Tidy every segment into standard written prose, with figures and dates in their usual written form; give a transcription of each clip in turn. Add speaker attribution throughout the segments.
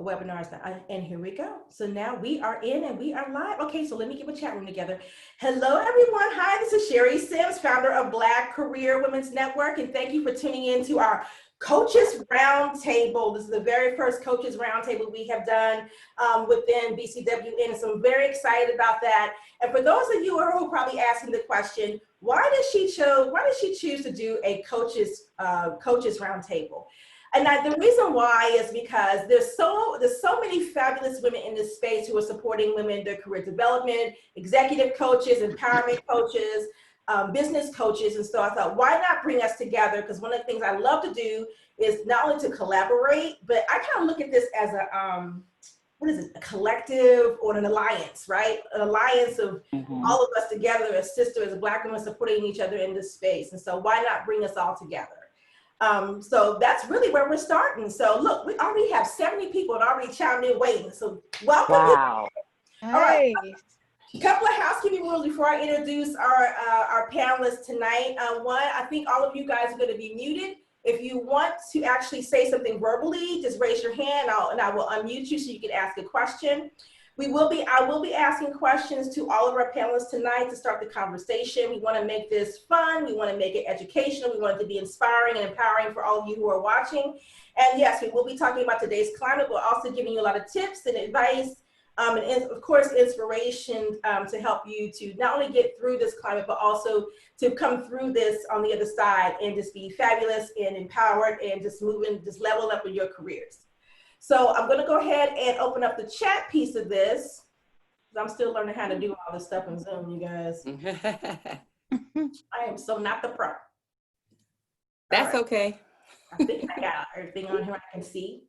Speaker 1: webinars, and here we go. So now we are in and we are live. Okay, so let me get a chat room together. Hello, everyone. Hi, this is Sherry Sims, founder of Black Career Women's Network, and thank you for tuning in to our Coaches Roundtable. This is the very first Coaches Roundtable we have done within BCWN, so I'm very excited about that. And for those of you who are probably asking the question, why did she choose to do a Coaches Roundtable? And the reason why is because there's so many fabulous women in this space who are supporting women in their career development, executive coaches, empowerment coaches, business coaches. And so I thought, why not bring us together? Because one of the things I love to do is not only to collaborate, but I kind of look at this as a, a collective or an alliance, right? An alliance of all of us together as sisters, as Black women supporting each other in this space. And so why not bring us all together? So that's really where we're starting. So look, we already have 70 people and already chimed in waiting. So welcome.
Speaker 2: Wow.
Speaker 1: All right. A couple of housekeeping rules before I introduce our panelists tonight. One, I think all of you guys are going to be muted. If you want to actually say something verbally, just raise your hand and I will unmute you so you can ask a question. I will be asking questions to all of our panelists tonight to start the conversation. We want to make this fun. We want to make it educational. We want it to be inspiring and empowering for all of you who are watching. And yes, we will be talking about today's climate, but also giving you a lot of tips and advice and of course, inspiration to help you to not only get through this climate, but also to come through this on the other side and just be fabulous and empowered and just level up in your careers. So I'm going to go ahead and open up the chat piece of this. I'm still learning how to do all this stuff in Zoom, you guys. I am so not the pro.
Speaker 2: That's right. Okay.
Speaker 1: I think I got everything on here I can see.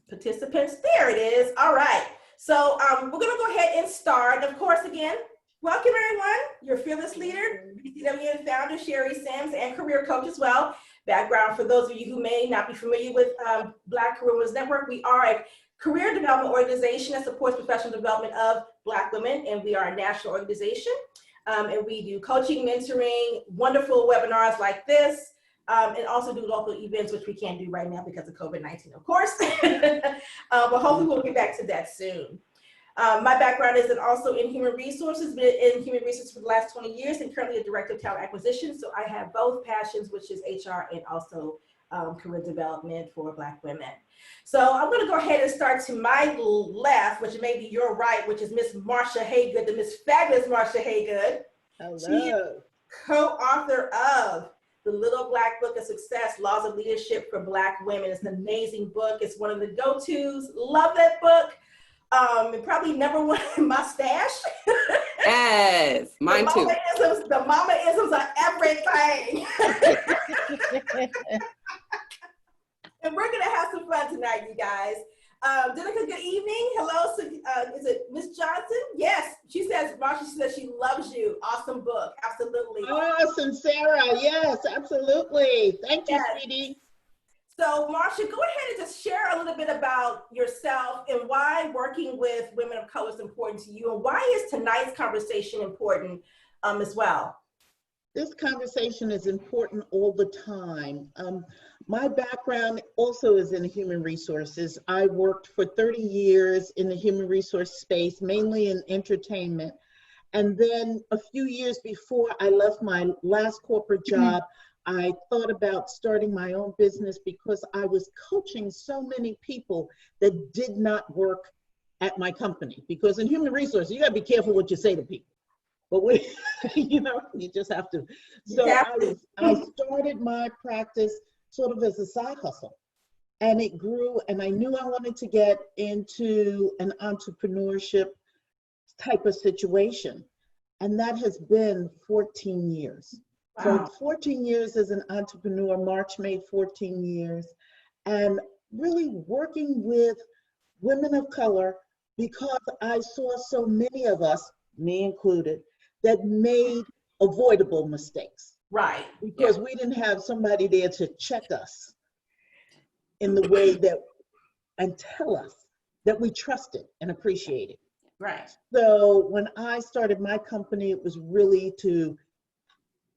Speaker 1: Participants, there it is. All right. So we're going to go ahead and start. Of course, again, welcome everyone. Your fearless leader, BCWN founder, Sherry Sims, and career coach as well. Background for those of you who may not be familiar with Black Career Women's Network, we are a career development organization that supports professional development of Black women, and we are a national organization. And we do coaching, mentoring, wonderful webinars like this, and also do local events, which we can't do right now because of COVID-19, of course. But hopefully we'll get back to that soon. My background is also in human resources, been in human resources for the last 20 years and currently a director of talent acquisition. So I have both passions, which is HR and also career development for Black women. So I'm going to go ahead and start to my left, which may be your right, which is Miss Marsha Haygood, the Miss Fabulous Marsha Haygood.
Speaker 3: Hello.
Speaker 1: She is co-author of The Little Black Book of Success, Laws of Leadership for Black Women. It's an amazing book. It's one of the go-tos. Love that book. And probably number one in my stash.
Speaker 2: Yes, mine too.
Speaker 1: The mama-isms are everything. And we're gonna have some fun tonight, you guys. Danica, good evening. Hello, is it Miss Johnson? Yes, she says, Marsha, she says she loves you. Awesome book, absolutely.
Speaker 3: Awesome, Sarah, yes, absolutely. Thank you,
Speaker 1: yes.
Speaker 3: Sweetie.
Speaker 1: So Marsha, go ahead and just share a little bit about yourself and why working with women of color is important to you, and why is tonight's conversation important as well?
Speaker 3: This conversation is important all the time. My background also is in human resources. I worked for 30 years in the human resource space, mainly in entertainment. And then a few years before I left my last corporate job, I thought about starting my own business because I was coaching so many people that did not work at my company. Because in human resources, you gotta be careful what you say to people. But you know, you just have to. So I started my practice sort of as a side hustle. And it grew, and I knew I wanted to get into an entrepreneurship type of situation. And that has been 14 years.
Speaker 1: Wow.
Speaker 3: So 14 years as an entrepreneur, March made 14 years, and really working with women of color because I saw so many of us, me included, that made avoidable mistakes.
Speaker 1: Right.
Speaker 3: Because we didn't have somebody there to check us in the way that, and tell us that we trusted and appreciated.
Speaker 1: Right.
Speaker 3: So when I started my company, it was really to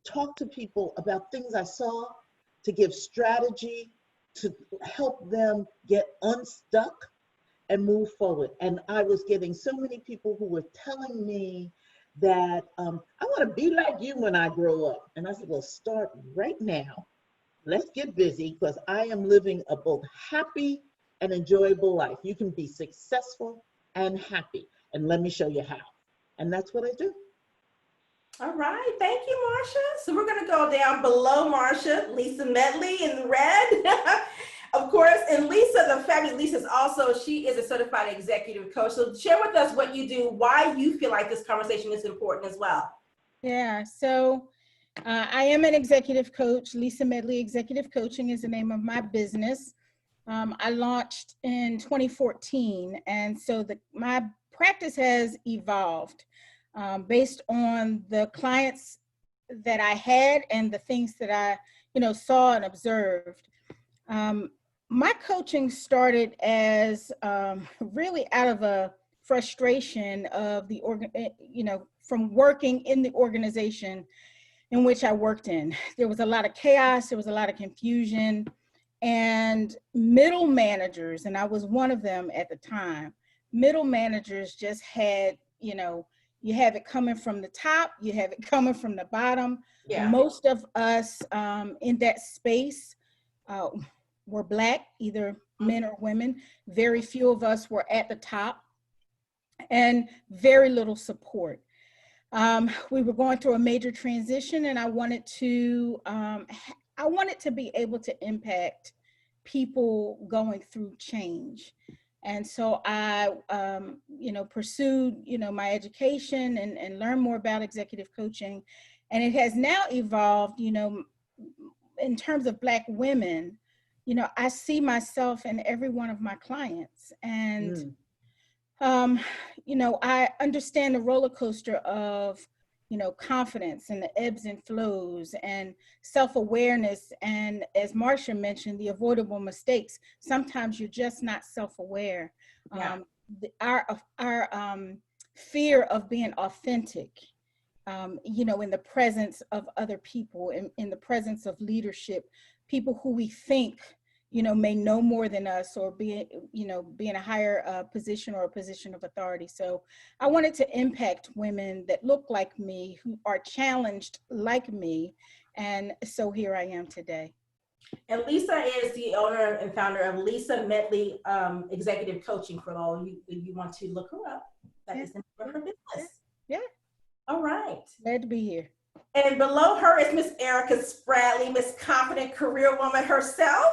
Speaker 3: talk to people about things I saw, to give strategy, to help them get unstuck, and move forward. And I was getting so many people who were telling me that I want to be like you when I grow up. And I said, well, start right now. Let's get busy, because I am living a both happy and enjoyable life. You can be successful and happy. And let me show you how. And that's what I do.
Speaker 1: All right, thank you, Marsha. So we're gonna go down below Marsha, Lisa Medley in red. Of course, and Lisa, the fabulous Lisa is also, she is a certified executive coach. So share with us what you do, why you feel like this conversation is important as well.
Speaker 4: Yeah, so I am an executive coach. Lisa Medley Executive Coaching is the name of my business. I launched in 2014, and so my practice has evolved based on the clients that I had and the things that I, saw and observed. My coaching started as really out of a frustration of from working in the organization in which I worked in. There was a lot of chaos, there was a lot of confusion, and middle managers, and I was one of them at the time, middle managers just had, you have it coming from the top, you have it coming from the bottom.
Speaker 1: Yeah.
Speaker 4: Most of us in that space were Black, either men or women. Very few of us were at the top, and very little support. We were going through a major transition, and I wanted to be able to impact people going through change. And so I, pursued, my education and learned more about executive coaching. And it has now evolved, in terms of Black women, I see myself in every one of my clients. And I understand the roller coaster of, confidence and the ebbs and flows and self-awareness. And as Marsha mentioned, the avoidable mistakes. Sometimes you're just not self-aware.
Speaker 1: Yeah.
Speaker 4: Our fear of being authentic, in the presence of other people, in the presence of leadership, people who we think may know more than us, or be in a higher position or a position of authority. So I wanted to impact women that look like me, who are challenged like me. And so here I am today.
Speaker 1: And Lisa is the owner and founder of Lisa Medley Executive Coaching, for all you want to look her up. That is the name of her business.
Speaker 4: Yeah.
Speaker 1: All right.
Speaker 4: Glad to be here.
Speaker 1: And below her is Miss Erica Spradley, Miss Confident Career Woman herself.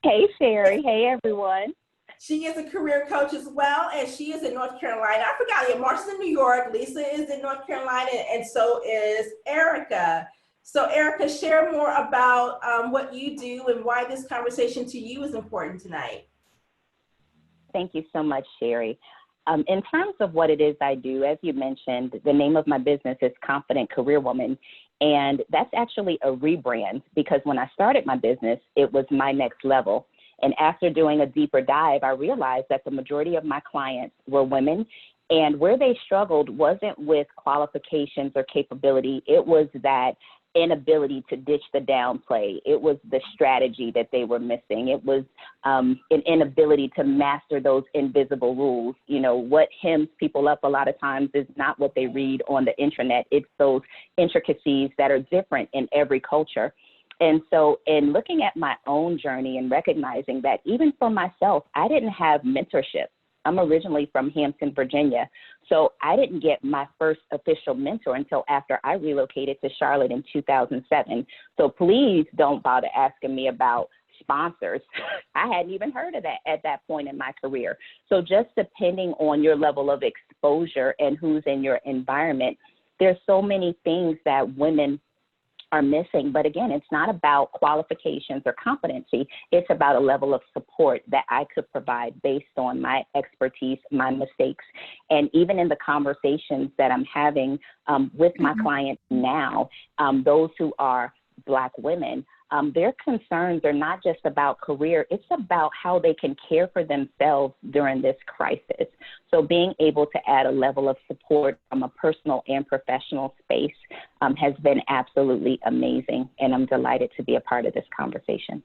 Speaker 5: Hey, Sherry. Hey, everyone.
Speaker 1: She is a career coach as well, and she is in North Carolina. I forgot it. Marcia's in New York, Lisa is in North Carolina, and so is Erica. So Erica, share more about what you do and why this conversation to you is important tonight.
Speaker 5: Thank you so much, Sherry. In terms of what it is I do, as you mentioned, the name of my business is Confident Career Woman. And that's actually a rebrand, because when I started my business, it was my next level. And after doing a deeper dive, I realized that the majority of my clients were women. And where they struggled wasn't with qualifications or capability. It was that inability to ditch the downplay. It was the strategy that they were missing. It was an inability to master those invisible rules. What hems people up a lot of times is not what they read on the intranet. It's those intricacies that are different in every culture. And so in looking at my own journey and recognizing that even for myself, I didn't have mentorship. I'm originally from Hampton, Virginia. So I didn't get my first official mentor until after I relocated to Charlotte in 2007. So please don't bother asking me about sponsors. I hadn't even heard of that at that point in my career. So just depending on your level of exposure and who's in your environment, there's so many things that women are missing. But again, it's not about qualifications or competency. It's about a level of support that I could provide based on my expertise, my mistakes. And even in the conversations that I'm having with my clients now, those who are Black women, their concerns are not just about career, it's about how they can care for themselves during this crisis. So being able to add a level of support from a personal and professional space has been absolutely amazing, and I'm delighted to be a part of this conversation.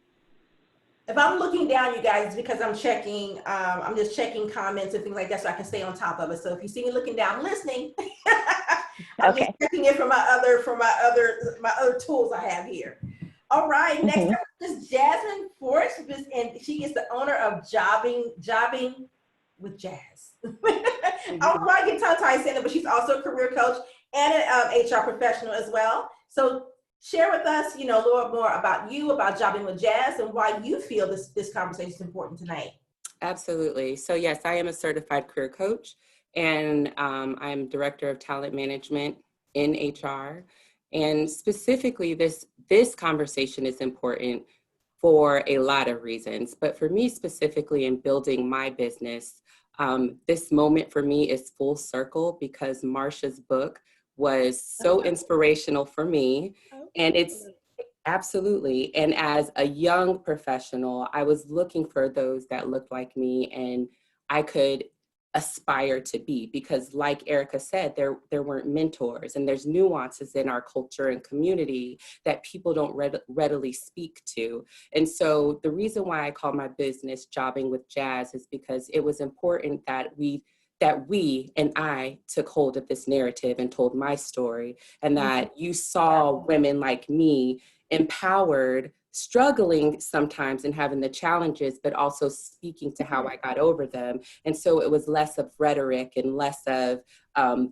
Speaker 1: If I'm looking down, you guys, it's because I'm checking, I'm just checking comments and things like that so I can stay on top of it. So if you see me looking down, listening, I'm
Speaker 5: Okay.
Speaker 1: just checking it from my other tools I have here. All right, next up is Jasmine Forrest, and she is the owner of Jobbing with Jazz. I'll probably get tongue-tied saying it, but she's also a career coach and an HR professional as well. So share with us, a little more about you, about Jobbing with Jazz, and why you feel this conversation is important tonight.
Speaker 2: Absolutely. So yes, I am a certified career coach, and I'm director of talent management in HR. And specifically, this conversation is important for a lot of reasons. But for me specifically, in building my business, this moment for me is full circle because Marsha's book was so inspirational for me. And it's absolutely. And as a young professional, I was looking for those that looked like me and I could aspire to be, because like Erica said, there weren't mentors, and there's nuances in our culture and community that people don't readily speak to. And so the reason why I call my business Jobbing with Jazz is because it was important that we and I took hold of this narrative and told my story, and that you saw women like me empowered, struggling sometimes and having the challenges, but also speaking to how I got over them. And so it was less of rhetoric and less of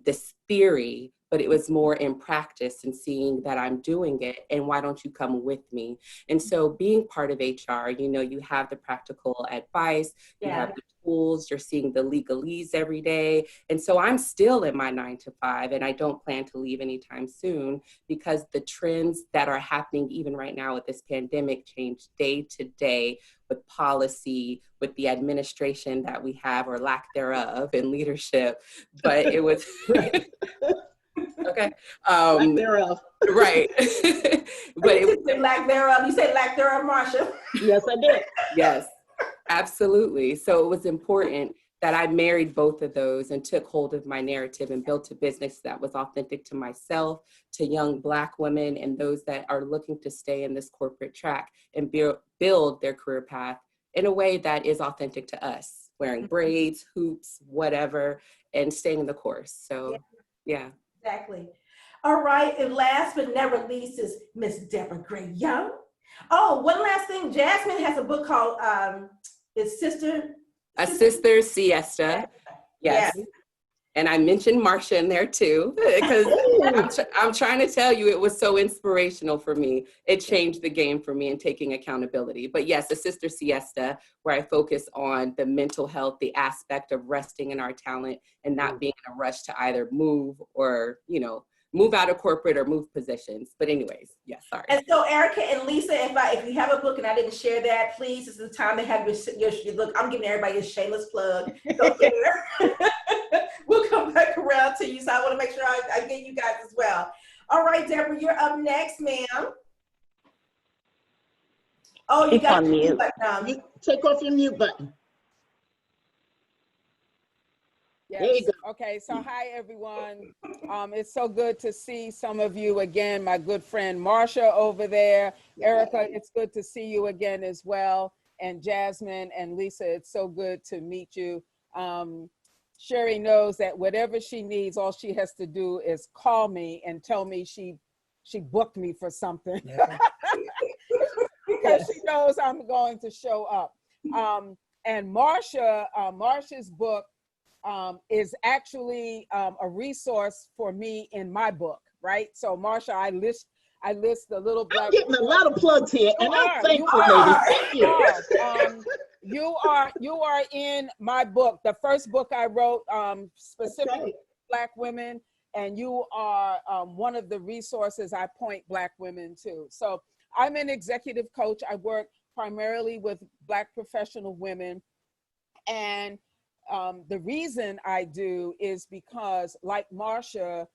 Speaker 2: this theory, but it was more in practice and seeing that I'm doing it, and why don't you come with me? And so being part of HR, you have the practical advice, you have the tools, you're seeing the legalese every day. And so I'm still in my 9 to 5, and I don't plan to leave anytime soon, because the trends that are happening even right now with this pandemic change day to day, with policy, with the administration that we have or lack thereof in leadership. But it was okay.
Speaker 3: Lack thereof.
Speaker 2: Right. But it was
Speaker 1: lack thereof. You said lack thereof, Marsha.
Speaker 3: Yes, I did.
Speaker 2: yes, absolutely. So it was important that I married both of those and took hold of my narrative and built a business that was authentic to myself, to young Black women, and those that are looking to stay in this corporate track and build their career path in a way that is authentic to us, wearing braids, hoops, whatever, and staying the course. So, yeah.
Speaker 1: Exactly. All right, and last but never least is Miss Deborah Gray Young. Oh, one last thing. Jasmine has a book called "It's Sister."
Speaker 2: A Sister Siesta. Yes.
Speaker 1: Yeah.
Speaker 2: And I mentioned Marsha in there too, because I'm trying to tell you, it was so inspirational for me. It changed the game for me in taking accountability. But yes, A Sister Siesta, where I focus on the mental health, the aspect of resting in our talent and not being in a rush to either move or, move out of corporate or move positions. But anyways, yes, sorry.
Speaker 1: And so Erica and Lisa, if you have a book and I didn't share that, please, this is the time to have your look. I'm giving everybody a shameless plug. So we'll come back around to you. So I want to make sure I get you guys as well. All right, Deborah, you're up next, ma'am. Oh, you got
Speaker 5: on mute.
Speaker 3: You take off your mute button.
Speaker 6: Yes.
Speaker 3: There you go.
Speaker 6: Okay, so hi everyone. It's so good to see some of you again. My good friend Marsha over there. Erica, it's good to see you again as well. And Jasmine and Lisa, it's so good to meet you. Sherry knows that whatever she needs, all she has to do is call me and tell me she booked me for something. Because she knows I'm going to show up. And Marsha's book is actually a resource for me in my book, right? So Marsha, I list the little Black.
Speaker 3: I'm getting a lot of plugs here, and I'm thankful, ladies. Thank you.
Speaker 6: You are in my book, the first book I wrote specifically for Black women, and you are one of the resources I point Black women to. So I'm an executive coach. I work primarily with Black professional women, and the reason I do is because, like Marsha,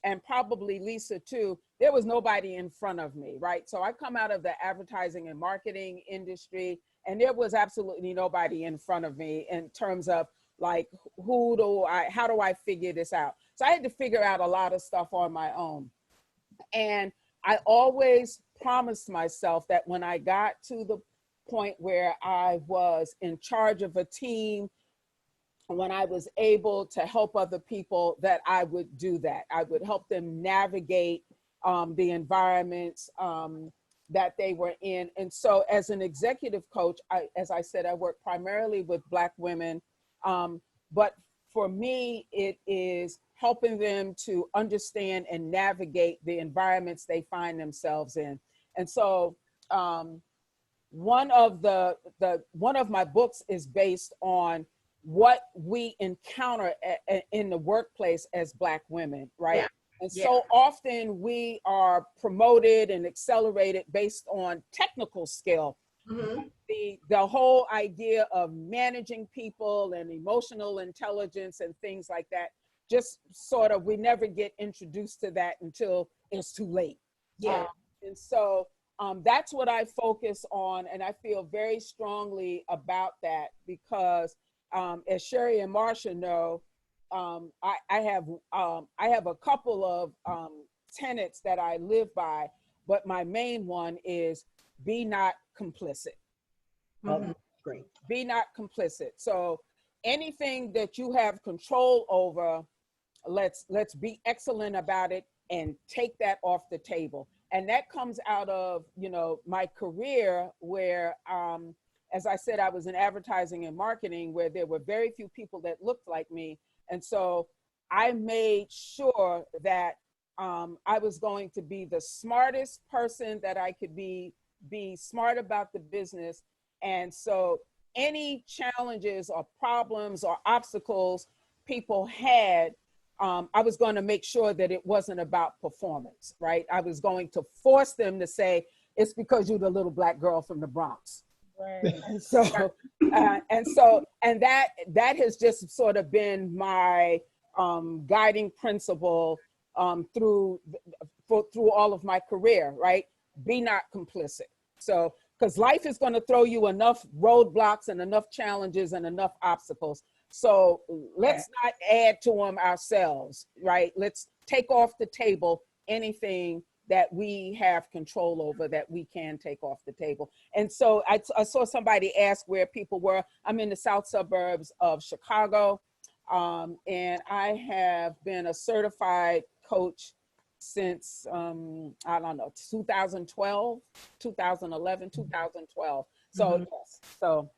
Speaker 6: and probably Lisa too, there was nobody in front of me, right? So I come out of the advertising and marketing industry, and there was absolutely nobody in front of me in terms of like, how do I figure this out? So I had to figure out a lot of stuff on my own. And I always promised myself that when I got to point where I was in charge of a team, when I was able to help other people, that I would do that. I would help them navigate the environments that they were in. And so as an executive coach, as I said, I work primarily with Black women, but for me, it is helping them to understand and navigate the environments they find themselves in. And so one of my books is based on what we encounter in the workplace as Black women, right?
Speaker 1: Yeah.
Speaker 6: And so often we are promoted and accelerated based on technical skill.
Speaker 1: Mm-hmm.
Speaker 6: The whole idea of managing people and emotional intelligence and things like that, just sort of, we never get introduced to that until it's too late.
Speaker 1: Yeah.
Speaker 6: And so that's what I focus on. And I feel very strongly about that because as Sherry and Marcia know, I have a couple of tenets that I live by, but my main one is be not complicit.
Speaker 1: Mm-hmm.
Speaker 3: Great.
Speaker 6: Be not complicit. So anything that you have control over, let's be excellent about it and take that off the table. And that comes out of, my career where, as I said, I was in advertising and marketing where there were very few people that looked like me. And so I made sure that I was going to be the smartest person that I could be smart about the business. And so any challenges or problems or obstacles people had, I was going to make sure that it wasn't about performance, right? I was going to force them to say, it's because you're the little Black girl from the Bronx.
Speaker 4: Right.
Speaker 6: And so, and that has just sort of been my guiding principle through all of my career, right? Be not complicit. So, because life is going to throw you enough roadblocks and enough challenges and enough obstacles. So let's not add to them ourselves, right? Let's take off the table anything that we have control over, that we can take off the table. And so I saw somebody ask where people were. I'm in the south suburbs of Chicago, and I have been a certified coach since, 2012, 2011, 2012. So
Speaker 1: Mm-hmm.
Speaker 6: yes, so,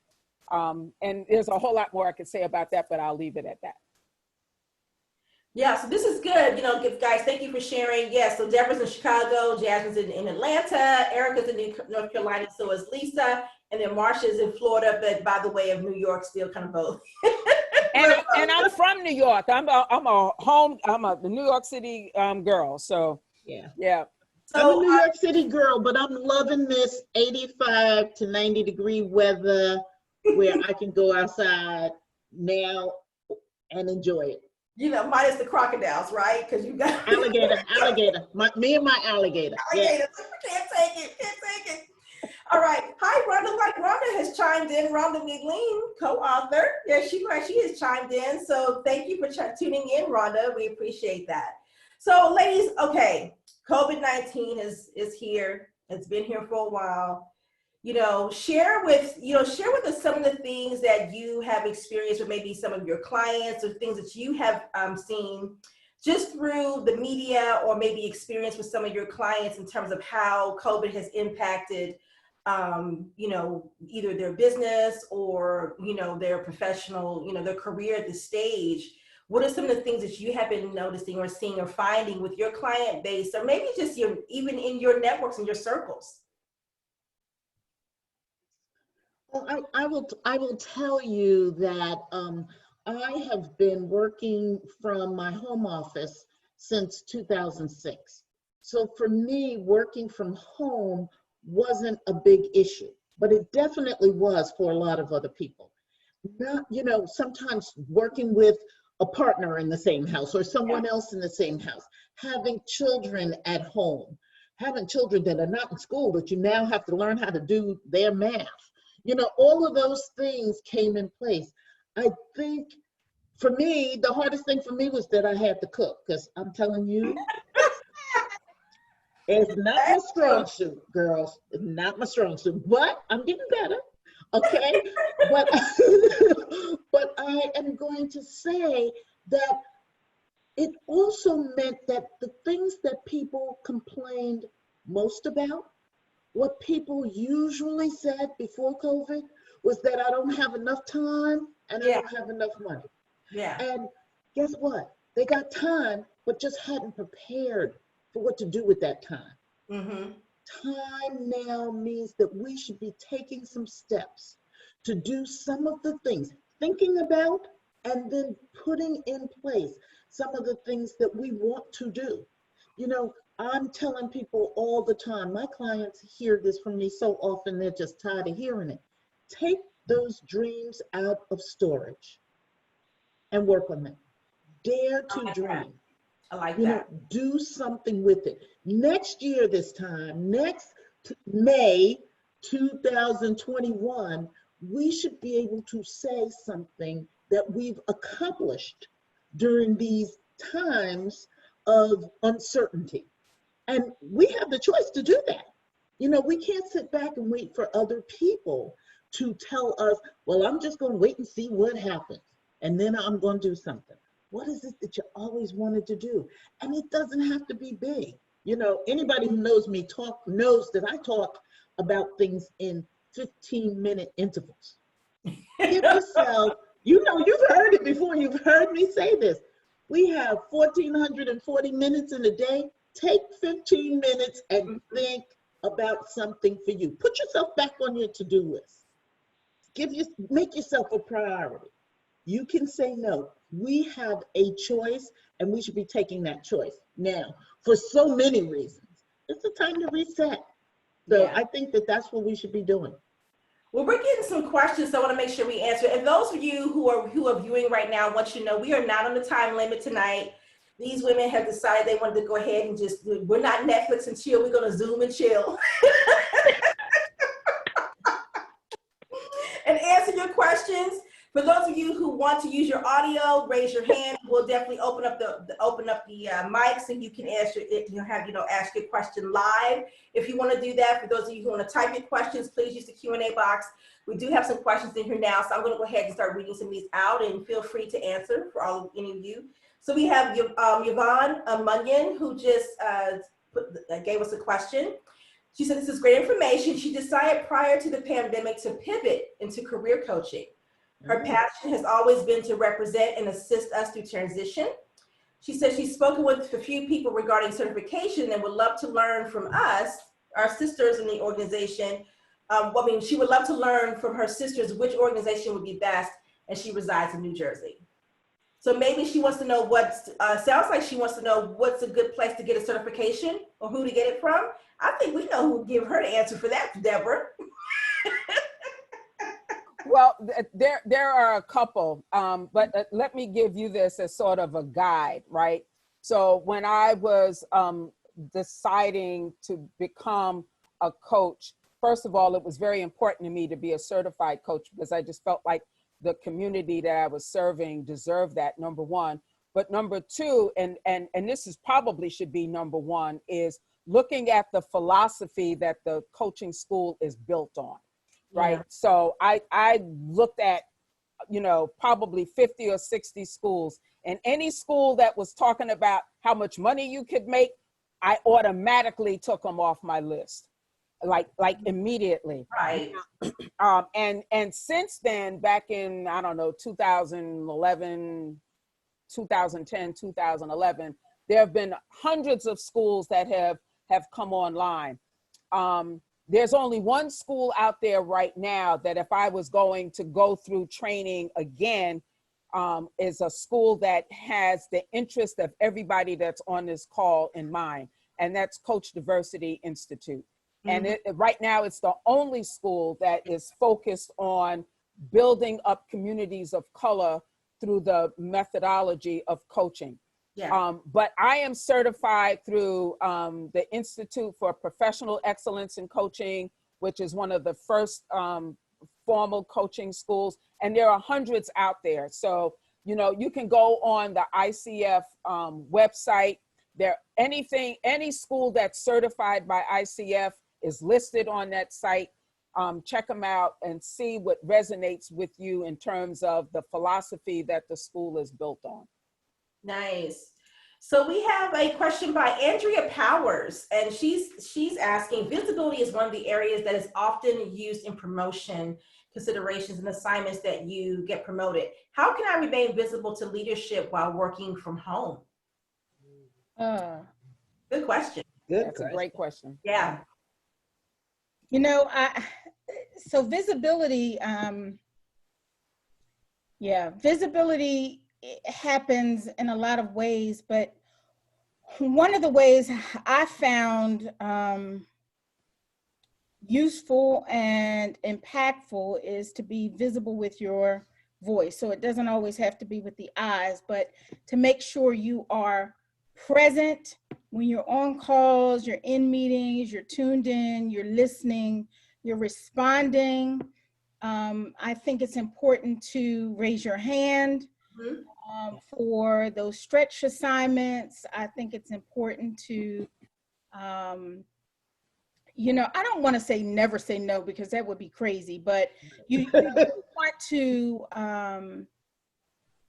Speaker 6: and there's a whole lot more I could say about that, but I'll leave it at that.
Speaker 1: Yeah, so this is good. Guys, thank you for sharing. Yeah, so Deborah's in Chicago, Jasmine's in Atlanta, Erica's in North Carolina, so is Lisa, and then Marsha's in Florida, but by the way of New York, still kind of both.
Speaker 6: And I'm from New York. I'm a New York City girl. So yeah.
Speaker 1: So,
Speaker 3: I'm a New York City girl, but I'm loving this 85 to 90 degree weather where I can go outside now and enjoy it.
Speaker 1: minus the crocodiles, right? Because you got
Speaker 3: Alligator. Me and my alligator.
Speaker 1: alligators. We can't take it. All right. Hi, Rhonda. Like Rhonda has chimed in. Rhonda McLean, co-author. Yeah, she has chimed in. So thank you for tuning in, Rhonda. We appreciate that. So, ladies, okay, COVID-19 is here. It's been here for a while. Share with us some of the things that you have experienced with maybe some of your clients or things that you have seen just through the media or maybe experience with some of your clients in terms of how COVID has impacted, either their business or, their professional, their career at this stage. What are some of the things that you have been noticing or seeing or finding with your client base, or maybe just even in your networks and your circles?
Speaker 3: Well, I will tell you that I have been working from my home office since 2006. So for me, working from home wasn't a big issue, but it definitely was for a lot of other people. Sometimes working with a partner in the same house or someone else in the same house, having children at home, having children that are not in school, but you now have to learn how to do their math. All of those things came in place. I think for me, the hardest thing for me was that I had to cook, because I'm telling you, It's not my strong suit, girls. It's not my strong suit, but I'm getting better. Okay, but but I am going to say that it also meant that the things that people complained most about, what people usually said before COVID, was that I don't have enough time and I don't have enough money.
Speaker 1: Yeah.
Speaker 3: And guess what? They got time, but just hadn't prepared for what to do with that time.
Speaker 1: Mm-hmm.
Speaker 3: Time now means that we should be taking some steps to do some of the things, thinking about and then putting in place some of the things that we want to do. You know, I'm telling people all the time, my clients hear this from me so often, they're just tired of hearing it. Take those dreams out of storage and work on them. Dare to dream.
Speaker 1: I like
Speaker 3: You know,
Speaker 1: that.
Speaker 3: do something with it. Next year, this time, next May 2021, we should be able to say something that we've accomplished during these times of uncertainty. And we have the choice to do that. You know, we can't sit back and wait for other people to tell us, well, I'm just going to wait and see what happens, and then I'm going to do something. What is it that you always wanted to do? And it doesn't have to be big. You know, anybody who knows me knows that I talk about things in 15-minute intervals. Give yourself, you know, you've heard it before. You've heard me say this. We have 1,440 minutes in a day. Take 15 minutes and think about something for you. Put yourself back on your to-do list. Make yourself a priority. You can say no. We have a choice, and we should be taking that choice now for so many reasons. It's a time to reset. So I think that that's what we should be doing.
Speaker 1: Well, we're getting some questions, so I want to make sure we answer. And those of you who are viewing right now, I want you to know we are not on the time limit tonight. These women have decided they wanted to go ahead and we're not Netflix and chill. We're going to Zoom and chill and answer your questions. For those of you who want to use your audio, raise your hand. We'll definitely open up the mics, and you can answer it. Ask your question live. If you want to do that, for those of you who want to type your questions, please use the Q&A box. We do have some questions in here now, so I'm going to go ahead and start reading some of these out, and feel free to answer for any of you. So we have Yvonne Munyon, who just gave us a question. She said, this is great information. She decided prior to the pandemic to pivot into career coaching. Her passion has always been to represent and assist us through transition. She said she's spoken with a few people regarding certification and would love to learn from us, our sisters in the organization. She would love to learn from her sisters which organization would be best, and she resides in New Jersey. So maybe she wants to know sounds like she wants to know what's a good place to get a certification or who to get it from. I think we know who will give her the answer for that, Deborah.
Speaker 6: Well, there are a couple, but let me give you this as sort of a guide, right? So when I was deciding to become a coach, first of all, it was very important to me to be a certified coach because I just felt like the community that I was serving deserved that, number one. But number two, and this is probably should be number one, is looking at the philosophy that the coaching school is built on. Right. Yeah. So I looked at, probably 50 or 60 schools, and any school that was talking about how much money you could make, I automatically took them off my list, like immediately.
Speaker 1: Right.
Speaker 6: And since then, back in, 2011, 2010, 2011, there have been hundreds of schools that have come online. There's only one school out there right now that if I was going to go through training again, is a school that has the interest of everybody that's on this call in mind, and that's Coach Diversity Institute. Mm-hmm. And right now it's the only school that is focused on building up communities of color through the methodology of coaching. Yeah. But I am certified through the Institute for Professional Excellence in Coaching, which is one of the first formal coaching schools. And there are hundreds out there. So, you can go on the ICF website. Any school that's certified by ICF is listed on that site. Check them out and see what resonates with you in terms of the philosophy that the school is built on.
Speaker 1: Nice. So we have a question by Andrea Powers, and she's asking, visibility is one of the areas that is often used in promotion considerations and assignments that you get promoted. How can I remain visible to leadership while working from home? Good question.
Speaker 6: That's a great question.
Speaker 1: Yeah.
Speaker 4: You know, so visibility, visibility happens in a lot of ways, but one of the ways I found useful and impactful is to be visible with your voice. So it doesn't always have to be with the eyes, but to make sure you are present when you're on calls, you're in meetings, you're tuned in, you're listening, you're responding. I think it's important to raise your hand for those stretch assignments. I think it's important to, you know, I don't want to say never say no because that would be crazy, but you want to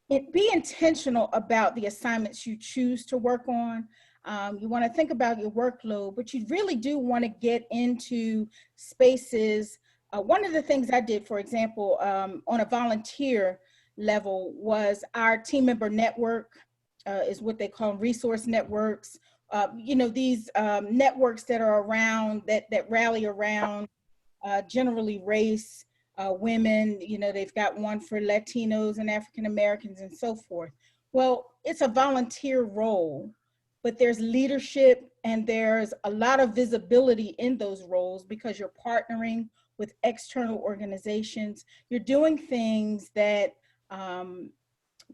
Speaker 4: be intentional about the assignments you choose to work on. You want to think about your workload, but you really do want to get into spaces. One of the things I did, for example, on a volunteer level was our team member network, is what they call resource networks. You know, these networks that are around, that rally around generally race, women, you know, they've got one for Latinos and African Americans and so forth. Well, it's a volunteer role, but there's leadership and there's a lot of visibility in those roles because you're partnering with external organizations. You're doing things that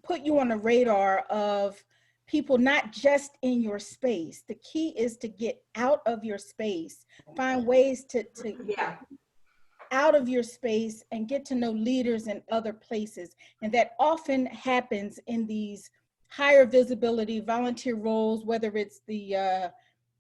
Speaker 4: put you on the radar of people not just in your space. The key is to get out of your space, find ways to out of your space and get to know leaders in other places. And that often happens in these higher visibility volunteer roles, whether it's the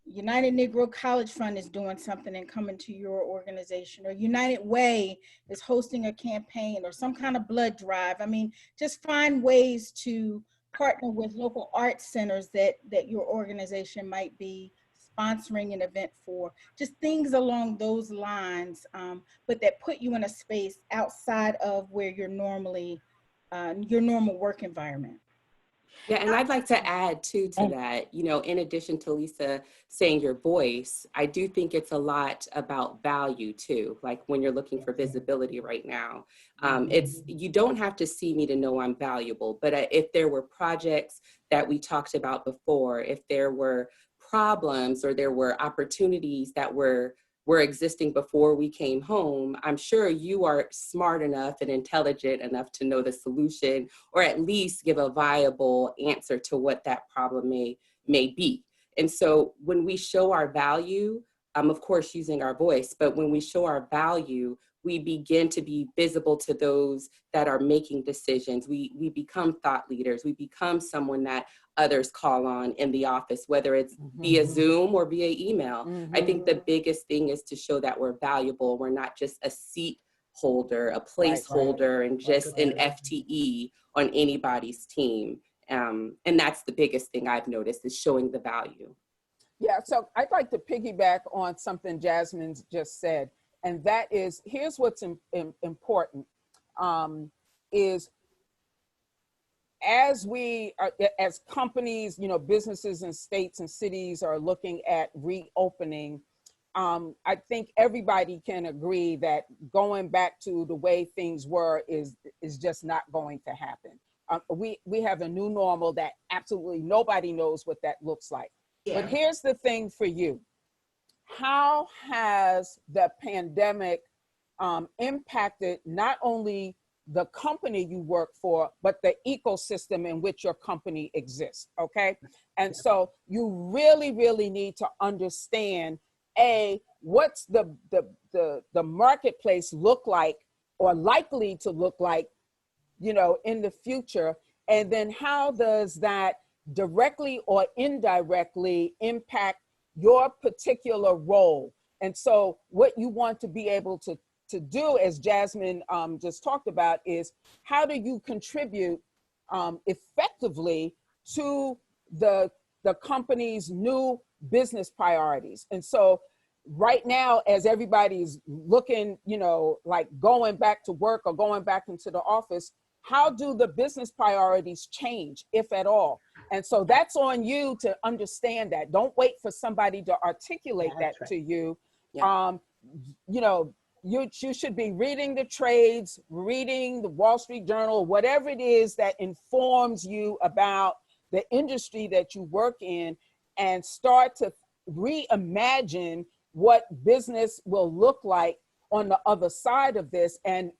Speaker 4: United Negro College Fund is doing something and coming to your organization, or United Way is hosting a campaign or some kind of blood drive. I mean, just find ways to partner with local arts centers that your organization might be sponsoring an event for, just things along those lines, but that put you in a space outside of where you're normally, your normal work environment.
Speaker 2: Yeah, and I'd like to add too to that, you know, in addition to Lisa saying your voice, I do think it's a lot about value too. Like when you're looking for visibility right now, it's, you don't have to see me to know I'm valuable, but if there were projects that we talked about before, if there were problems or there were opportunities that were existing before we came home, I'm sure you are smart enough and intelligent enough to know the solution, or at least give a viable answer to what that problem may be. And so when we show our value, of course using our voice, but when we show our value, we begin to be visible to those that are making decisions. We become thought leaders. We become someone that others call on in the office, whether it's via Zoom or via email. I think the biggest thing is to show that we're valuable. We're not just a seat holder, a placeholder, and just an FTE on anybody's team. And that's the biggest thing I've noticed, is showing the value.
Speaker 6: Yeah, so I'd like to piggyback on something Jasmine's just said. And that is, here's what's important, is as we are, as companies, you know, businesses and states and cities are looking at reopening, I think everybody can agree that going back to the way things were is just not going to happen. We have a new normal that absolutely nobody knows what that looks like. Yeah. But here's the thing for you. How has the pandemic impacted not only the company you work for, but the ecosystem in which your company exists, okay? And so you really, really need to understand, what's the marketplace look like, or likely to look like, you know, in the future? And then how does that directly or indirectly impact your particular role. And so what you want to be able to do, as Jasmine just talked about, is how do you contribute effectively to the company's new business priorities. And so right now, as everybody's looking, you know, like going back to work or going back into the office, how do the business priorities change, if at all? And so that's on you to understand that. Don't wait for somebody to articulate that to you.
Speaker 2: Yeah.
Speaker 6: You know, you should be reading the trades, reading the Wall Street Journal, whatever it is that informs you about the industry that you work in, and start to reimagine what business will look like on the other side of this, and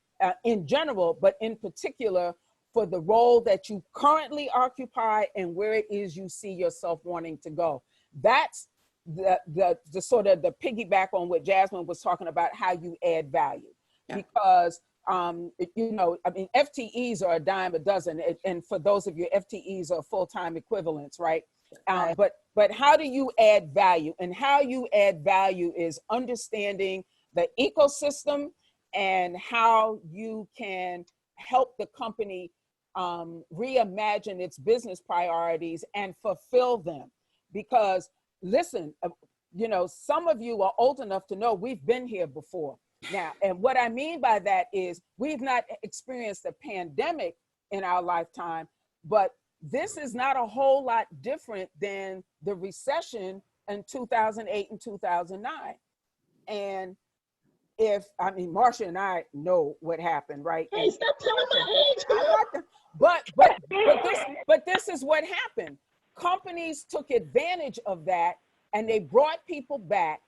Speaker 6: in general, but in particular for the role that you currently occupy and where it is you see yourself wanting to go. That's the sort of the piggyback on what Jasmine was talking about, how you add value. Yeah. Because you know, I mean, FTEs are a dime a dozen, and for those of you, FTEs are full-time equivalents, right? But how do you add value? And how you add value is understanding the ecosystem and how you can help the company reimagine its business priorities and fulfill them. Because listen, you know, some of you are old enough to know we've been here before now. And what I mean by that is we've not experienced a pandemic in our lifetime, but this is not a whole lot different than the recession in 2008 and 2009. And I mean, Marsha and I know what happened, right?
Speaker 3: Hey, stop telling my age.
Speaker 6: But this is what happened. Companies took advantage of that, and they brought people back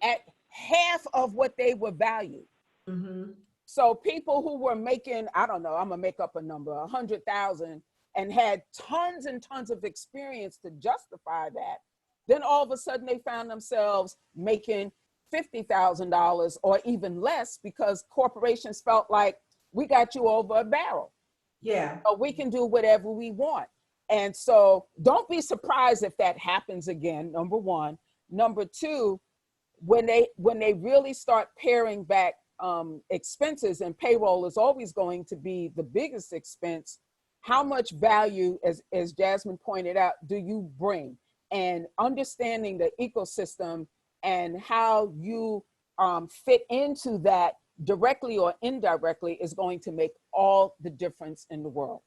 Speaker 6: at half of what they were valued. Mm-hmm. So people who were making, I don't know, I'm gonna make up a number, 100,000, and had tons and tons of experience to justify that, then all of a sudden they found themselves making $50,000 or even less, because corporations felt like, we got you over a barrel.
Speaker 1: Yeah.
Speaker 6: So we can do whatever we want. And so don't be surprised if that happens again, number one. Number two, when they really start paring back expenses, and payroll is always going to be the biggest expense, how much value, as Jasmine pointed out, do you bring? And understanding the ecosystem and how you fit into that directly or indirectly is going to make all the difference in the world.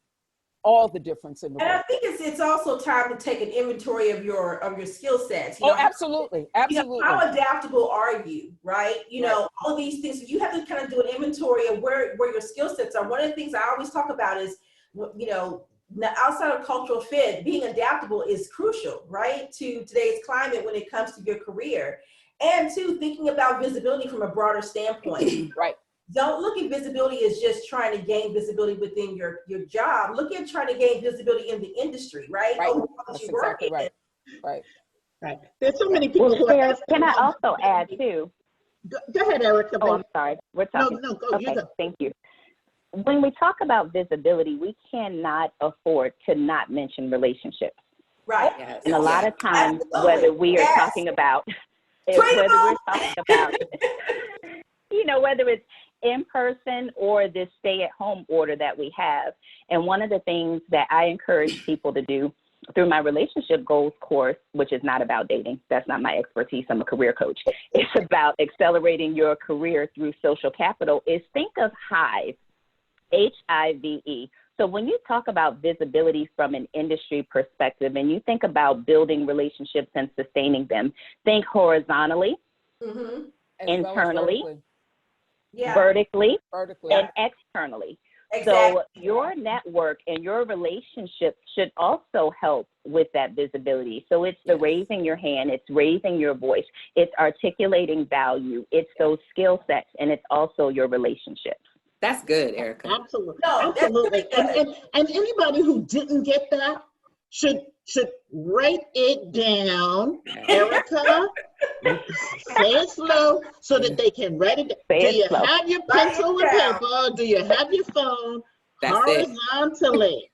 Speaker 6: All the difference in the world.
Speaker 1: And I think it's also time to take an inventory of your skill sets. You know,
Speaker 6: absolutely, absolutely.
Speaker 1: You know, how adaptable are you, right? You know, all these things. You have to kind of do an inventory of where your skill sets are. One of the things I always talk about is, you know, outside of cultural fit, being adaptable is crucial, right, to today's climate when it comes to your career. And two, thinking about visibility from a broader standpoint.
Speaker 6: Right.
Speaker 1: Don't look at visibility as just trying to gain visibility within your job. Look at trying to gain visibility in the industry, right?
Speaker 6: Right.
Speaker 1: That's exactly
Speaker 6: right. Right.
Speaker 3: Right. There's so many people who
Speaker 5: are can I also add too?
Speaker 3: Go ahead, Erica.
Speaker 5: Oh, I'm sorry. We're talking.
Speaker 3: No, go.
Speaker 5: Okay,
Speaker 3: You go.
Speaker 5: thank you. When we talk about visibility, we cannot afford to not mention relationships.
Speaker 1: Right.
Speaker 2: Yes.
Speaker 5: And a lot of times, whether we are talking about, you know, whether it's in person or this stay-at-home order that we have. And one of the things that I encourage people to do through my relationship goals course, which is not about dating, that's not my expertise, I'm a career coach. It's about accelerating your career through social capital, is think of Hive, Hive. So when you talk about visibility from an industry perspective and you think about building relationships and sustaining them, think horizontally, internally, vertically, and externally. Exactly. So your network and your relationships should also help with that visibility. So it's the raising your hand, it's raising your voice, it's articulating value, it's those skill sets, and it's also your relationships.
Speaker 2: That's good, Erica.
Speaker 3: Absolutely. No, absolutely. And anybody who didn't get that should write it down, Erica. Say it slow so that they can write it down. Do you have your pencil and paper? Do you have your phone?
Speaker 2: That's
Speaker 3: horizontally?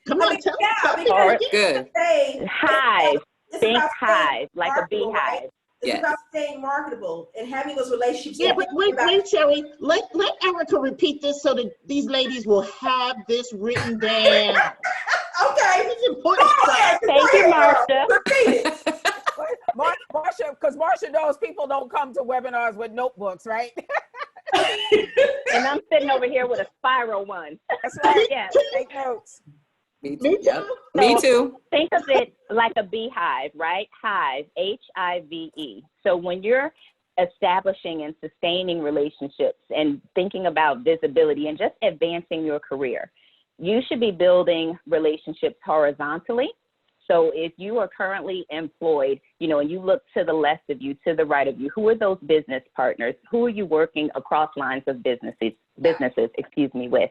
Speaker 3: Come on, tell me
Speaker 1: because
Speaker 3: again.
Speaker 2: Good.
Speaker 5: Hive.
Speaker 1: It's
Speaker 5: Think
Speaker 1: about staying
Speaker 5: hive, like a
Speaker 1: marketable, right?
Speaker 5: beehive.
Speaker 1: It's
Speaker 2: Yes.
Speaker 1: about staying marketable and having those relationships.
Speaker 3: Yeah,
Speaker 1: and
Speaker 3: but
Speaker 1: thinking about-
Speaker 3: wait, Sherry. Let Erica repeat this so that these ladies will have this written down.
Speaker 1: Okay.
Speaker 3: This is important stuff.
Speaker 5: Thank you, Marcia.
Speaker 1: Repeat it.
Speaker 6: Marcia, because Marcia knows people don't come to webinars with notebooks, right?
Speaker 5: And I'm sitting over here with a spiral one.
Speaker 6: That's right.
Speaker 5: Yeah.
Speaker 6: Take notes.
Speaker 2: Me too.
Speaker 3: Me too.
Speaker 2: Yep. Me too.
Speaker 5: Think of it like a beehive, right? Hive, Hive. So when you're establishing and sustaining relationships and thinking about visibility and just advancing your career, you should be building relationships horizontally. So if you are currently employed, you know, and you look to the left of you, to the right of you, who are those business partners? Who are you working across lines of businesses, with?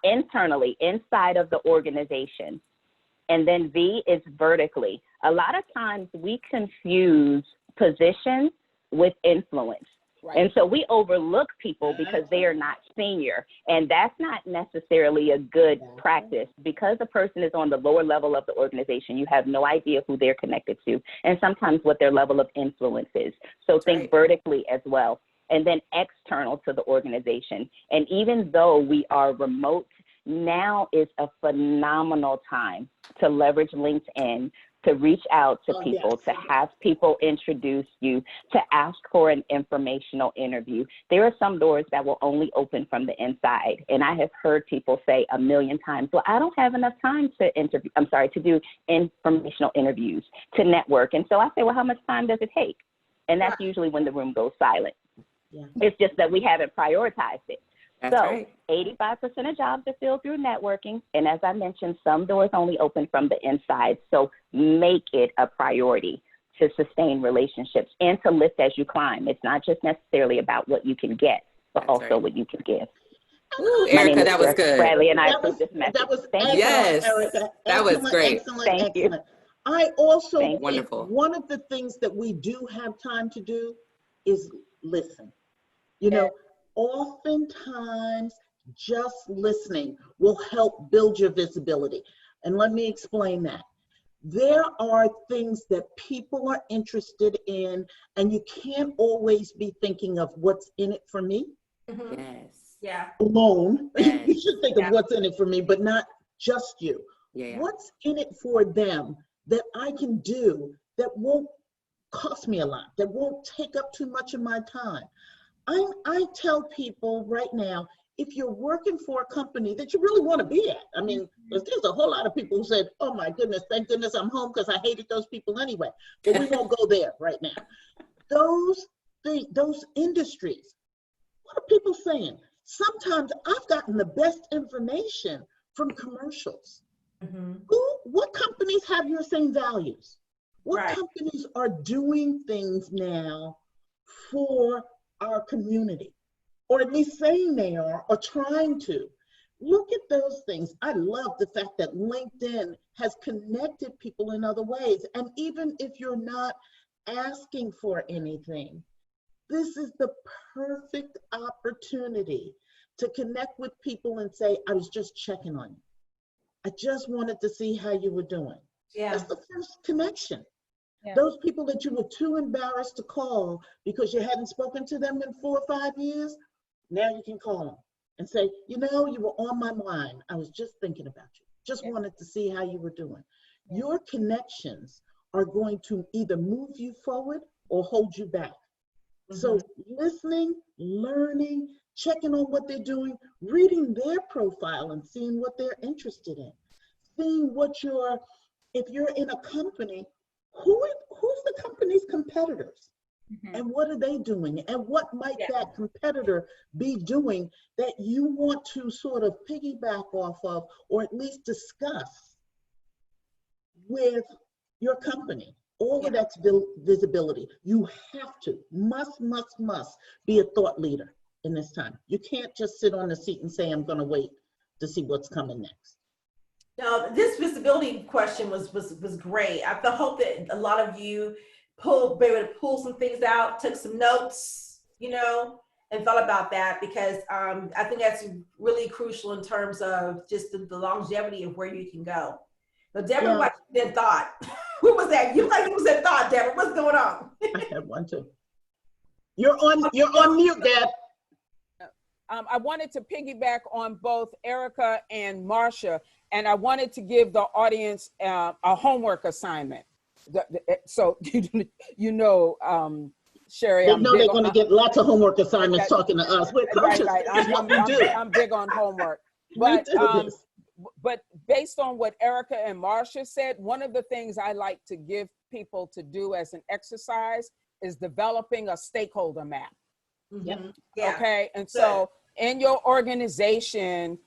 Speaker 5: Internally, inside of the organization. And then V is vertically. A lot of times we confuse positions with influence.
Speaker 6: Right.
Speaker 5: And so we overlook people because they are not senior. And that's not necessarily a good practice. Because a person is on the lower level of the organization, you have no idea who they're connected to and sometimes what their level of influence is. So think vertically as well. And then external to the organization. And even though we are remote, now is a phenomenal time to leverage LinkedIn, to reach out to people, to have people introduce you, to ask for an informational interview. There are some doors that will only open from the inside. And I have heard people say a million times, well, I don't have enough time to do informational interviews, to network. And so I say, well, how much time does it take? And that's usually when the room goes silent.
Speaker 3: Yeah.
Speaker 5: It's just that we haven't prioritized it.
Speaker 2: That's right.
Speaker 5: 85% of jobs are filled through networking. And as I mentioned, some doors only open from the inside. So make it a priority to sustain relationships and to lift as you climb. It's not just necessarily about what you can get, but also what you can give.
Speaker 2: Ooh,
Speaker 5: My name
Speaker 2: Erica,
Speaker 5: is
Speaker 2: that was
Speaker 5: Jessica
Speaker 2: good.
Speaker 5: Bradley, and I approve this message.
Speaker 3: That was
Speaker 5: Thank
Speaker 3: excellent,
Speaker 5: you.
Speaker 2: Yes,
Speaker 3: Erica.
Speaker 2: that was great.
Speaker 5: Thank you.
Speaker 3: I also think
Speaker 2: Wonderful.
Speaker 3: one of the things that we do have time to do is listen. You know, oftentimes just listening will help build your visibility. And let me explain that. There are things that people are interested in, and you can't always be thinking of what's in it for me
Speaker 2: Yes.
Speaker 1: Yeah.
Speaker 3: alone.
Speaker 2: Yes.
Speaker 3: You should think of what's in it for me, but not just you.
Speaker 2: Yeah.
Speaker 3: What's in it for them that I can do that won't cost me a lot, that won't take up too much of my time? I tell people right now, if you're working for a company that you really want to be at, I mean, there's a whole lot of people who said, oh my goodness, thank goodness I'm home because I hated those people anyway. But we won't go there right now. Those industries, what are people saying? Sometimes I've gotten the best information from commercials. What companies have your same values? What companies are doing things now for our community, or at least saying they are, or trying to? Look at those things. I love the fact that LinkedIn has connected people in other ways. And even if you're not asking for anything, this is the perfect opportunity to connect with people and say, I was just checking on you. I just wanted to see how you were doing. That's the first connection. Those people that you were too embarrassed to call because you hadn't spoken to them in 4 or 5 years, now you can call them and say, you know, you were on my mind. I was just thinking about you. Just wanted to see how you were doing. Your connections are going to either move you forward or hold you back. So listening, learning, checking on what they're doing, reading their profile and seeing what they're interested in, seeing if you're in a company, who's the company's competitors? And what are they doing? And what might that competitor be doing that you want to sort of piggyback off of, or at least discuss with your company? All of that's visibility. You have to, must be a thought leader in this time. You can't just sit on the seat and say, I'm gonna wait to see what's coming next.
Speaker 1: Now, this visibility question was great. I hope that a lot of you were able to pull some things out, took some notes, you know, and thought about that because I think that's really crucial in terms of just the longevity of where you can go. So Deborah, what you then thought? What was that? You like you was in thought, Deborah. What's going on?
Speaker 3: I have one too. You're on mute, Deb.
Speaker 6: I wanted to piggyback on both Erica and Marcia, and I wanted to give the audience a homework assignment. So, Sherry,
Speaker 3: they know they're going to get lots of homework assignments talking to us. We're coaches.
Speaker 6: Right. I'm big on homework. But based on what Erica and Marcia said, one of the things I like to give people to do as an exercise is developing a stakeholder map.
Speaker 1: Mm-hmm. Yeah.
Speaker 6: Okay. And so in your organization,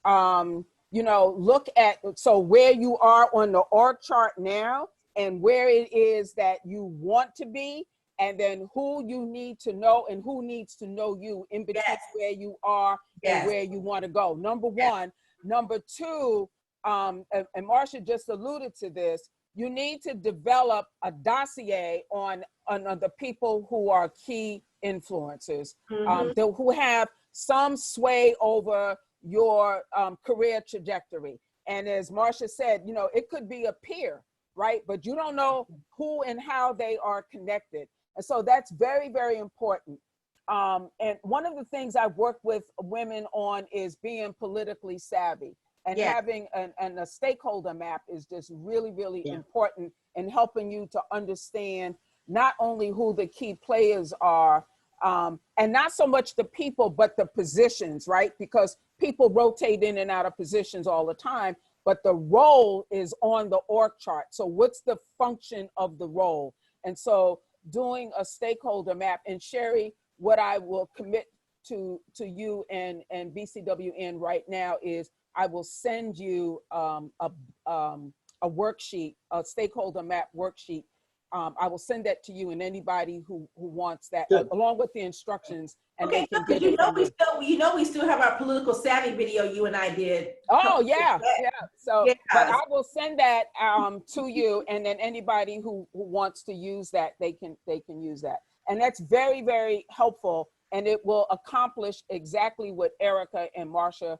Speaker 6: look at, so where you are on the org chart now and where it is that you want to be, and then who you need to know and who needs to know you in between where you are and where you want to go. Number one. Number two, and Marcia just alluded to this, you need to develop a dossier on the people who are key influencers, who have some sway over your career trajectory. And as Marcia said, it could be a peer, right? But you don't know who and how they are connected. And so that's very, very important. And one of the things I've worked with women on is being politically savvy, and having a stakeholder map is just really, really important in helping you to understand not only who the key players are, and not so much the people, but the positions, right? Because people rotate in and out of positions all the time, but the role is on the org chart. So what's the function of the role? And so doing a stakeholder map, and Sherry, what I will commit to you and BCWN right now is I will send you a worksheet, a stakeholder map worksheet. I will send that to you and anybody who wants that, along with the instructions. And
Speaker 1: okay, because we still have our political savvy video you and I did.
Speaker 6: Oh yeah. So, but I will send that to you, and then anybody who wants to use that, they can use that. And that's very, very helpful, and it will accomplish exactly what Erica and Marcia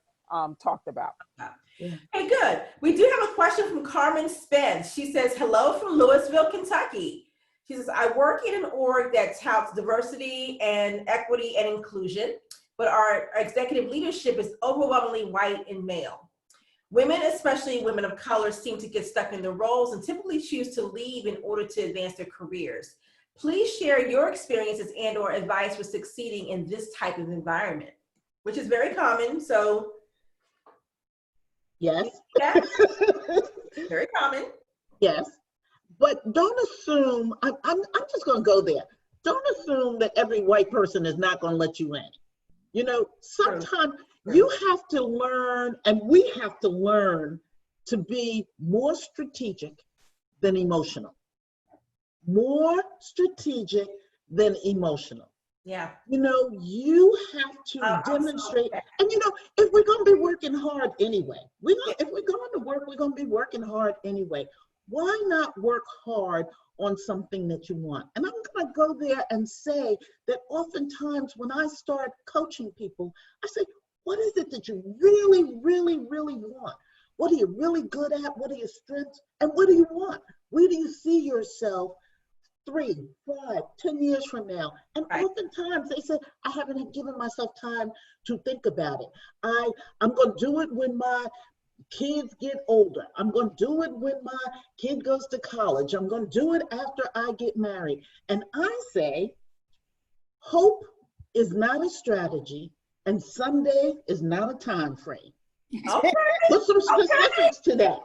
Speaker 6: talked about.
Speaker 1: Hey, good. We do have a question from Carmen Spence. She says, hello from Louisville, Kentucky. She says, I work in an org that touts diversity and equity and inclusion, but our executive leadership is overwhelmingly white and male. Women, especially women of color, seem to get stuck in their roles and typically choose to leave in order to advance their careers. Please share your experiences and or advice for succeeding in this type of environment, which is very common. So
Speaker 3: yes,
Speaker 1: very common.
Speaker 3: Yes, but don't assume, I'm just going to go there. Don't assume that every white person is not going to let you in. Sometimes you have to learn, and we have to learn to be more strategic than emotional. More strategic than emotional.
Speaker 1: Yeah.
Speaker 3: You have to demonstrate, and if we're going to be working hard anyway, if we're going to work, we're going to be working hard anyway. Why not work hard on something that you want? And I'm going to go there and say that oftentimes when I start coaching people, I say, what is it that you really, really, really want? What are you really good at? What are your strengths? And what do you want? Where do you see yourself 3, 5, 10 years from now? And oftentimes they say, I haven't given myself time to think about it. I'm going to do it when my kids get older. I'm going to do it when my kid goes to college. I'm going to do it after I get married. And I say, hope is not a strategy, and someday is not a time frame.
Speaker 1: Okay.
Speaker 3: Put some specifics to that.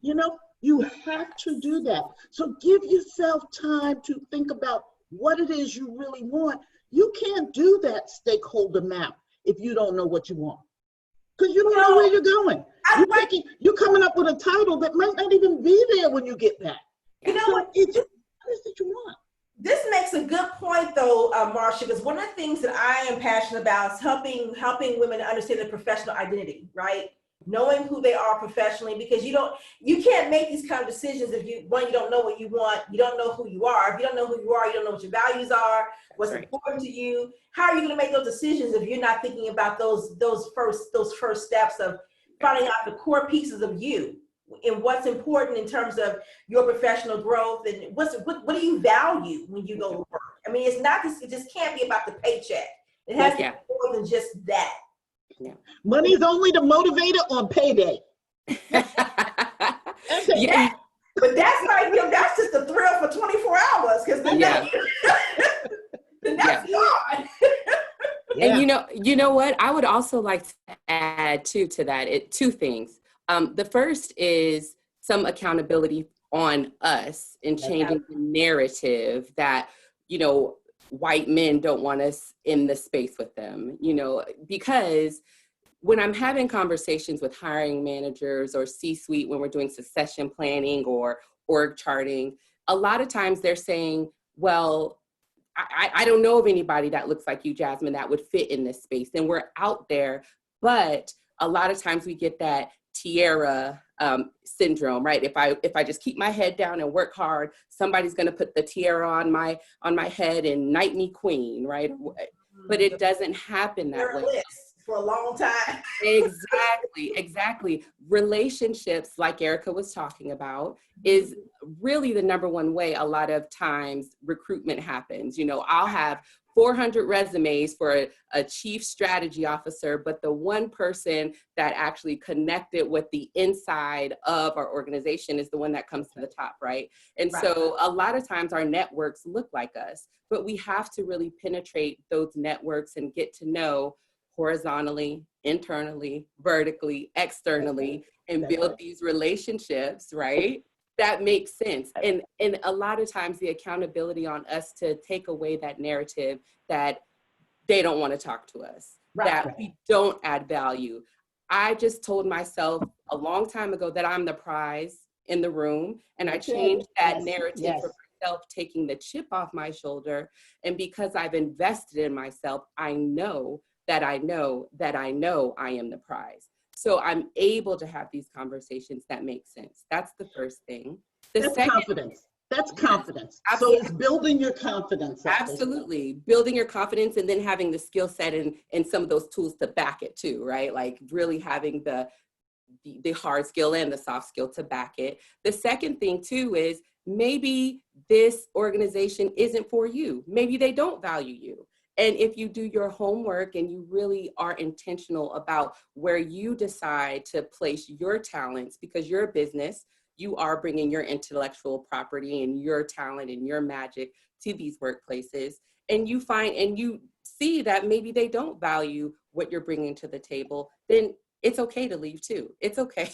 Speaker 3: You have to do that. So give yourself time to think about what it is you really want. You can't do that stakeholder map if you don't know what you want, because you don't know where you're going. You're coming up with a title that might not even be there when you get back.
Speaker 1: What
Speaker 3: is it you want?
Speaker 1: This makes a good point, though, Marcia, because one of the things that I am passionate about is helping women understand their professional identity, right? knowing who they are professionally, because you can't make these kind of decisions if you don't know what you want, you don't know who you are. If you don't know who you are, you don't know what your values are, what's important to you. How are you going to make those decisions if you're not thinking about those first steps of finding out the core pieces of you and what's important in terms of your professional growth, and what do you value when you go to work? I mean, it just can't be about the paycheck. It has to be more than just that.
Speaker 2: Yeah.
Speaker 3: Money's only the motivator on payday.
Speaker 2: Yeah.
Speaker 1: But that's like, that's just a thrill for 24 hours, because then that's gone.
Speaker 2: And you know what? I would also like to add to that two things. The first is some accountability on us in changing the narrative that, white men don't want us in the space with them, because when I'm having conversations with hiring managers or C-suite, when we're doing succession planning or org charting, a lot of times they're saying, well, I don't know of anybody that looks like you, Jasmine, that would fit in this space. And we're out there, but a lot of times we get that tiara syndrome, right? If I just keep my head down and work hard, somebody's going to put the tiara on my head and knight me queen, right? But it doesn't happen that way.
Speaker 1: For a long time.
Speaker 2: Exactly. Relationships, like Erica was talking about, is really the number one way a lot of times recruitment happens. I'll have 400 resumes for a chief strategy officer, but the one person that actually connected with the inside of our organization is the one that comes to the top, right? And so a lot of times our networks look like us, but we have to really penetrate those networks and get to know horizontally, internally, vertically, externally, and build these relationships, right? That makes sense. And a lot of times the accountability on us to take away that narrative that they don't want to talk to us, that we don't add value. I just told myself a long time ago that I'm the prize in the room, and I changed that narrative for myself, taking the chip off my shoulder. And because I've invested in myself, I know that I know I am the prize. So I'm able to have these conversations that make sense. That's the first thing.
Speaker 3: That's confidence. That's confidence. So it's building your confidence.
Speaker 2: Absolutely. Building your confidence, and then having the skill set and some of those tools to back it too, right? Like really having the hard skill and the soft skill to back it. The second thing too is maybe this organization isn't for you. Maybe they don't value you. And if you do your homework and you really are intentional about where you decide to place your talents, because you're a business, you are bringing your intellectual property and your talent and your magic to these workplaces, and you find and you see that maybe they don't value what you're bringing to the table, then it's okay to leave too. It's okay.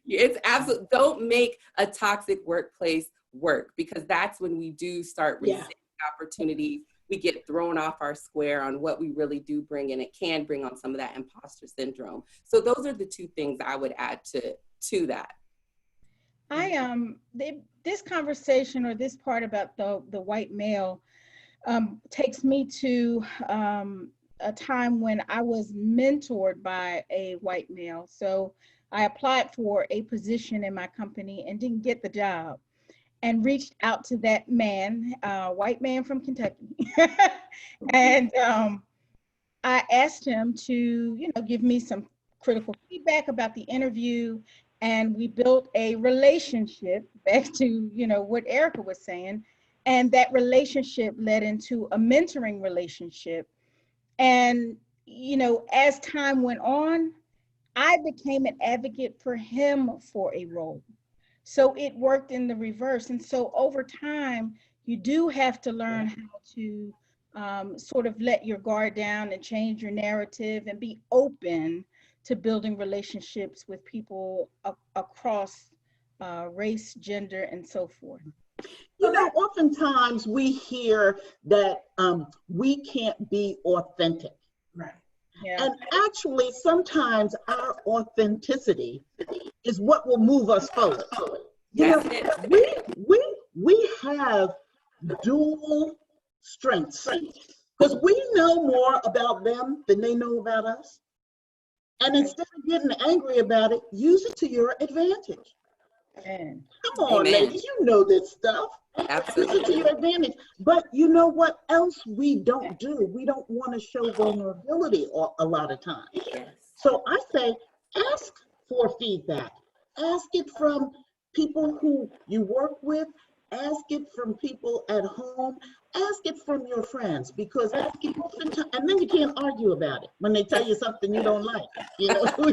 Speaker 2: It's absolutely, don't make a toxic workplace work, because that's when we do start receiving opportunities. We get thrown off our square on what we really do bring, and it can bring on some of that imposter syndrome. So those are the two things I would add to that.
Speaker 4: This conversation, or this part about the white male, takes me to a time when I was mentored by a white male. So I applied for a position in my company and didn't get the job, and reached out to that man, white man from Kentucky. And I asked him to, give me some critical feedback about the interview. And we built a relationship, back to, what Erica was saying. And that relationship led into a mentoring relationship. And, as time went on, I became an advocate for him for a role. So it worked in the reverse. And so over time, you do have to learn how to sort of let your guard down and change your narrative and be open to building relationships with people across race, gender, and so forth.
Speaker 3: Oftentimes we hear that we can't be authentic.
Speaker 1: Right.
Speaker 3: Yeah. And actually, sometimes our authenticity is what will move us forward. We have dual strengths, because we know more about them than they know about us. And instead of getting angry about it, use it to your advantage.
Speaker 4: And
Speaker 3: Come on,
Speaker 2: Amen.
Speaker 3: ladies, you know this stuff. Use it to
Speaker 2: Absolutely.
Speaker 3: your advantage. But you know what else we don't do? We don't want to show vulnerability a lot of times.
Speaker 2: Yes.
Speaker 3: So I say, ask for feedback. Ask it from people who you work with. Ask it from people at home. Ask it from your friends, because asking oftentimes, and then you can't argue about it when they tell you something you don't like. You know, you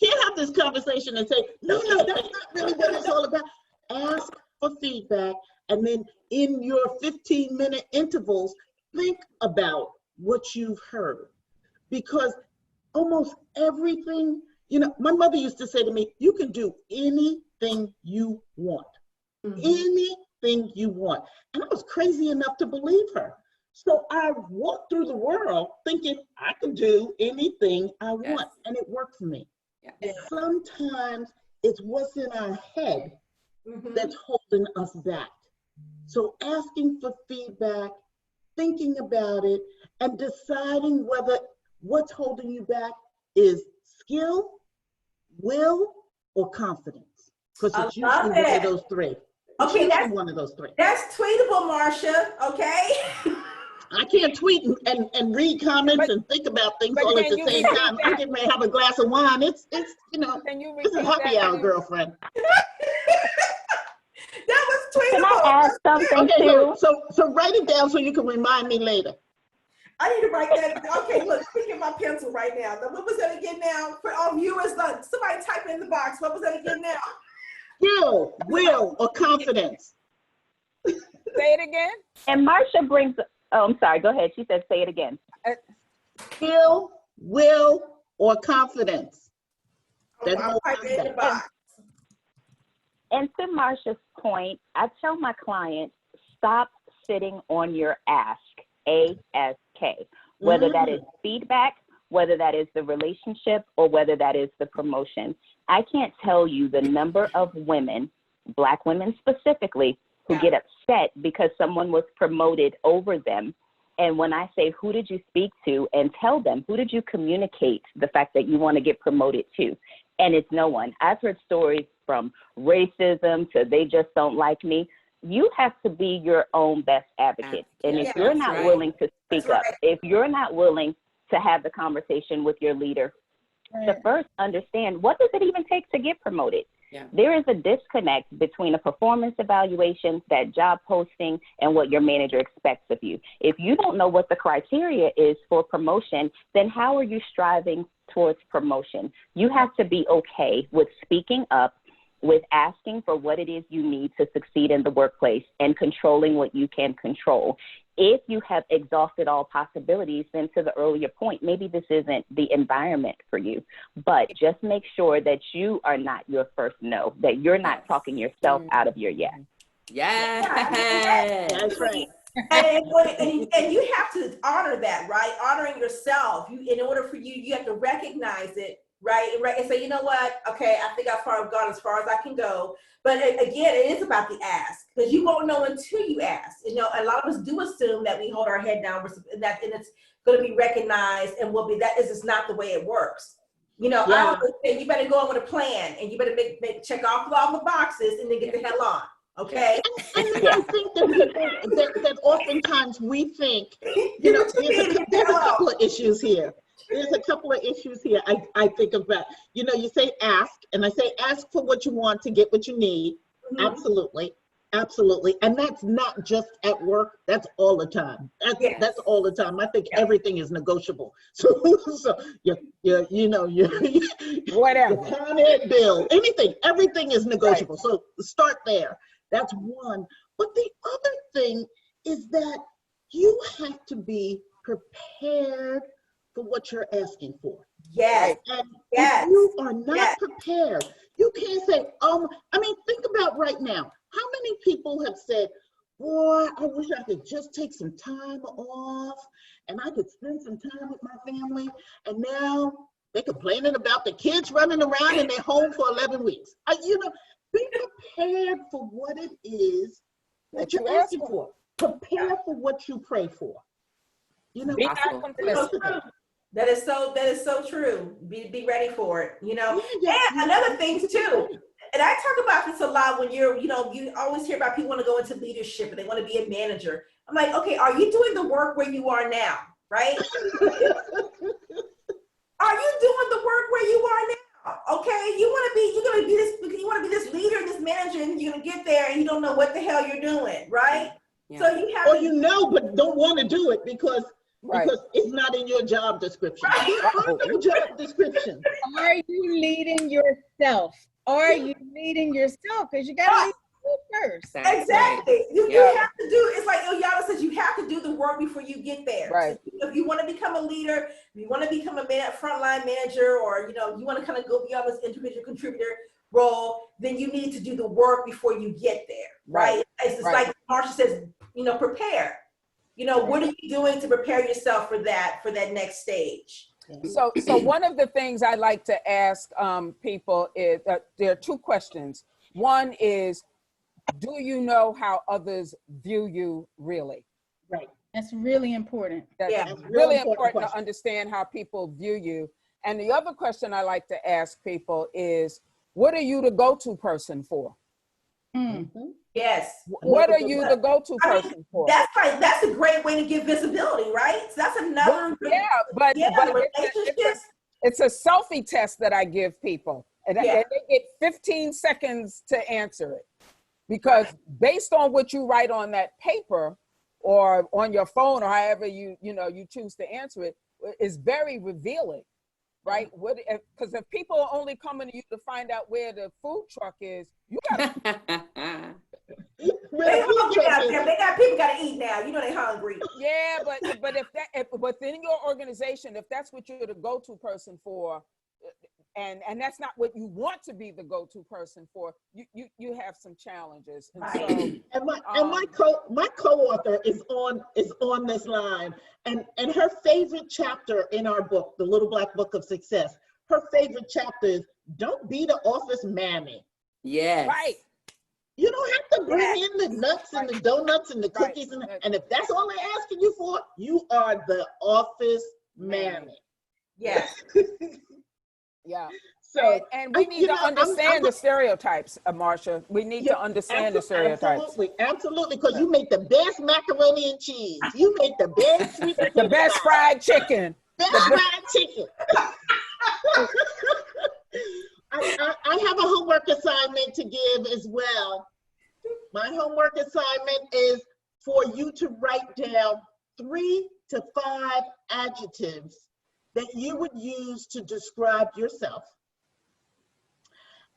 Speaker 3: can't have this conversation and say, no, that's not really what it's all about. Ask for feedback, and then in your 15-minute intervals, think about what you've heard, because almost everything, you know, my mother used to say to me, you can do anything you want. Anything you want. And I was crazy enough to believe her. So I walked through the world thinking I could do anything I want. And it worked for me.
Speaker 2: Yeah.
Speaker 3: Sometimes it's what's in our head that's holding us back. So asking for feedback, thinking about it, and deciding whether what's holding you back is skill, will, or confidence. Because it's usually one of those three.
Speaker 1: Okay, that's
Speaker 3: one of those three.
Speaker 1: That's tweetable, Marcia. Okay.
Speaker 3: I can't tweet and read comments and think about things all at the same time. I'm getting ready to have a glass of wine. It's you know, this is happy hour, girlfriend.
Speaker 1: That was tweetable.
Speaker 5: Can I add something too?
Speaker 3: So write it down so you can remind me later.
Speaker 1: I need to write that. Okay, look, let me get my pencil right now. What was that again now? For all viewers, somebody type it in the box. What was that again now?
Speaker 3: Skill, will, or confidence.
Speaker 6: Say it again.
Speaker 5: And Marcia brings, oh, I'm sorry, go ahead. She said, say it again.
Speaker 3: Skill, will, or confidence.
Speaker 1: I'll type it in the box.
Speaker 5: And to Marcia's point, I tell my clients, stop sitting on your ask, A-S-K, whether that is feedback, whether that is the relationship, or whether that is the promotion. I can't tell you the number of women, Black women specifically, who get upset because someone was promoted over them. And when I say, who did you speak to, and tell them, who did you communicate the fact that you want to get promoted to? And it's no one. I've heard stories from racism to they just don't like me. You have to be your own best advocate. And if you're not willing to speak up, if you're not willing to have the conversation with your leader, to first understand, what does it even take to get promoted? There is a disconnect between a performance evaluation, that job posting, and what your manager expects of you. If you don't know what the criteria is for promotion, then how are you striving towards promotion? You have to be okay with speaking up, with asking for what it is you need to succeed in the workplace, and controlling what you can control. If you have exhausted all possibilities, then to the earlier point, maybe this isn't the environment for you. But just make sure that you are not your first no, that you're not talking yourself out of your yes.
Speaker 2: Yes.
Speaker 3: That's right.
Speaker 1: And you have to honor that, right? Honoring yourself. In order for you, you have to recognize it, right? And say, you know what? Okay, I think I've gone as far as I can go. But again, it is about the ask, because you won't know until you ask. You know, a lot of us do assume that we hold our head down, and it's going to be recognized, and will be. That is just not the way it works. You know, I always say you better go in with a plan, and you better check off all the boxes, and then get the hell on. Okay.
Speaker 3: And I think that people that oftentimes we think, you know, there's a couple of issues here. There's a couple of issues here I think about. You know, you say ask, and I say ask for what you want to get what you need. Absolutely. Absolutely. And that's not just at work, that's all the time. That's all the time. I think everything is negotiable. So you know,
Speaker 6: whatever.
Speaker 3: your Con Ed bill, anything, everything is negotiable. So start there. That's one. But the other thing is that you have to be prepared for what you're asking for.
Speaker 1: Yes.
Speaker 3: And if you are not prepared, you can't say, I mean, think about right now. How many people have said, boy, I wish I could just take some time off and I could spend some time with my family. And now they're complaining about the kids running around and they're home for 11 weeks. You know, be prepared for what it is that you're asking for. Prepare for what you pray for. You know,
Speaker 1: That is so true. Be ready for it, you know.
Speaker 3: Yeah,
Speaker 1: And another thing too, and I talk about this a lot when you're, you know, you always hear about people want to go into leadership and they want to be a manager. I'm like, okay, are you doing the work where you are now, right? Are you doing the work where you are now? Okay, you want to be this leader, this manager, and you're gonna get there and you don't know what the hell you're doing, right?
Speaker 2: Yeah.
Speaker 1: So you have
Speaker 3: or
Speaker 1: to,
Speaker 3: you know, but don't want to do it because it's not in your job description. There are no job descriptions.
Speaker 4: Are you leading yourself? Are you leading yourself? Because you got to lead yourself first.
Speaker 1: exactly.
Speaker 2: Right.
Speaker 1: You
Speaker 2: Yeah.
Speaker 1: have to do, it's like Ilyana says, you have to do the work before you get there.
Speaker 6: Right.
Speaker 1: So if you want to become a leader, if you want to become a frontline manager, or you know, you want to kind of go beyond this individual contributor role, then you need to do the work before you get there, right? It's just like Marsha says, you know, prepare. You know, what are you doing to prepare yourself for that next stage?
Speaker 6: So one of the things I like to ask people is, there are two questions. One is, do you know how others view you really?
Speaker 3: Right.
Speaker 4: That's really important.
Speaker 6: That's really important to understand how people view you. And the other question I like to ask people is, what are you the go-to person for?
Speaker 1: Yes.
Speaker 6: What are you the go-to person for?
Speaker 1: That's a great way to give visibility, right? So that's another.
Speaker 6: But
Speaker 1: relationships.
Speaker 6: it's a selfie test that I give people, and they get 15 seconds to answer it, because based on what you write on that paper or on your phone or however you choose to answer it, is very revealing. Right? Because if people are only coming to you to find out where the food truck is, you gotta.
Speaker 1: They got people gotta eat now. You know they hungry.
Speaker 6: Yeah, but in your organization, if that's what you're the go-to person for, and that's not what you want to be the go-to person for, you have some challenges. And so,
Speaker 3: my co-author is on this line, and her favorite chapter in our book, The Little Black Book of Success, her favorite chapter is, don't be the office mammy.
Speaker 2: Yes.
Speaker 6: Right.
Speaker 3: You don't have to bring in the nuts and the donuts and the cookies, and if that's all they're asking you for, you are the office mammy.
Speaker 1: Yes.
Speaker 6: Yeah.
Speaker 3: So,
Speaker 6: and we need to understand the stereotypes, Marsha. We need to understand the stereotypes.
Speaker 3: Absolutely, because you make the best macaroni and cheese. You make the best sweet potato
Speaker 6: the best fried chicken.
Speaker 3: Fried chicken. I have a homework assignment to give as well. My homework assignment is for you to write down 3 to 5 adjectives that you would use to describe yourself.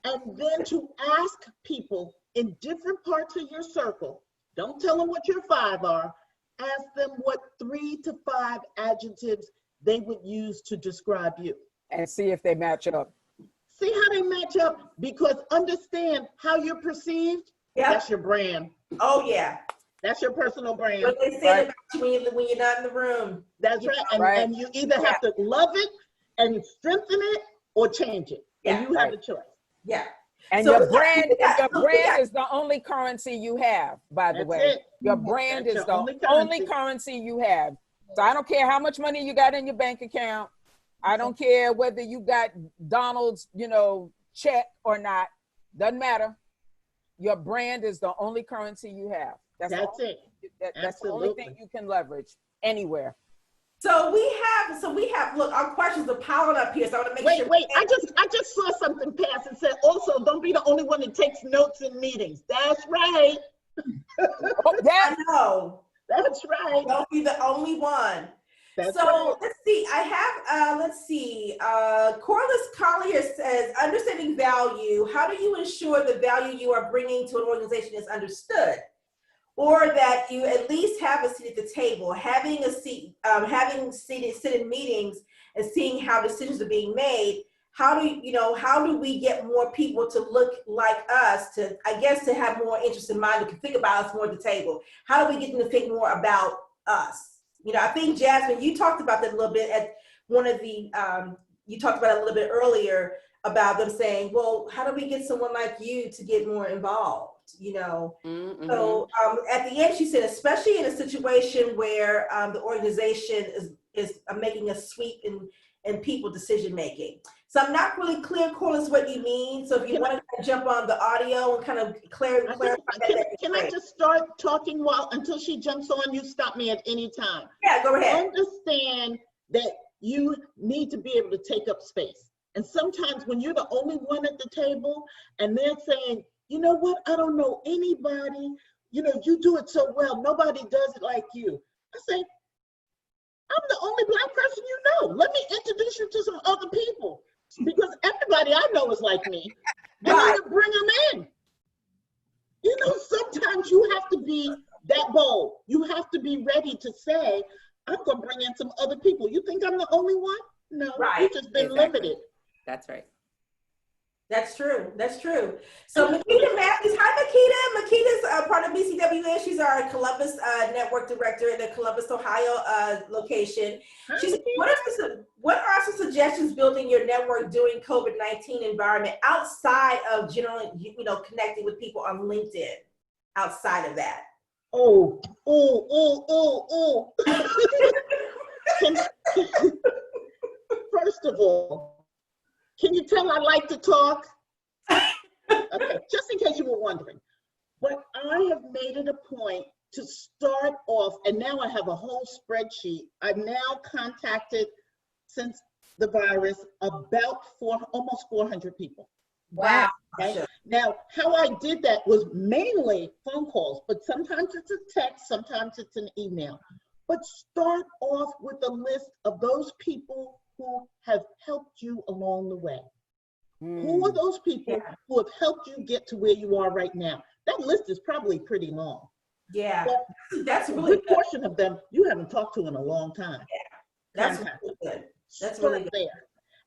Speaker 3: And then to ask people in different parts of your circle, don't tell them what your 5 are, ask them what 3 to 5 adjectives they would use to describe you.
Speaker 6: And see if they match up.
Speaker 3: See how they match up, because understand how you're perceived. That's your brand.
Speaker 1: Oh yeah.
Speaker 3: That's your personal brand.
Speaker 1: What they say about you when you're not in the room.
Speaker 3: That's right. And you either have to love it and strengthen it or change it. And you have a choice.
Speaker 1: Yeah.
Speaker 6: And
Speaker 1: so
Speaker 6: your brand is the only currency you have, by the way. Your brand is the only currency you have. So I don't care how much money you got in your bank account. I don't care whether you got Donald's, check or not. Doesn't matter. Your brand is the only currency you have. That's it. That's the only thing you can leverage anywhere.
Speaker 1: So we have, look, our questions are piling up here. So I want to make sure.
Speaker 3: Wait, I just saw something pass and said, also, don't be the only one that takes notes in meetings. That's right.
Speaker 1: I know.
Speaker 3: That's right.
Speaker 1: Don't be the only one. Let's see. I have, Corliss Collier says, understanding value. How do you ensure the value you are bringing to an organization is understood? Or that you at least have a seat at the table, having a seat, sit in meetings and seeing how decisions are being made. How do we get more people to look like us, to have more interest in mind, to think about us more at the table? How do we get them to think more about us? I think, Jasmine, you talked about that a little bit at one of the, you talked about it a little bit earlier about them saying, well, how do we get someone like you to get more involved?
Speaker 2: Mm-hmm.
Speaker 1: So at the end, she said, especially in a situation where the organization is making a sweep in people decision making. So I'm not really clear, Corliss, what you mean. So if you want to jump on the audio and kind of clarify that.
Speaker 3: Can I just start talking until she jumps on? You stop me at any time.
Speaker 1: Yeah, go ahead.
Speaker 3: Understand that you need to be able to take up space. And sometimes when you're the only one at the table and they're saying, you know what, I don't know anybody, you do it so well, nobody does it like you. I say, I'm the only Black person you know. Let me introduce you to some other people, because everybody I know is like me. And then you bring them in. Sometimes you have to be that bold. You have to be ready to say, I'm going to bring in some other people. You think I'm the only one? No, you've just been limited.
Speaker 2: That's right.
Speaker 1: That's true. That's true. So Makita Matthews, hi Makita. Makita's part of BCWA. She's our Columbus network director in the Columbus, Ohio location. She's, what are some suggestions building your network during COVID-19 environment outside of generally, connecting with people on LinkedIn? Outside of that.
Speaker 3: First of all, can you tell I like to talk? Okay, just in case you were wondering. But I have made it a point to start off, and now I have a whole spreadsheet. I've now contacted, since the virus, about almost 400 people.
Speaker 1: Wow.
Speaker 3: Okay? Now, how I did that was mainly phone calls, but sometimes it's a text, sometimes it's an email. But start off with a list of those people who have helped you along the way. Who are those people who have helped you get to where you are right now? That list is probably pretty long.
Speaker 1: Yeah,
Speaker 3: but
Speaker 1: that's
Speaker 3: a
Speaker 1: really
Speaker 3: good portion of them you haven't talked to in a long time.
Speaker 1: Yeah, that's really good. That's really good.
Speaker 3: There.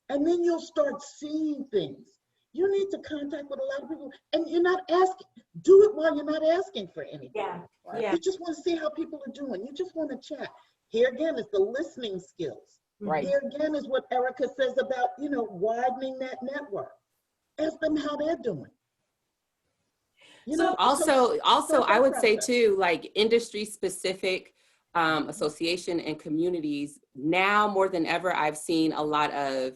Speaker 3: And then you'll start seeing things. You need to contact with a lot of people, and you're not asking. Do it while you're not asking for anything.
Speaker 1: Yeah,
Speaker 3: right?
Speaker 1: yeah.
Speaker 3: You just want to see how people are doing. You just want to chat. Here again is the listening skills.
Speaker 6: Right.
Speaker 3: Here again is what Erica says about, widening that network. Ask them how they're doing.
Speaker 2: Also, I would say too, like industry specific association and communities, now more than ever, I've seen a lot of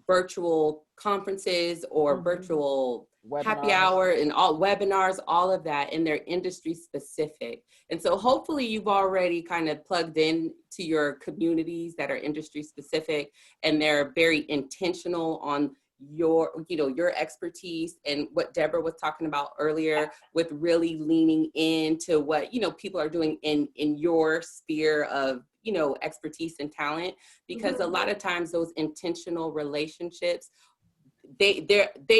Speaker 2: virtual conferences or virtual happy hour and all webinars, all of that, and they're industry specific. And so hopefully you've already kind of plugged in to your communities that are industry specific, and they're very intentional on your expertise, and what Deborah was talking about earlier with really leaning into what, people are doing in your sphere of, expertise and talent, because a lot of times those intentional relationships, they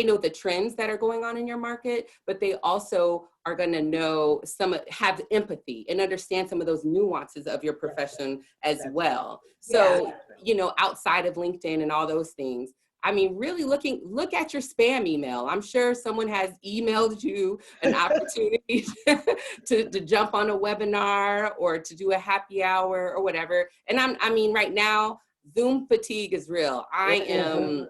Speaker 2: know the trends that are going on in your market, but they also are going to have empathy and understand some of those nuances of your profession as well. So, outside of LinkedIn and all those things, I mean, really look at your spam email. I'm sure someone has emailed you an opportunity to jump on a webinar or to do a happy hour or whatever. And right now, Zoom fatigue is real. I'm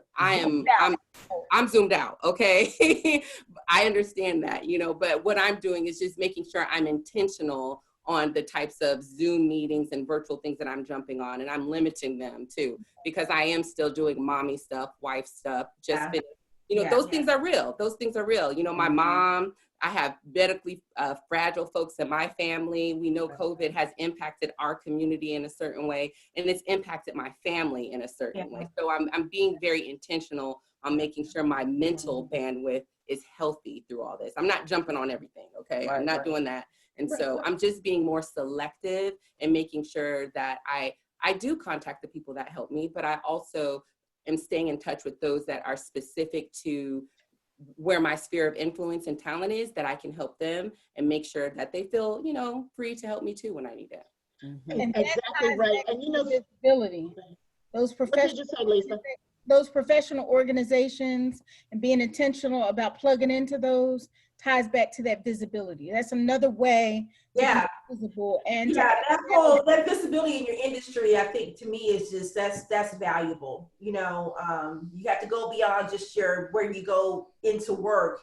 Speaker 2: zoomed out. Okay. I understand that, but what I'm doing is just making sure I'm intentional on the types of Zoom meetings and virtual things that I'm jumping on, and I'm limiting them too, because I am still doing mommy stuff, wife stuff, those things are real. Those things are real. My mom, I have medically fragile folks in my family. We know COVID has impacted our community in a certain way, and it's impacted my family in a certain way. So I'm being very intentional on making sure my mental bandwidth is healthy through all this. I'm not jumping on everything, okay? I'm not doing that. And so I'm just being more selective and making sure that I do contact the people that help me, but I also am staying in touch with those that are specific to where my sphere of influence and talent is, that I can help them and make sure that they feel, free to help me too when I need it.
Speaker 4: And
Speaker 3: exactly right. And
Speaker 4: visibility. Those professional,
Speaker 3: what did you say, Lisa?
Speaker 4: Those professional organizations and being intentional about plugging into those ties back to that visibility. That's another way to be visible. And
Speaker 1: that visibility in your industry, I think, to me, is just that's valuable. You have to go beyond just where you go into work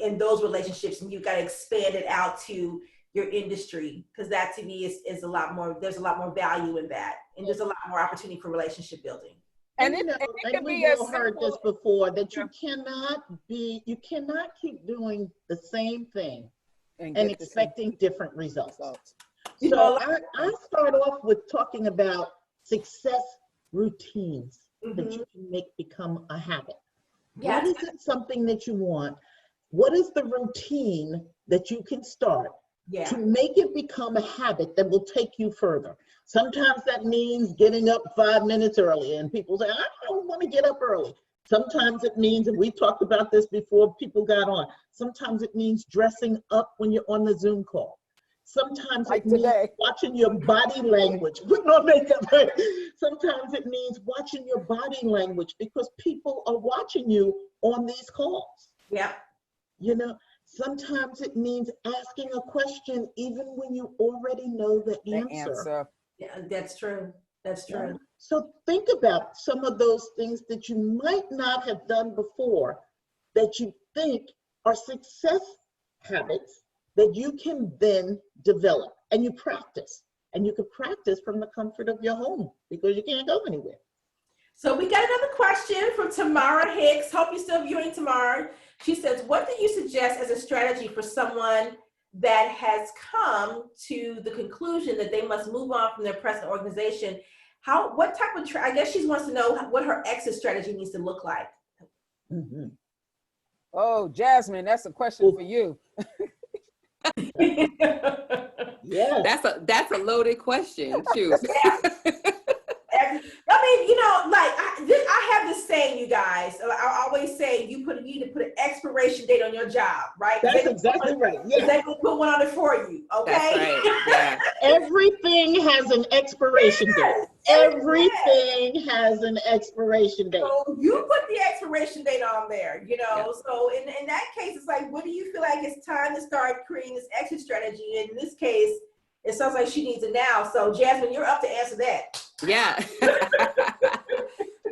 Speaker 1: in those relationships, and you've got to expand it out to your industry, because that to me is a lot more, there's a lot more value in that, and there's a lot more opportunity for relationship building.
Speaker 6: And
Speaker 3: you know,
Speaker 6: it can
Speaker 3: and
Speaker 6: be
Speaker 3: we've
Speaker 6: as
Speaker 3: all heard
Speaker 6: simple.
Speaker 3: this before, that you cannot keep doing the same thing and
Speaker 6: get the same
Speaker 3: expecting different results.
Speaker 1: You
Speaker 3: So
Speaker 1: know,
Speaker 3: I start off with talking about success routines that you can make become a habit.
Speaker 1: Yes.
Speaker 3: What is it something that you want? What is the routine that you can start to make it become a habit that will take you further? Sometimes that means getting up 5 minutes early, and people say, I don't want to get up early. Sometimes it means, and we talked about this before people got on, sometimes it means dressing up when you're on the Zoom call. Sometimes
Speaker 6: Like
Speaker 3: it means
Speaker 6: today.
Speaker 3: watching your body language, putting on makeup. Sometimes it means watching your body language, because people are watching you on these calls.
Speaker 1: Yeah.
Speaker 3: You know, sometimes it means asking a question even when you already know the answer.
Speaker 1: Yeah, that's true. That's true.
Speaker 3: Yeah. So think about some of those things that you might not have done before that you think are success habits that you can then develop, and you practice. And you can practice from the comfort of your home, because you can't go anywhere.
Speaker 1: So we got another question from Tamara Hicks. Hope you're still viewing, Tamara. She says, what do you suggest as a strategy for someone that has come to the conclusion that they must move on from their present organization? What type of, I guess she wants to know what her exit strategy needs to look like.
Speaker 3: Mm-hmm.
Speaker 6: Oh, Jasmine, that's a question for you.
Speaker 3: Yeah.
Speaker 2: That's a loaded question, too.
Speaker 1: I mean, you know, like I have this saying, you guys. I always say you need to put an expiration date on your job, right?
Speaker 3: That's exactly right. Yeah.
Speaker 1: They will put one on it for you, okay?
Speaker 2: That's right. Yeah.
Speaker 3: Everything has an expiration date. Everything has an expiration date.
Speaker 1: So you put the expiration date on there, you know. Yeah. So in that case, it's like, what do you feel like it's time to start creating this exit strategy? In this case, it sounds like she needs it now. So Jasmine, you're up to answer that.
Speaker 2: Yeah.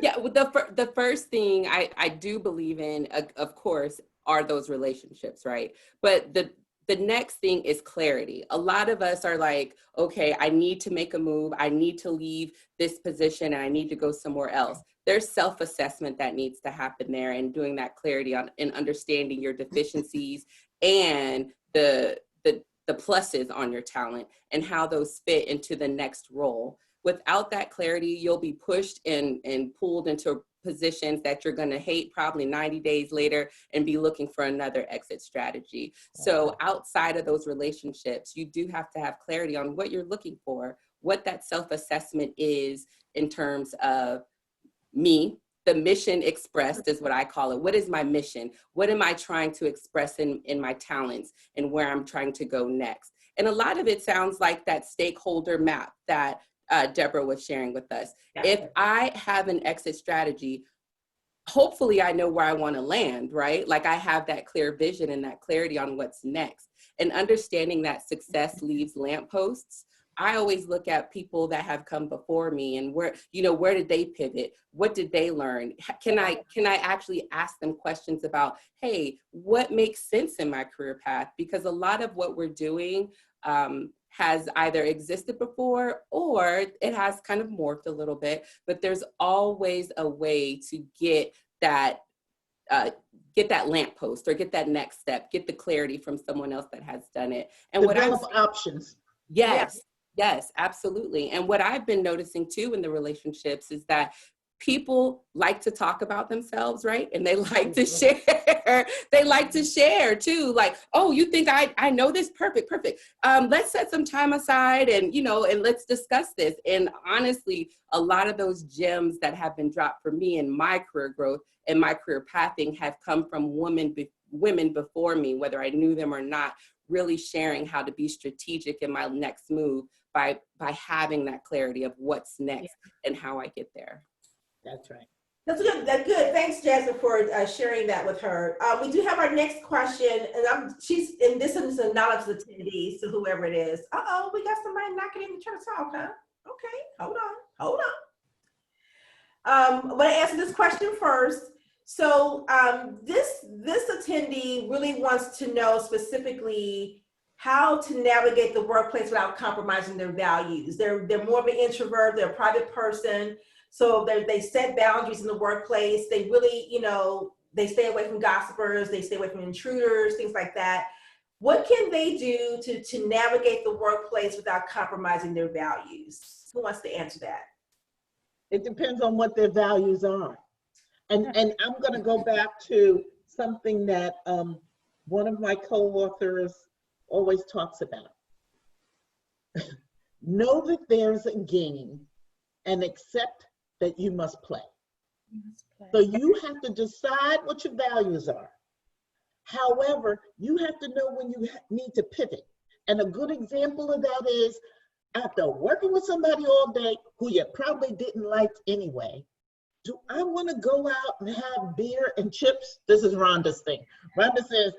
Speaker 2: Yeah. Well, the first thing I do believe in, of course, are those relationships, right? But the next thing is clarity. A lot of us are like, okay, I need to make a move. I need to leave this position and I need to go somewhere else. There's self-assessment that needs to happen there, and doing that clarity on and understanding your deficiencies and the pluses on your talent and how those fit into the next role. Without that clarity, you'll be pushed and pulled into positions that you're going to hate probably 90 days later and be looking for another exit strategy. So outside of those relationships, you do have to have clarity on what you're looking for, what that self-assessment is in terms of me. The mission expressed is what I call it. What is my mission? What am I trying to express in my talents and where I'm trying to go next? And a lot of it sounds like that stakeholder map that Deborah was sharing with us. If I have an exit strategy, hopefully I know where I want to land, right? Like I have that clear vision and that clarity on what's next. And understanding that success leaves lampposts. I always look at people that have come before me and where did they pivot? What did they learn? Can I actually ask them questions about, hey, what makes sense in my career path? Because a lot of what we're doing has either existed before or it has kind of morphed a little bit, but there's always a way to get that lamppost or get that next step, get the clarity from someone else that has done it. And
Speaker 3: develop options.
Speaker 2: Yes. Yes, absolutely. And what I've been noticing too in the relationships is that people like to talk about themselves, right? And they like to share. They like to share too. Like, oh, you think I know this? Perfect. Let's set some time aside and let's discuss this. And honestly, a lot of those gems that have been dropped for me in my career growth and my career pathing have come from women before me, whether I knew them or not, really sharing how to be strategic in my next move by having that clarity of what's next and how I get there.
Speaker 3: That's right.
Speaker 1: That's good. That's good. Thanks, Jasmine, for sharing that with her. We do have our next question, and this is a knowledge attendee, so whoever it is. We got somebody knocking in the trying to talk, huh? Okay, hold on. I'm going to answer this question first. So this attendee really wants to know specifically how to navigate the workplace without compromising their values. They're more of an introvert, they're a private person. So they set boundaries in the workplace. They really, they stay away from gossipers, they stay away from intruders, things like that. What can they do to navigate the workplace without compromising their values? Who wants to answer that?
Speaker 3: It depends on what their values are. And I'm going to go back to something that one of my co-authors always talks about. Know that there's a game and accept that you must play. So you have to decide what your values are. However, you have to know when you need to pivot. And a good example of that is after working with somebody all day who you probably didn't like anyway, do I want to go out and have beer and chips? This is Rhonda's thing. Rhonda says,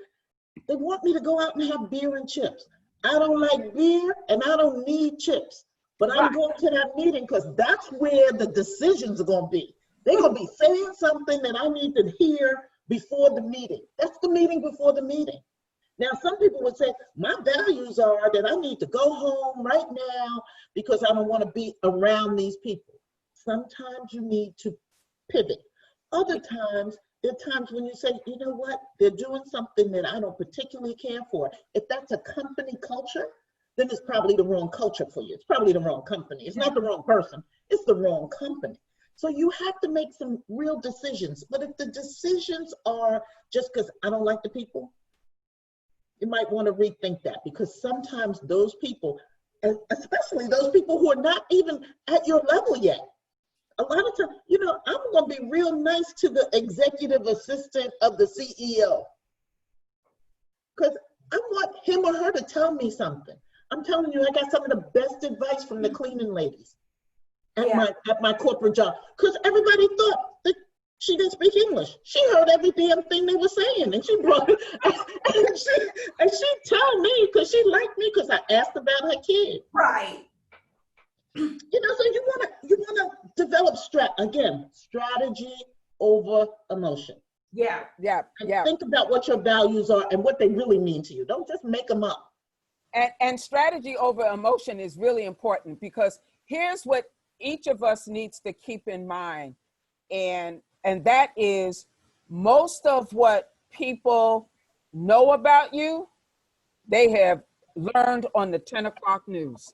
Speaker 3: they want me to go out and have beer and chips. I don't like beer and I don't need chips, but I'm going to that meeting because that's where the decisions are going to be. They're going to be saying something that I need to hear before the meeting. That's the meeting before the meeting. Now, some people would say, my values are that I need to go home right now because I don't want to be around these people. Sometimes you need to pivot. Other times, there are times when you say, you know what, they're doing something that I don't particularly care for. If that's a company culture, then it's probably the wrong culture for you. It's probably the wrong company. It's not the wrong person. It's the wrong company. So you have to make some real decisions. But if the decisions are just because I don't like the people, you might want to rethink that, because sometimes those people, especially those people who are not even at your level yet, a lot of times, I'm going to be real nice to the executive assistant of the CEO because I want him or her to tell me something. I'm telling you, I got some of the best advice from the cleaning ladies at my corporate job, because everybody thought that she didn't speak English. She heard every damn thing they were saying, and she brought it, and she told me because she liked me because I asked about her kid.
Speaker 1: Right.
Speaker 3: So you want to develop strategy over emotion.
Speaker 6: Yeah.
Speaker 3: Think about what your values are and what they really mean to you. Don't just make them up.
Speaker 6: And strategy over emotion is really important, because here's what each of us needs to keep in mind. And that is, most of what people know about you, they have learned on the 10 o'clock news.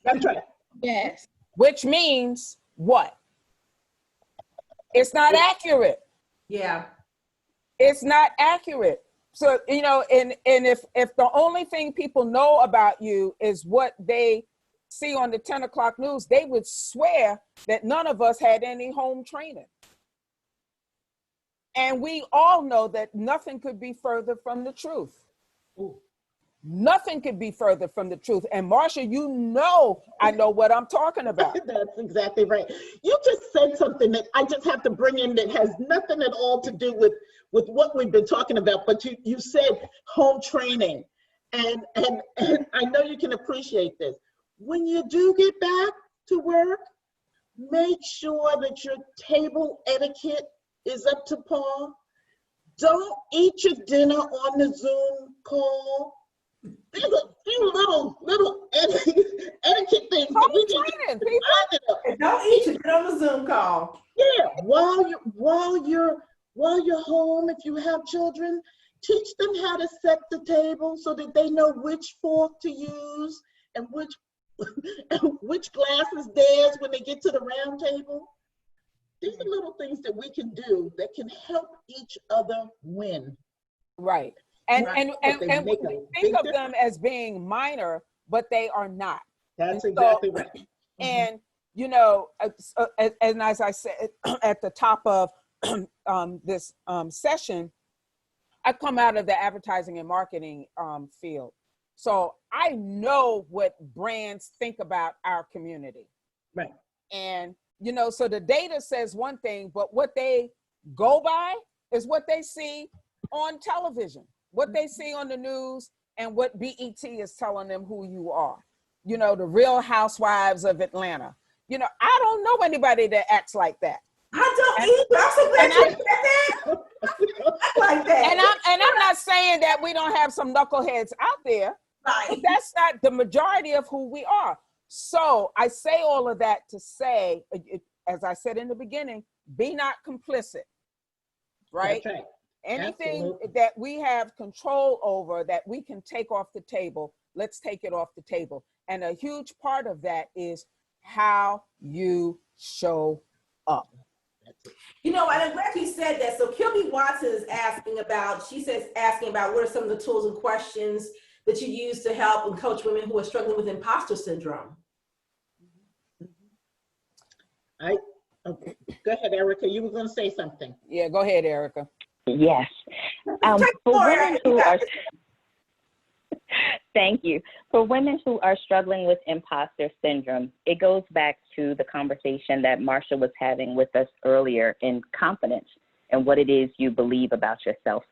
Speaker 3: That's right.
Speaker 4: Yes.
Speaker 6: Which means what? It's not accurate.
Speaker 1: Yeah.
Speaker 6: It's not accurate. So, and if the only thing people know about you is what they see on the 10 o'clock news, they would swear that none of us had any home training. And we all know that nothing could be further from the truth.
Speaker 3: Ooh.
Speaker 6: Nothing could be further from the truth. And Marsha, I know what I'm talking about.
Speaker 3: That's exactly right. You just said something that I just have to bring in that has nothing at all to do with what we've been talking about, but you said home training. And I know you can appreciate this. When you do get back to work, make sure that your table etiquette is up to par. Don't eat your dinner on the Zoom call. There's a few little etiquette things that we can
Speaker 1: And don't eat your dinner on the Zoom call.
Speaker 3: Yeah, while you're home, if you have children, teach them how to set the table so that they know which fork to use and which glass is theirs when they get to the round table. These are little things that we can do that can help each other win.
Speaker 6: Right. And we think of them as being minor, but they are not.
Speaker 3: That's exactly right.
Speaker 6: And, and as I said at the top of this session, I come out of the advertising and marketing field. So I know what brands think about our community.
Speaker 3: Right.
Speaker 6: And, so the data says one thing, but what they go by is what they see on television, what they see on the news, and what BET is telling them who you are. The Real Housewives of Atlanta. I don't know anybody that acts like that.
Speaker 1: I don't either. I'm so glad you said that. Like that.
Speaker 6: And I'm not saying that that we don't have some knuckleheads out there,
Speaker 1: Right.
Speaker 6: but that's not the majority of who we are. So I say all of that to say, as I said in the beginning, be not complicit, right?
Speaker 3: That's right.
Speaker 6: Anything
Speaker 3: Absolutely.
Speaker 6: that we have control over that we can take off the table, let's take it off the table. And a huge part of that is how you show up.
Speaker 1: You know, and I'm glad you said that. So Kilby Watson is asking about, asking about what are some of the tools and questions that you use to help and coach women who are struggling with imposter syndrome.
Speaker 3: Okay. Go ahead, Erica. You were going to say something.
Speaker 6: Yeah, go ahead, Erica.
Speaker 5: Yes. For women who are, thank you. For women who are struggling with imposter syndrome, it goes back to the conversation that Marsha was having with us earlier in confidence and what it is you believe about yourself.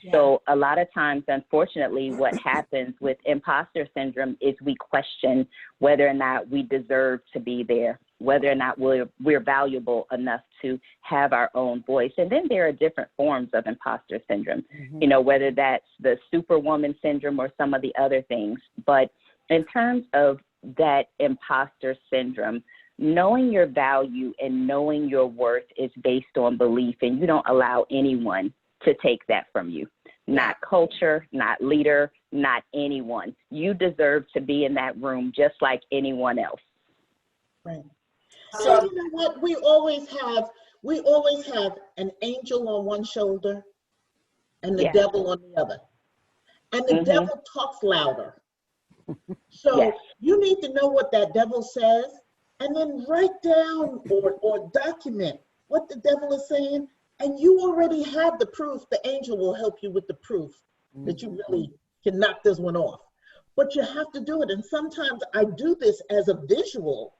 Speaker 1: Yeah.
Speaker 5: So a lot of times, unfortunately, what happens with imposter syndrome is we question whether or not we deserve to be there, whether or not we're valuable enough to have our own voice. And then there are different forms of imposter syndrome, you know, whether that's the superwoman syndrome or some of the other things. But in terms of that imposter syndrome, knowing your value and knowing your worth is based on belief, and you don't allow anyone to take that from you. Not culture, not leader, not anyone. You deserve to be in that room just like anyone else.
Speaker 3: Right.
Speaker 6: So,
Speaker 3: You know what? We always have an angel on one shoulder and the
Speaker 5: Yes.
Speaker 3: devil on the other. And the devil talks louder. So
Speaker 5: Yes.
Speaker 3: you need to know what that devil says and then write down or document what the devil is saying. And you already have the proof. The angel will help you with the proof that you really can knock this one off. But you have to do it. And sometimes I do this as a visual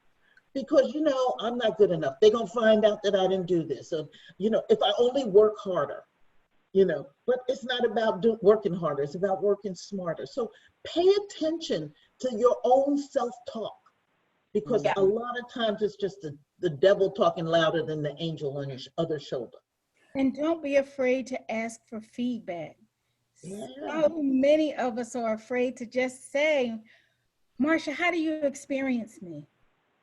Speaker 3: because, you know, I'm not good enough. They're going to find out that I didn't do this. So, you know, if I only work harder, you know, but it's not about working harder. It's about working smarter. So pay attention to your own self-talk because a lot of times it's just the devil talking louder than the angel on your other shoulder.
Speaker 4: And don't be afraid to ask for feedback. So many of us are afraid to just say, Marsha, how do you experience me?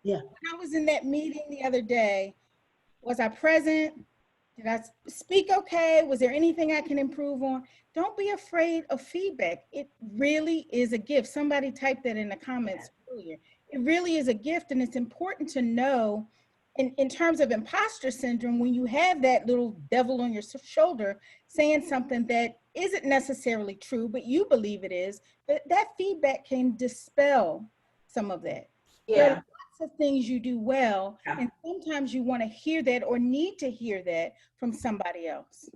Speaker 3: Yeah.
Speaker 4: When I was in that meeting the other day, was I present? Did I speak okay? Was there anything I can improve on? Don't be afraid of feedback. It really is a gift. Somebody typed that in the comments earlier. It really is a gift, and it's important to know in terms of imposter syndrome, when you have that little devil on your shoulder saying something that isn't necessarily true, but you believe it is, that feedback can dispel some of that. There are lots of things you do well, and sometimes you want to hear that or need to hear that from somebody else.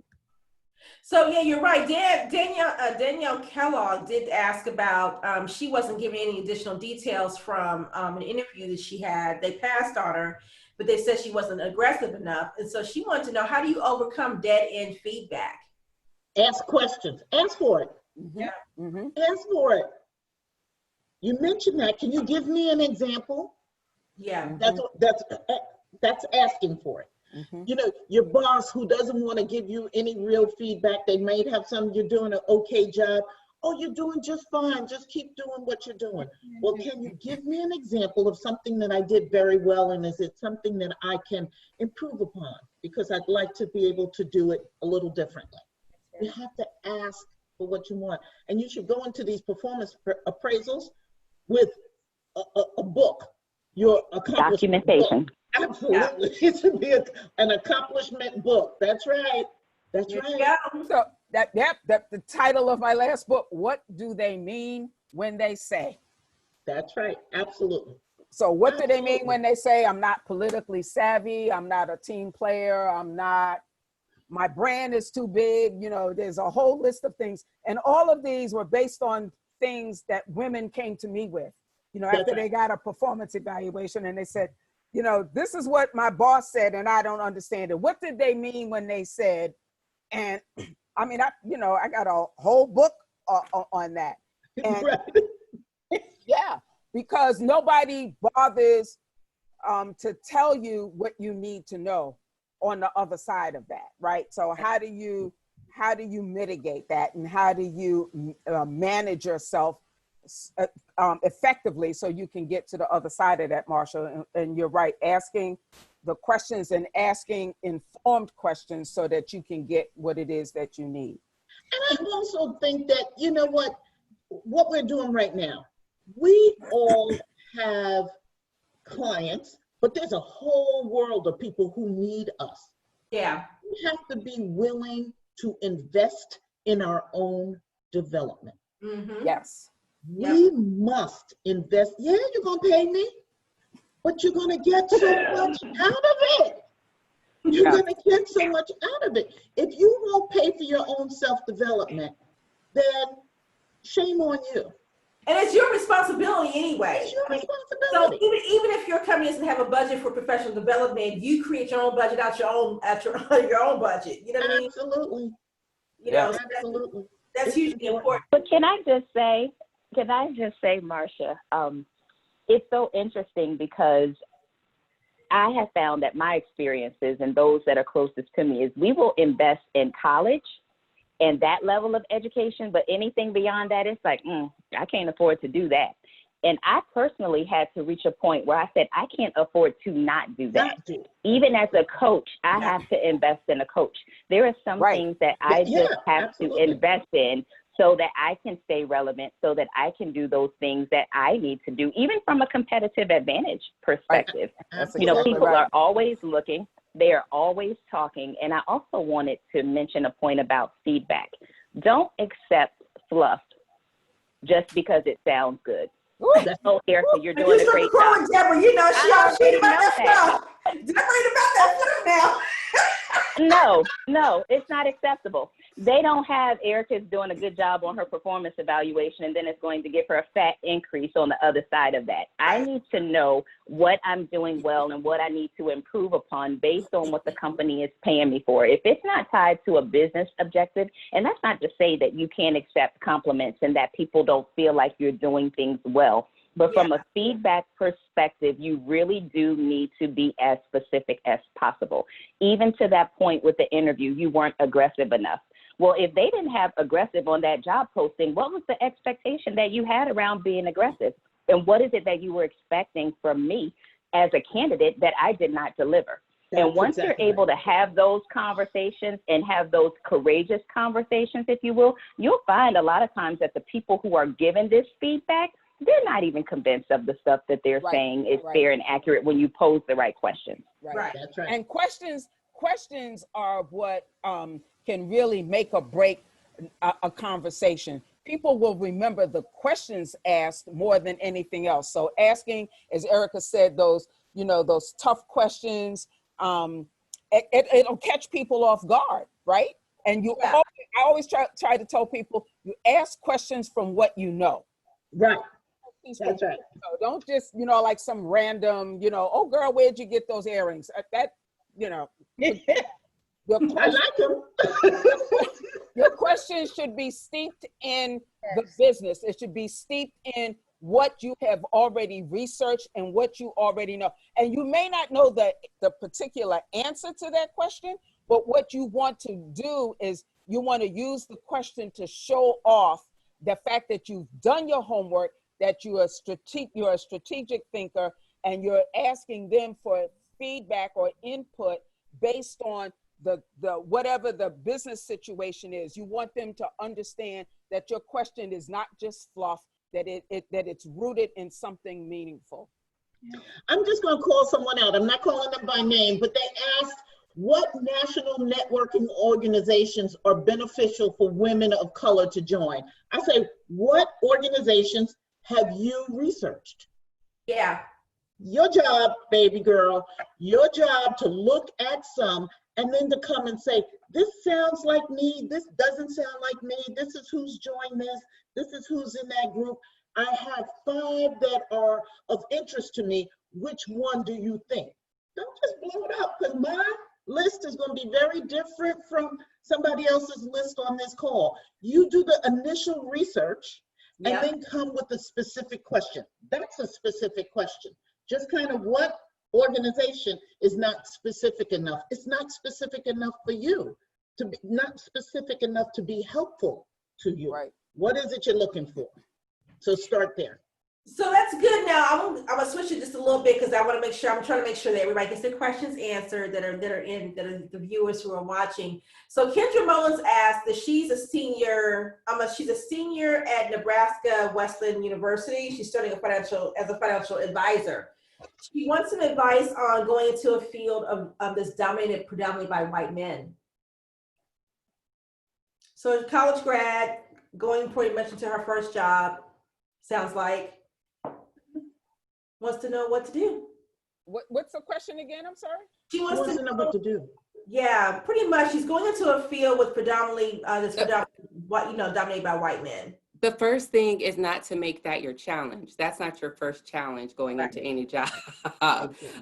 Speaker 1: So yeah, you're right. Danielle Kellogg did ask about, she wasn't giving any additional details from an interview that she had. They passed on her, but they said she wasn't aggressive enough. And so she wanted to know, how do you overcome dead end feedback?
Speaker 3: Ask questions. Ask for it. Ask for it. You mentioned that. Can you give me an example?
Speaker 1: Yeah.
Speaker 3: That's asking for it. You know, your boss who doesn't want to give you any real feedback, they might have some, you're doing an okay job. Oh, you're doing just fine. Just keep doing what you're doing. Well, can you give me an example of something that I did very well? And is it something that I can improve upon? Because I'd like to be able to do it a little differently. You have to ask for what you want. And you should go into these performance appraisals with a book, your accomplishment
Speaker 5: Documentation.
Speaker 3: book. Absolutely. It should be an accomplishment book. That's right. That's right.
Speaker 6: So the title of my last book, What Do They Mean When They Say?
Speaker 3: That's right. Absolutely.
Speaker 6: So what do they mean when they say I'm not politically savvy, I'm not a team player, my brand is too big, you know, there's a whole list of things. And all of these were based on things that women came to me with, you know, after they got a performance evaluation and they said, you know, this is what my boss said and I don't understand it. What did they mean when they said? And I mean, I got a whole book on that. And yeah, because nobody bothers to tell you what you need to know on the other side of that, right? So how do you how do you mitigate that, and how do you manage yourself effectively so you can get to the other side of that, Marsha? And you're right, asking the questions and asking informed questions so that you can get what it is that you need.
Speaker 3: And I also think that, you know what we're doing right now, we all have clients, but there's a whole world of people who need us.
Speaker 1: Yeah.
Speaker 3: We have to be willing to invest in our own development.
Speaker 1: Mm-hmm.
Speaker 6: Yes.
Speaker 3: We must invest. Yeah, you're going to pay me, but you're going to get so much out of it. You're going to get so much out of it. If you won't pay for your own self-development, then shame on you.
Speaker 1: And it's your responsibility anyway.
Speaker 3: It's your
Speaker 1: So
Speaker 3: responsibility.
Speaker 1: even if your company doesn't have a budget for professional development, you create your own budget out your own your own budget. You know what I mean?
Speaker 3: Absolutely.
Speaker 1: You know,
Speaker 3: Absolutely.
Speaker 1: that's hugely important.
Speaker 5: But can I just say, Marsha, it's so interesting because I have found that my experiences and those that are closest to me is we will invest in college and that level of education, but anything beyond that, it's like, I can't afford to do that. And I personally had to reach a point where I said, I can't afford to not do that. Even as a coach, I have to invest in a coach. There are some things that I just have to invest in so that I can stay relevant, so that I can do those things that I need to do, even from a competitive advantage perspective. You know, people are always looking. They are always talking. And I also wanted to mention a point about feedback. Don't accept fluff just because it sounds good. Oh, Erica, you're doing a great job.
Speaker 1: Deborah, you know, she about that stuff. Deborah about that stuff now. No, it's not acceptable. They don't have Erica's doing a good job on her performance evaluation, and then it's going to give her a fat increase on the other side of that. I need to know what I'm doing well and what I need to improve upon based on what the company is paying me for. If it's not tied to a business objective, and that's not to say that you can't accept compliments and that people don't feel like you're doing things well. But from a feedback perspective, you really do need to be as specific as possible. Even to that point with the interview, you weren't aggressive enough. Well, if they didn't have aggressive on that job posting, what was the expectation that you had around being aggressive? And what is it that you were expecting from me as a candidate that I did not deliver? And once you're able to have those conversations and have those courageous conversations, if you will, you'll find a lot of times that the people who are given this feedback, they're not even convinced of the stuff that they're saying is fair and accurate when you pose the right questions.
Speaker 6: Right. That's right. And questions are what can really make or break a conversation. People will remember the questions asked more than anything else. So asking, as Erica said, those tough questions, it'll catch people off guard, right? And I always try to tell people, you ask questions from what you know.
Speaker 3: Right. That's right.
Speaker 6: Don't just, like some random, oh girl, where'd you get those earrings? I like them. Your questions should be steeped in the business. It should be steeped in what you have already researched and what you already know. And you may not know the particular answer to that question, but what you want to do is you want to use the question to show off the fact that you've done your homework, that you're a strategic thinker, and you're asking them for feedback or input based on the whatever the business situation is. You want them to understand that your question is not just fluff, that it's rooted in something meaningful.
Speaker 3: I'm just going to call someone out. I'm not calling them by name, but they asked what national networking organizations are beneficial for women of color to join. I say, what organizations have you researched?
Speaker 1: Yeah.
Speaker 3: Your job, baby girl, your job to look at some and then to come and say, this sounds like me, this doesn't sound like me, this is who's joined this is who's in that group. I have 5 that are of interest to me. Which one do you think? Don't just blow it up, because my list is going to be very different from somebody else's list on this call. You do the initial research and then come with a specific question. That's a specific question. Just kind of what organization is not specific enough. It's not specific enough for you to be not specific enough to be helpful to you.
Speaker 6: Right.
Speaker 3: What is it you're looking for? So start there.
Speaker 1: So that's good. Now I'm gonna switch it just a little bit because I want to make sure I'm trying to make sure that everybody gets their questions answered that are the viewers who are watching. So Kendra Mullins asked that she's a senior. She's a senior at Nebraska Wesleyan University. She's studying as a financial advisor. She wants some advice on going into a field of this dominated predominantly by white men. So college grad, going pretty much into her first job, sounds like. Wants to know what to do.
Speaker 6: What's the question again? I'm sorry.
Speaker 1: She wants to
Speaker 3: know what to do.
Speaker 1: Yeah, pretty much. She's going into a field with predominantly dominated by white men.
Speaker 2: The first thing is not to make that your challenge. That's not your first challenge going
Speaker 1: Right.
Speaker 2: into any job.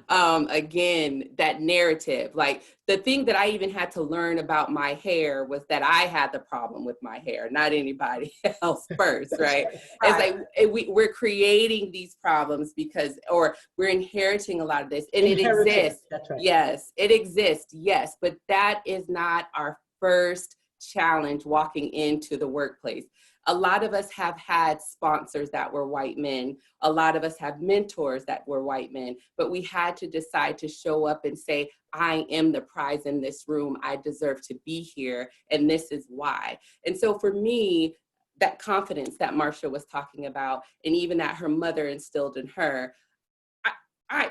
Speaker 2: Again, that narrative, like the thing that I even had to learn about my hair was that I had the problem with my hair, not anybody else first, right?
Speaker 1: Right.
Speaker 2: It's like we're creating these problems or we're inheriting a lot of this, and it exists.
Speaker 3: That's right.
Speaker 2: Yes, it exists. Yes, but that is not our first challenge walking into the workplace. A lot of us have had sponsors that were white men. A lot of us have mentors that were white men, but we had to decide to show up and say, I am the prize in this room. I deserve to be here, and this is why. And so for me, that confidence that Marsha was talking about, and even that her mother instilled in her, I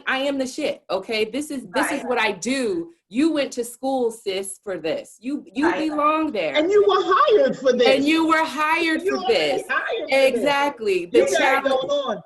Speaker 2: am the shit. Okay. This is what I do. You went to school, sis, for this. You belong there.
Speaker 3: And you were hired for this.
Speaker 2: And you were hired for this. Exactly. The challenge
Speaker 3: going on.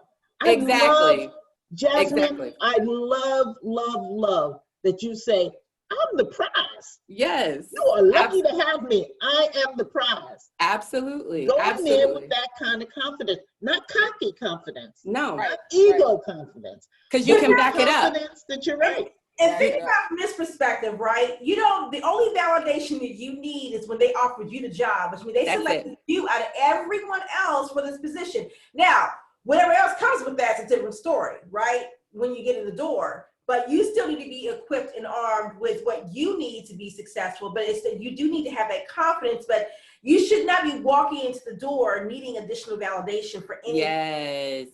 Speaker 2: Exactly.
Speaker 3: Jasmine,
Speaker 2: Exactly.
Speaker 3: I love that you say, I'm the prize.
Speaker 2: Yes.
Speaker 3: You are lucky to have me. I am the prize.
Speaker 2: Absolutely.
Speaker 3: Going in with that kind of confidence, not cocky confidence.
Speaker 2: No.
Speaker 3: Not ego confidence.
Speaker 2: Because you can back it up.
Speaker 3: Confidence that you're right.
Speaker 1: And think about from this perspective, right? The only validation that you need is when they offered you the job, which means they selected you out of everyone else for this position. Now, whatever else comes with that's a different story, right? When you get in the door. But you still need to be equipped and armed with what you need to be successful. But it's that you do need to have that confidence, but you should not be walking into the door needing additional validation for any.
Speaker 2: Yes.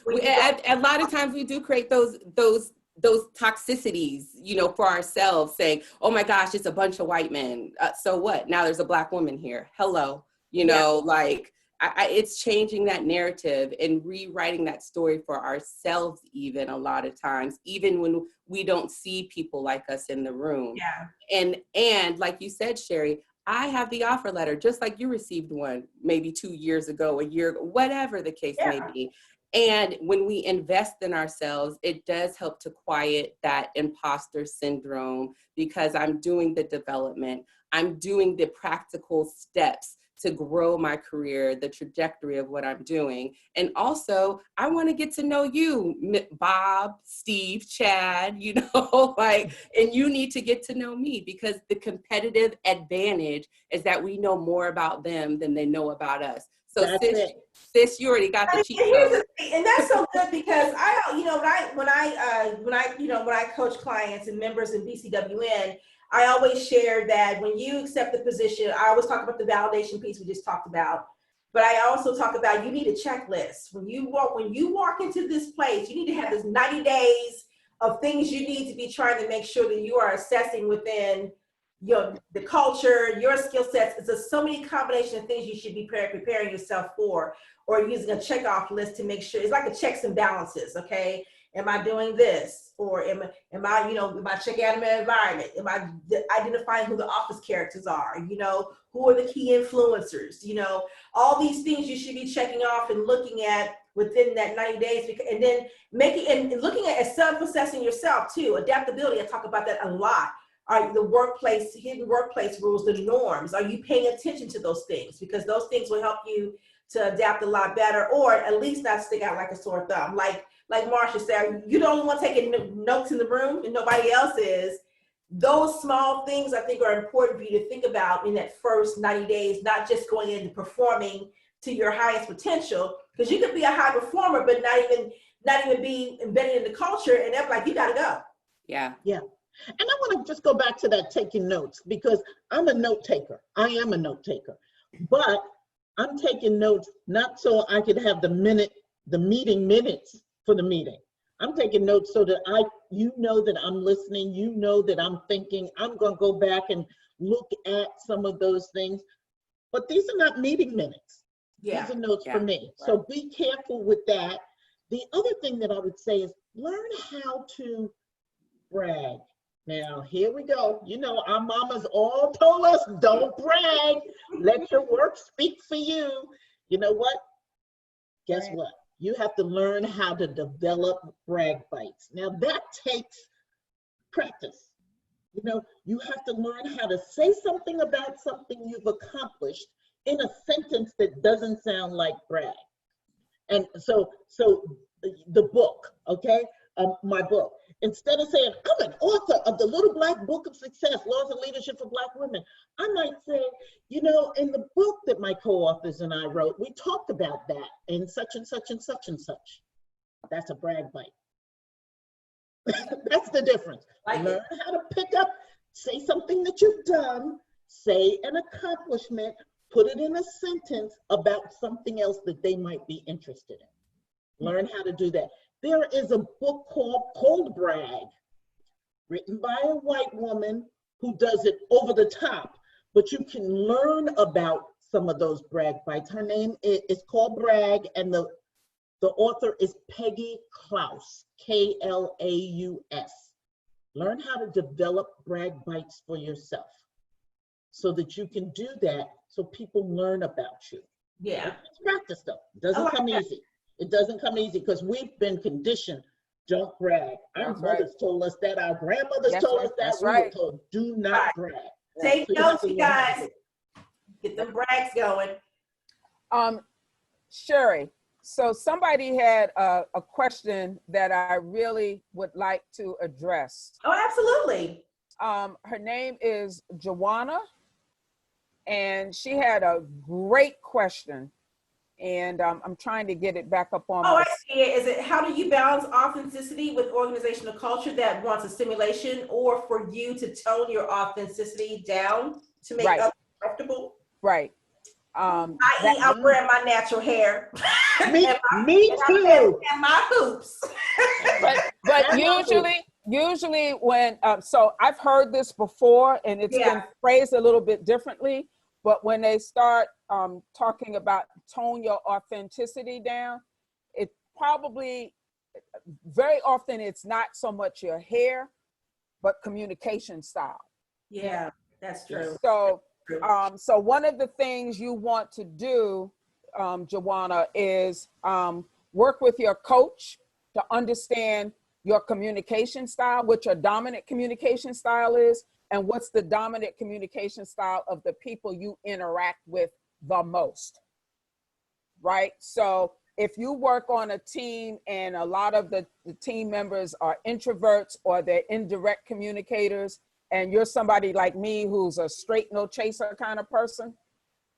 Speaker 2: A lot of times we do create those toxicities, for ourselves, saying, oh my gosh, it's a bunch of white men. So what? Now there's a Black woman here. Hello. It's changing that narrative and rewriting that story for ourselves, even a lot of times, even when we don't see people like us in the room.
Speaker 1: Yeah.
Speaker 2: And like you said, Sherry, I have the offer letter, just like you received one maybe 2 years ago, a year ago, whatever the case may be. And when we invest in ourselves, it does help to quiet that imposter syndrome, because I'm doing the development, I'm doing the practical steps to grow my career, the trajectory of what I'm doing. And also, I want to get to know you, Bob, Steve, Chad, and you need to get to know me, because the competitive advantage is that we know more about them than they know about us. So sis, you already got the cheat code.
Speaker 1: And that's so good, because when I coach clients and members in BCWN, I always share that when you accept the position, I always talk about the validation piece we just talked about, but I also talk about you need a checklist. When you walk into this place, you need to have this 90 days of things you need to be trying to make sure that you are assessing within the culture, your skill sets. There's so many combination of things you should be preparing yourself for, or using a checkoff list to make sure. It's like a checks and balances, okay? Am I doing this? Or am I checking out of my environment? Am I identifying who the office characters are? Who are the key influencers? All these things you should be checking off and looking at within that 90 days, and then looking at self-assessing yourself too. Adaptability, I talk about that a lot. Are the hidden workplace rules, the norms, are you paying attention to those things? Because those things will help you to adapt a lot better, or at least not stick out like a sore thumb. Like Marsha said, you're the only one taking notes in the room and nobody else is. Those small things I think are important for you to think about in that first 90 days, not just going in and performing to your highest potential, because you could be a high performer, but not even be embedded in the culture, and they're like, you gotta go.
Speaker 2: Yeah.
Speaker 3: Yeah. And I want to just go back to that taking notes, because I'm a note taker. I am a note taker, but I'm taking notes not so I could have the meeting minutes for the meeting. I'm taking notes so that you know that I'm listening, you know that I'm thinking. I'm going to go back and look at some of those things, but these are not meeting minutes.
Speaker 1: Yeah.
Speaker 3: These are notes for me. So be careful with that. The other thing that I would say is learn how to brag. Now, here we go. You know, our mamas all told us, don't brag. Let your work speak for you. You know what? Guess what? You have to learn how to develop brag bites. Now, that takes practice. You know, you have to learn how to say something about something you've accomplished in a sentence that doesn't sound like brag. And so the book, okay, my book, instead of saying, I'm an author of the Little Black Book of Success, Laws and Leadership for Black Women, I might say, you know, in the book that my co-authors and I wrote, we talked about that in such and such and such and such. That's a brag bite. That's the difference. Learn how to pick up, say something that you've done, say an accomplishment, put it in a sentence about something else that they might be interested in. Learn how to do that. There is a book called Cold Brag, written by a white woman who does it over the top, but you can learn about some of those brag bites. Her name is called Brag, and the author is Peggy Klaus, Klaus. Learn how to develop brag bites for yourself so that you can do that so people learn about you.
Speaker 1: Yeah.
Speaker 3: It's practice though. It doesn't come easy. It doesn't come easy because we've been conditioned, don't brag. Our mothers told us that, our grandmothers told us that, we were told, do not brag.
Speaker 1: Take notes, you guys. Get them brags going.
Speaker 6: Sherry, so somebody had a question that I really would like to address.
Speaker 1: Oh, absolutely.
Speaker 6: Her name is Joanna, and she had a great question. And I'm trying to get it back up on.
Speaker 1: I see it. Is it, how do you balance authenticity with organizational culture that wants a simulation, or for you to tone your authenticity down to make others comfortable?
Speaker 6: Right.
Speaker 1: I'm wearing my natural hair.
Speaker 3: Me too.
Speaker 1: And my hoops.
Speaker 6: but usually when, so I've heard this before and it's been phrased a little bit differently, but when they start talking about tone your authenticity down, it probably, very often it's not so much your hair, but communication style.
Speaker 1: Yeah, that's true.
Speaker 6: So, so one of the things you want to do, Joanna, is work with your coach to understand your communication style, what your dominant communication style is, and what's the dominant communication style of the people you interact with the most, right? So if you work on a team and a lot of the team members are introverts or they're indirect communicators, and you're somebody like me who's a straight no chaser kind of person,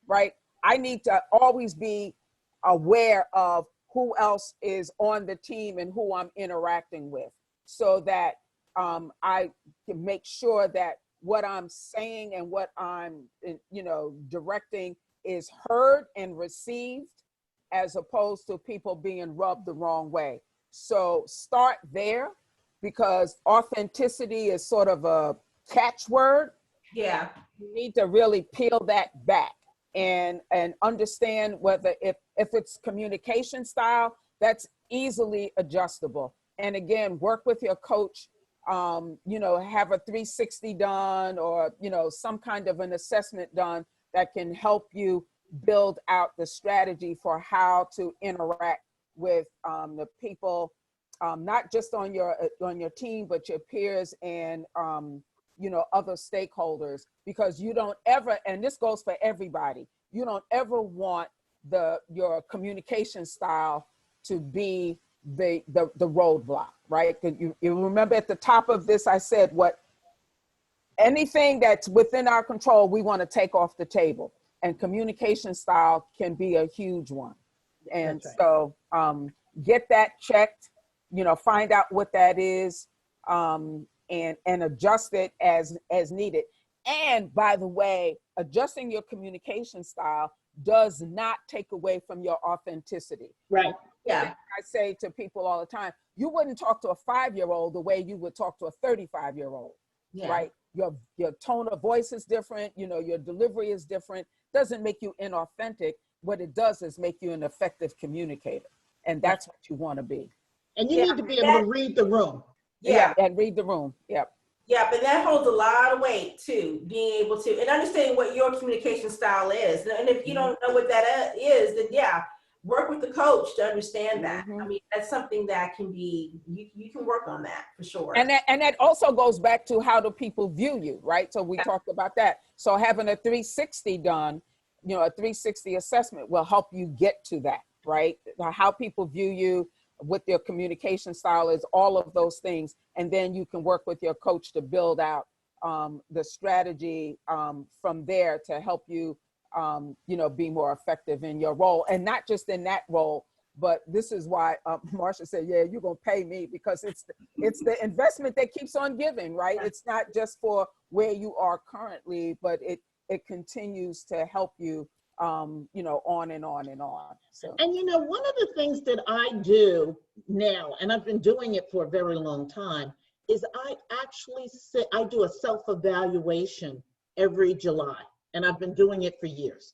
Speaker 6: right? I need to always be aware of who else is on the team and who I'm interacting with, so that I can make sure that what I'm saying and what I'm, directing is heard and received, as opposed to people being rubbed the wrong way. So start there, because authenticity is sort of a catchword.
Speaker 1: Yeah.
Speaker 6: You need to really peel that back and understand whether if it's communication style, that's easily adjustable. And again, work with your coach, have a 360 done, or, some kind of an assessment done that can help you build out the strategy for how to interact with the people, not just on your team, but your peers and, other stakeholders, because you don't ever, and this goes for everybody, you don't ever want your communication style to be the roadblock, right? You remember at the top of this, I said anything that's within our control, we want to take off the table, and communication style can be a huge one. And so get that checked, find out what that is. and adjust it as needed. And by the way, adjusting your communication style does not take away from your authenticity.
Speaker 3: Right.
Speaker 1: Yeah.
Speaker 6: I say to people all the time, you wouldn't talk to a 5-year-old the way you would talk to a 35-year-old,
Speaker 1: Yeah.
Speaker 6: right? Your tone of voice is different, you know, your delivery is different. Doesn't make you inauthentic. What it does is make you an effective communicator. And that's what you want to be.
Speaker 3: And you need to be able to read the room.
Speaker 1: Yeah.
Speaker 6: And read the room. Yep.
Speaker 1: Yeah, but that holds a lot of weight too, being able to, and understanding what your communication style is. And if you don't know what that is, then yeah, work with the coach to understand that. I mean, that's something that can be, you can work on that for sure.
Speaker 6: And that also goes back to how do people view you, right? So we talked about that. So having a 360 done, you know, a 360 assessment will help you get to that, right? How people view you, what their communication style is, all of those things. And then you can work with your coach to build out the strategy from there to help you, you know, be more effective in your role. And not just in that role, but this is why Marsha said, yeah, you're going to pay me, because it's the investment that keeps on giving, right? It's not just for where you are currently, but it continues to help you, you know, on and on and on. So.
Speaker 3: And you know, one of the things that I do now, and I've been doing it for a very long time, is I actually I do a self-evaluation every July, and I've been doing it for years.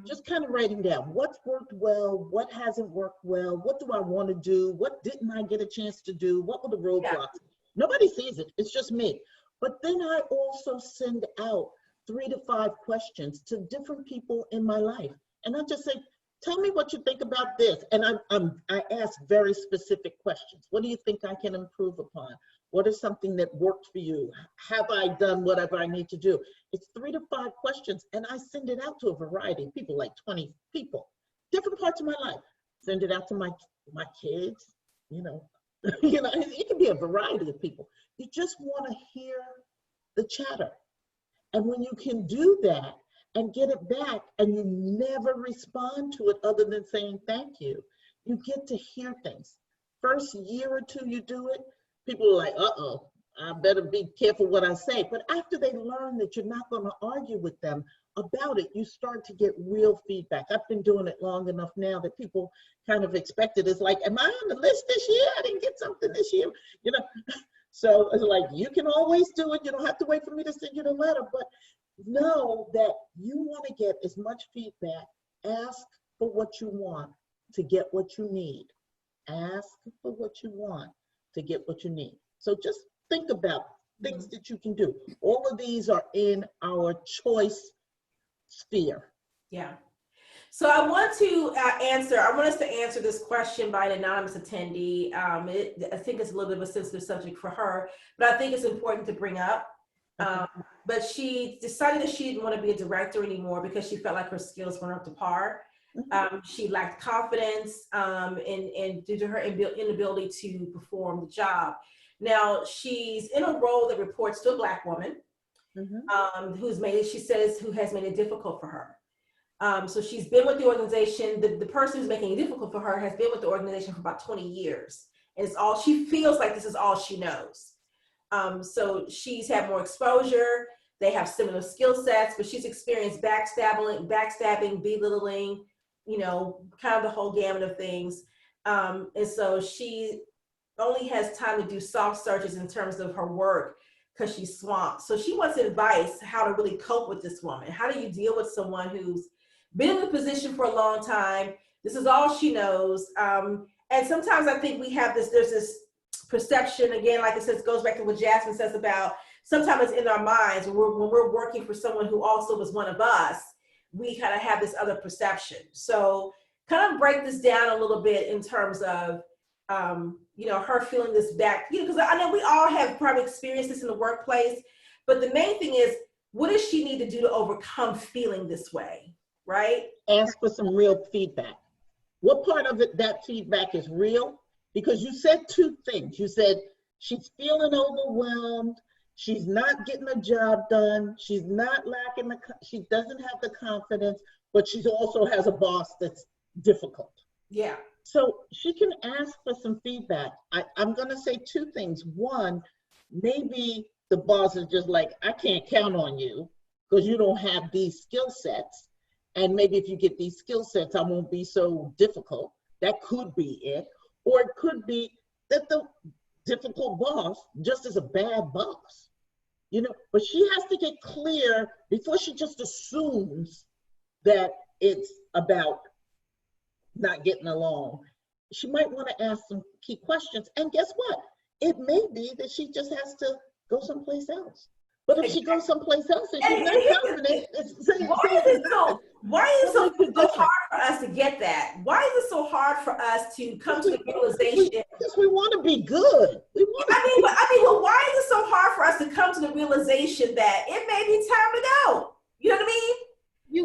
Speaker 3: Just kind of writing down what's worked well, what hasn't worked well, what do I want to do, what didn't I get a chance to do, what were the roadblocks? Nobody sees it, it's just me. But then I also send out 3 to 5 questions to different people in my life. And I just say, tell me what you think about this. And I ask very specific questions. What do you think I can improve upon? What is something that worked for you? Have I done whatever I need to do? It's 3 to 5 questions, and I send it out to a variety of people, like 20 people, different parts of my life. Send it out to my kids, you know, it can be a variety of people. You just want to hear the chatter. And when you can do that and get it back, and you never respond to it other than saying thank you, you get to hear things. First year or two you do it, people are like, uh-oh, I better be careful what I say. But after they learn that you're not going to argue with them about it, you start to get real feedback. I've been doing it long enough now that people kind of expect it. It's like, am I on the list this year? I didn't get something this year, you know? So it's like, you can always do it. You don't have to wait for me to send you the letter, but know that you want to get as much feedback. Ask for what you want to get what you need. Ask for what you want to get what you need. So just think about things that you can do. All of these are in our choice sphere.
Speaker 1: Yeah. So I want us to answer this question by an anonymous attendee. I think it's a little bit of a sensitive subject for her, but I think it's important to bring up. But she decided that she didn't want to be a director anymore because she felt like her skills weren't up to par. She lacked confidence and due to her inability to perform the job. Now she's in a role that reports to a Black woman who has made it difficult for her. So she's been with the organization. The person who's making it difficult for her has been with the organization for about 20 years. And it's all, she feels like this is all she knows. So she's had more exposure. They have similar skill sets, but she's experienced backstabbing, belittling, you know, kind of the whole gamut of things. And so she only has time to do soft searches in terms of her work because she's swamped. So she wants advice how to really cope with this woman. How do you deal with someone who's been in the position for a long time? This is all she knows. And sometimes I think there's this perception, again, like it says, goes back to what Jasmine says about sometimes it's in our minds when we're working for someone who also was one of us, we kind of have this other perception. So kind of break this down a little bit in terms of, you know, her feeling this back, you know, because I know we all have probably experienced this in the workplace, but the main thing is, what does she need to do to overcome feeling this way, right?
Speaker 3: Ask for some real feedback. What part of it, that feedback is real? Because you said 2 things. You said she's feeling overwhelmed, she's not getting the job done, she's not lacking she doesn't have the confidence, but she also has a boss that's difficult.
Speaker 1: Yeah.
Speaker 3: So she can ask for some feedback. I'm going to say 2 things. One, maybe the boss is just like, I can't count on you because you don't have these skill sets. And maybe if you get these skill sets, I won't be so difficult. That could be it. Or it could be that the difficult boss just is a bad boss, you know, but she has to get clear before she just assumes that it's about not getting along. She might want to ask some key questions. And guess what? It may be that she just has to go someplace else. But if she goes someplace else and she's not confident,
Speaker 1: why is it so hard for us to get that? Why is it so hard for us to come to the realization?
Speaker 3: Because we want to be good.
Speaker 1: Well, why is it so hard for us to come to the realization that it may be time to go? You know what I mean?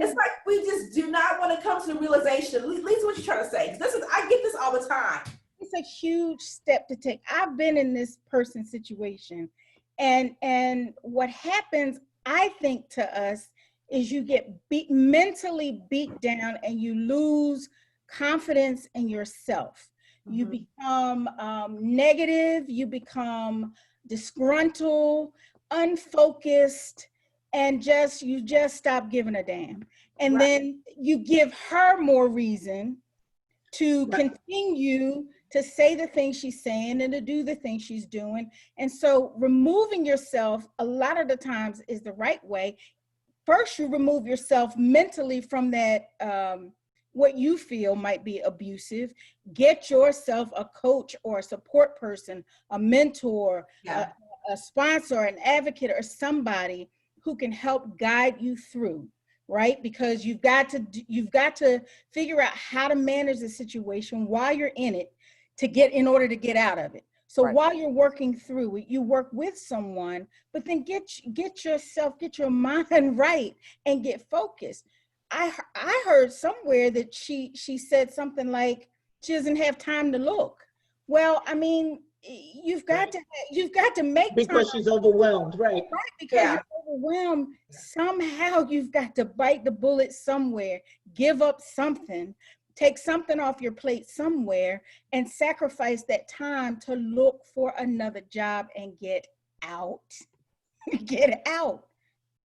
Speaker 1: It's like we just do not want to come to the realization. At least what you're trying to say. I get this all the time.
Speaker 4: It's a huge step to take. I've been in this person's situation, and what happens, I think, to us is you get mentally beat down and you lose confidence in yourself. Mm-hmm. You become negative, you become disgruntled, unfocused, and you just stop giving a damn. And then you give her more reason to continue to say the things she's saying and to do the things she's doing. And so removing yourself a lot of the times is the right way. First, you remove yourself mentally from that, what you feel might be abusive. Get yourself a coach or a support person, a mentor, a sponsor, an advocate, or somebody who can help guide you through, right? Because you've got to figure out how to manage the situation while you're in it in order to get out of it. So while you're working through it, you work with someone, but then get your mind right and get focused. I heard somewhere that she said something like she doesn't have time to look. Well, I mean, you've got to make
Speaker 3: because
Speaker 4: time.
Speaker 3: She's overwhelmed, right?
Speaker 4: Because you're overwhelmed. Somehow you've got to bite the bullet somewhere, give up something, take something off your plate somewhere, and sacrifice that time to look for another job and get out. Get out.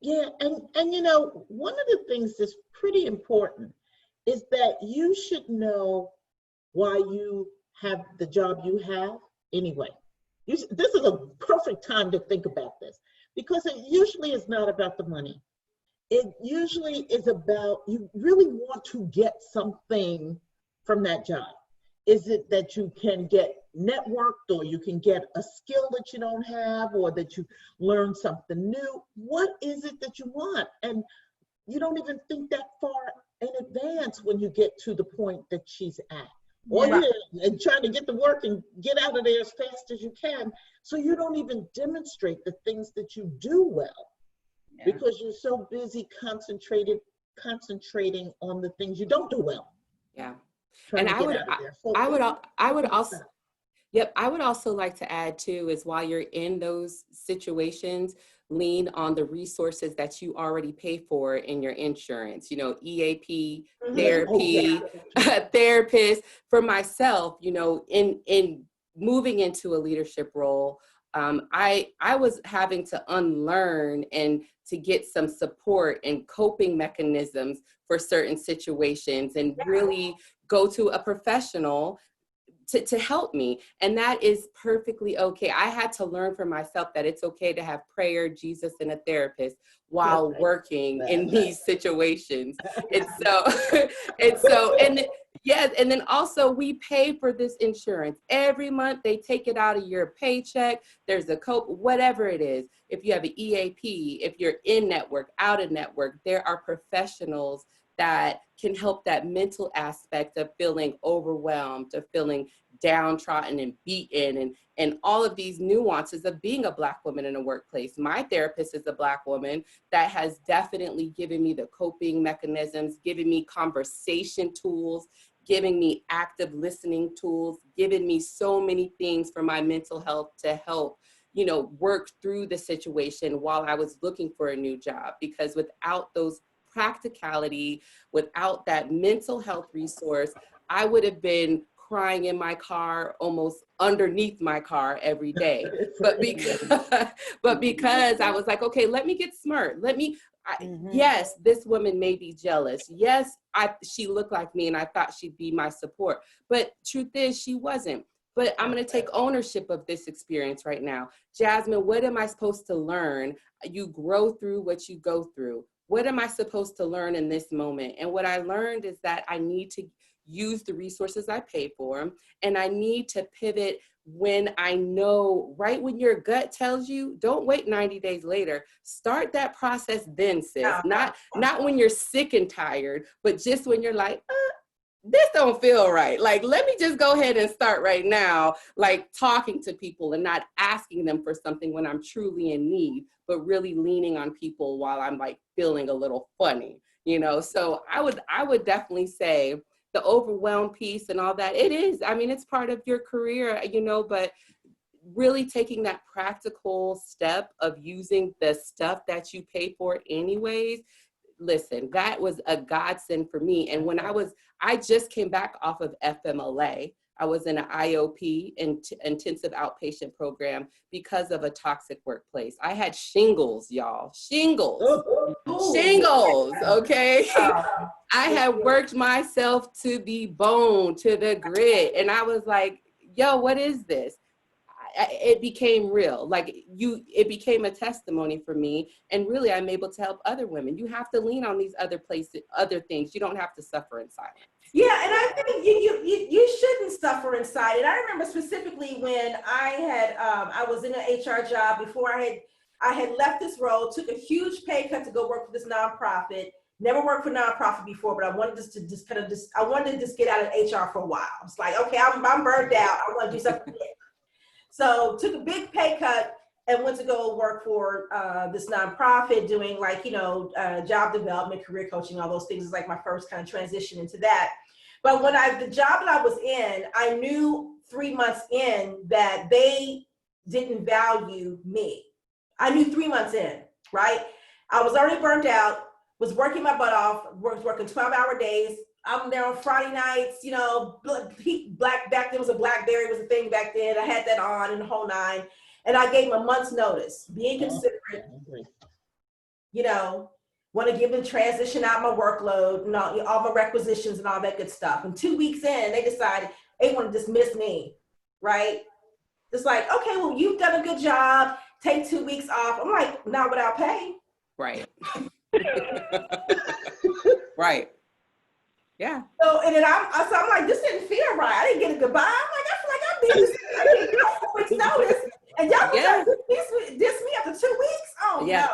Speaker 3: Yeah, and you know, one of the things that's pretty important is that you should know why you have the job you have anyway. This is a perfect time to think about this, because it usually is not about the money. It usually is about, you really want to get something from that job. Is it that you can get networked, or you can get a skill that you don't have, or that you learn something new? What is it that you want? And you don't even think that far in advance when you get to the point that she's at. Or you're trying to get to work and get out of there as fast as you can. So you don't even demonstrate the things that you do well, because you're so busy concentrating on the things you don't do well.
Speaker 2: Yeah. And I would also like to add too, is while you're in those situations, lean on the resources that you already pay for in your insurance, you know, EAP, therapy, therapist. For myself, you know, in moving into a leadership role, I was having to unlearn and to get some support and coping mechanisms for certain situations, and really go to a professional to help me. And that is perfectly okay. I had to learn for myself that it's okay to have prayer, Jesus, and a therapist while working in these situations. And then also we pay for this insurance every month. They take it out of your paycheck. There's a whatever it is. If you have an EAP, if you're in network, out of network, there are professionals that can help that mental aspect of feeling overwhelmed, of feeling downtrodden and beaten, and all of these nuances of being a Black woman in a workplace. My therapist is a Black woman that has definitely given me the coping mechanisms, given me conversation tools, giving me active listening tools, giving me so many things for my mental health to help, you know, work through the situation while I was looking for a new job. Because without those practicality, without that mental health resource, I would have been crying in my car, almost underneath my car every day. But because I was like, okay, let me get smart. Yes, this woman may be jealous. Yes, she looked like me and I thought she'd be my support. But truth is, she wasn't. But I'm going to take ownership of this experience right now. Jasmine, what am I supposed to learn? You grow through what you go through. What am I supposed to learn in this moment? And what I learned is that I need to use the resources I pay for, and I need to pivot when I know, right when your gut tells you, don't wait 90 days later. Start that process then, sis. Not when you're sick and tired, but just when you're like, this don't feel right. Like, let me just go ahead and start right now, like talking to people and not asking them for something when I'm truly in need, but really leaning on people while I'm like feeling a little funny, you know? So I would definitely say the overwhelm piece and all that, it is, I mean, it's part of your career, you know, but really taking that practical step of using the stuff that you pay for anyways. Listen, that was a godsend for me. And when I just came back off of FMLA. I was in an IOP, intensive outpatient program, because of a toxic workplace. I had shingles, y'all. Shingles, okay? I had worked myself to the bone, to the grit. And I was like, yo, what is this? It became real. Like it became a testimony for me. And really, I'm able to help other women. You have to lean on these other places, other things. You don't have to suffer in silence.
Speaker 1: Yeah, and I think you shouldn't suffer inside. And I remember specifically when I was in an HR job before I had left this role, took a huge pay cut to go work for this nonprofit. Never worked for nonprofit before, but I wanted to just get out of HR for a while. It's like, okay, I'm burned out. I want to do something different. So took a big pay cut and went to go work for this nonprofit doing like, job development, career coaching, all those things. Is like my first kind of transition into that. But when the job that I was in, I knew 3 months in that they didn't value me. I knew 3 months in, right? I was already burnt out, was working my butt off, was working 12-hour days. I'm there on Friday nights, back then was a BlackBerry was a thing back then. I had that on and the whole nine. And I gave them a month's notice, being considerate, want to give them transition out my workload and all my requisitions and all that good stuff. And 2 weeks in, they decided they want to dismiss me, right? It's like, okay, well, you've done a good job. Take 2 weeks off. I'm like, not without pay.
Speaker 2: Right. Right. Yeah.
Speaker 1: So, and then I'm like, this didn't feel right. I didn't get a goodbye. I'm like, I feel like I'm being dismissed. 4 weeks notice. And y'all gonna diss me after 2 weeks? Oh,
Speaker 2: yeah,
Speaker 1: no.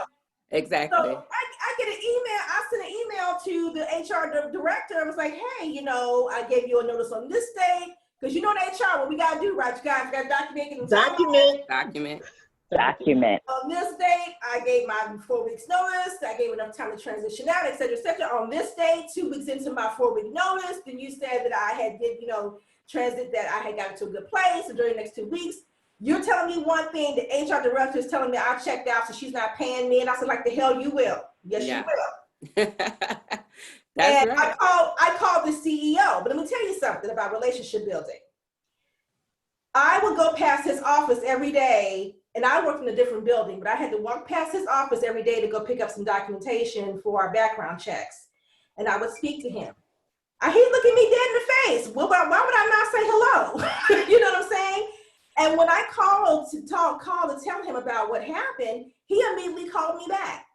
Speaker 2: Exactly.
Speaker 1: So I get an email. I sent an email to the HR director. I was like, hey, I gave you a notice on this date. Because in HR, what we got to do, right? You guys got to document. On this date, I gave my 4 weeks notice. I gave enough time to transition out, et cetera, et cetera. On this date, 2 weeks into my 4 week notice, then you said that I had transit, that I had gotten to a good place. And during the next 2 weeks, you're telling me one thing, the HR director is telling me I checked out, so she's not paying me. And I said, like, the hell you will. Yes, you will.
Speaker 2: That's right.
Speaker 1: I called the CEO, but let me tell you something about relationship building. I would go past his office every day, and I worked in a different building, but I had to walk past his office every day to go pick up some documentation for our background checks. And I would speak to him. He'd look at me dead in the face. Well, why would I not say hello? You know what I'm saying? And when I called to tell him about what happened, he immediately called me back.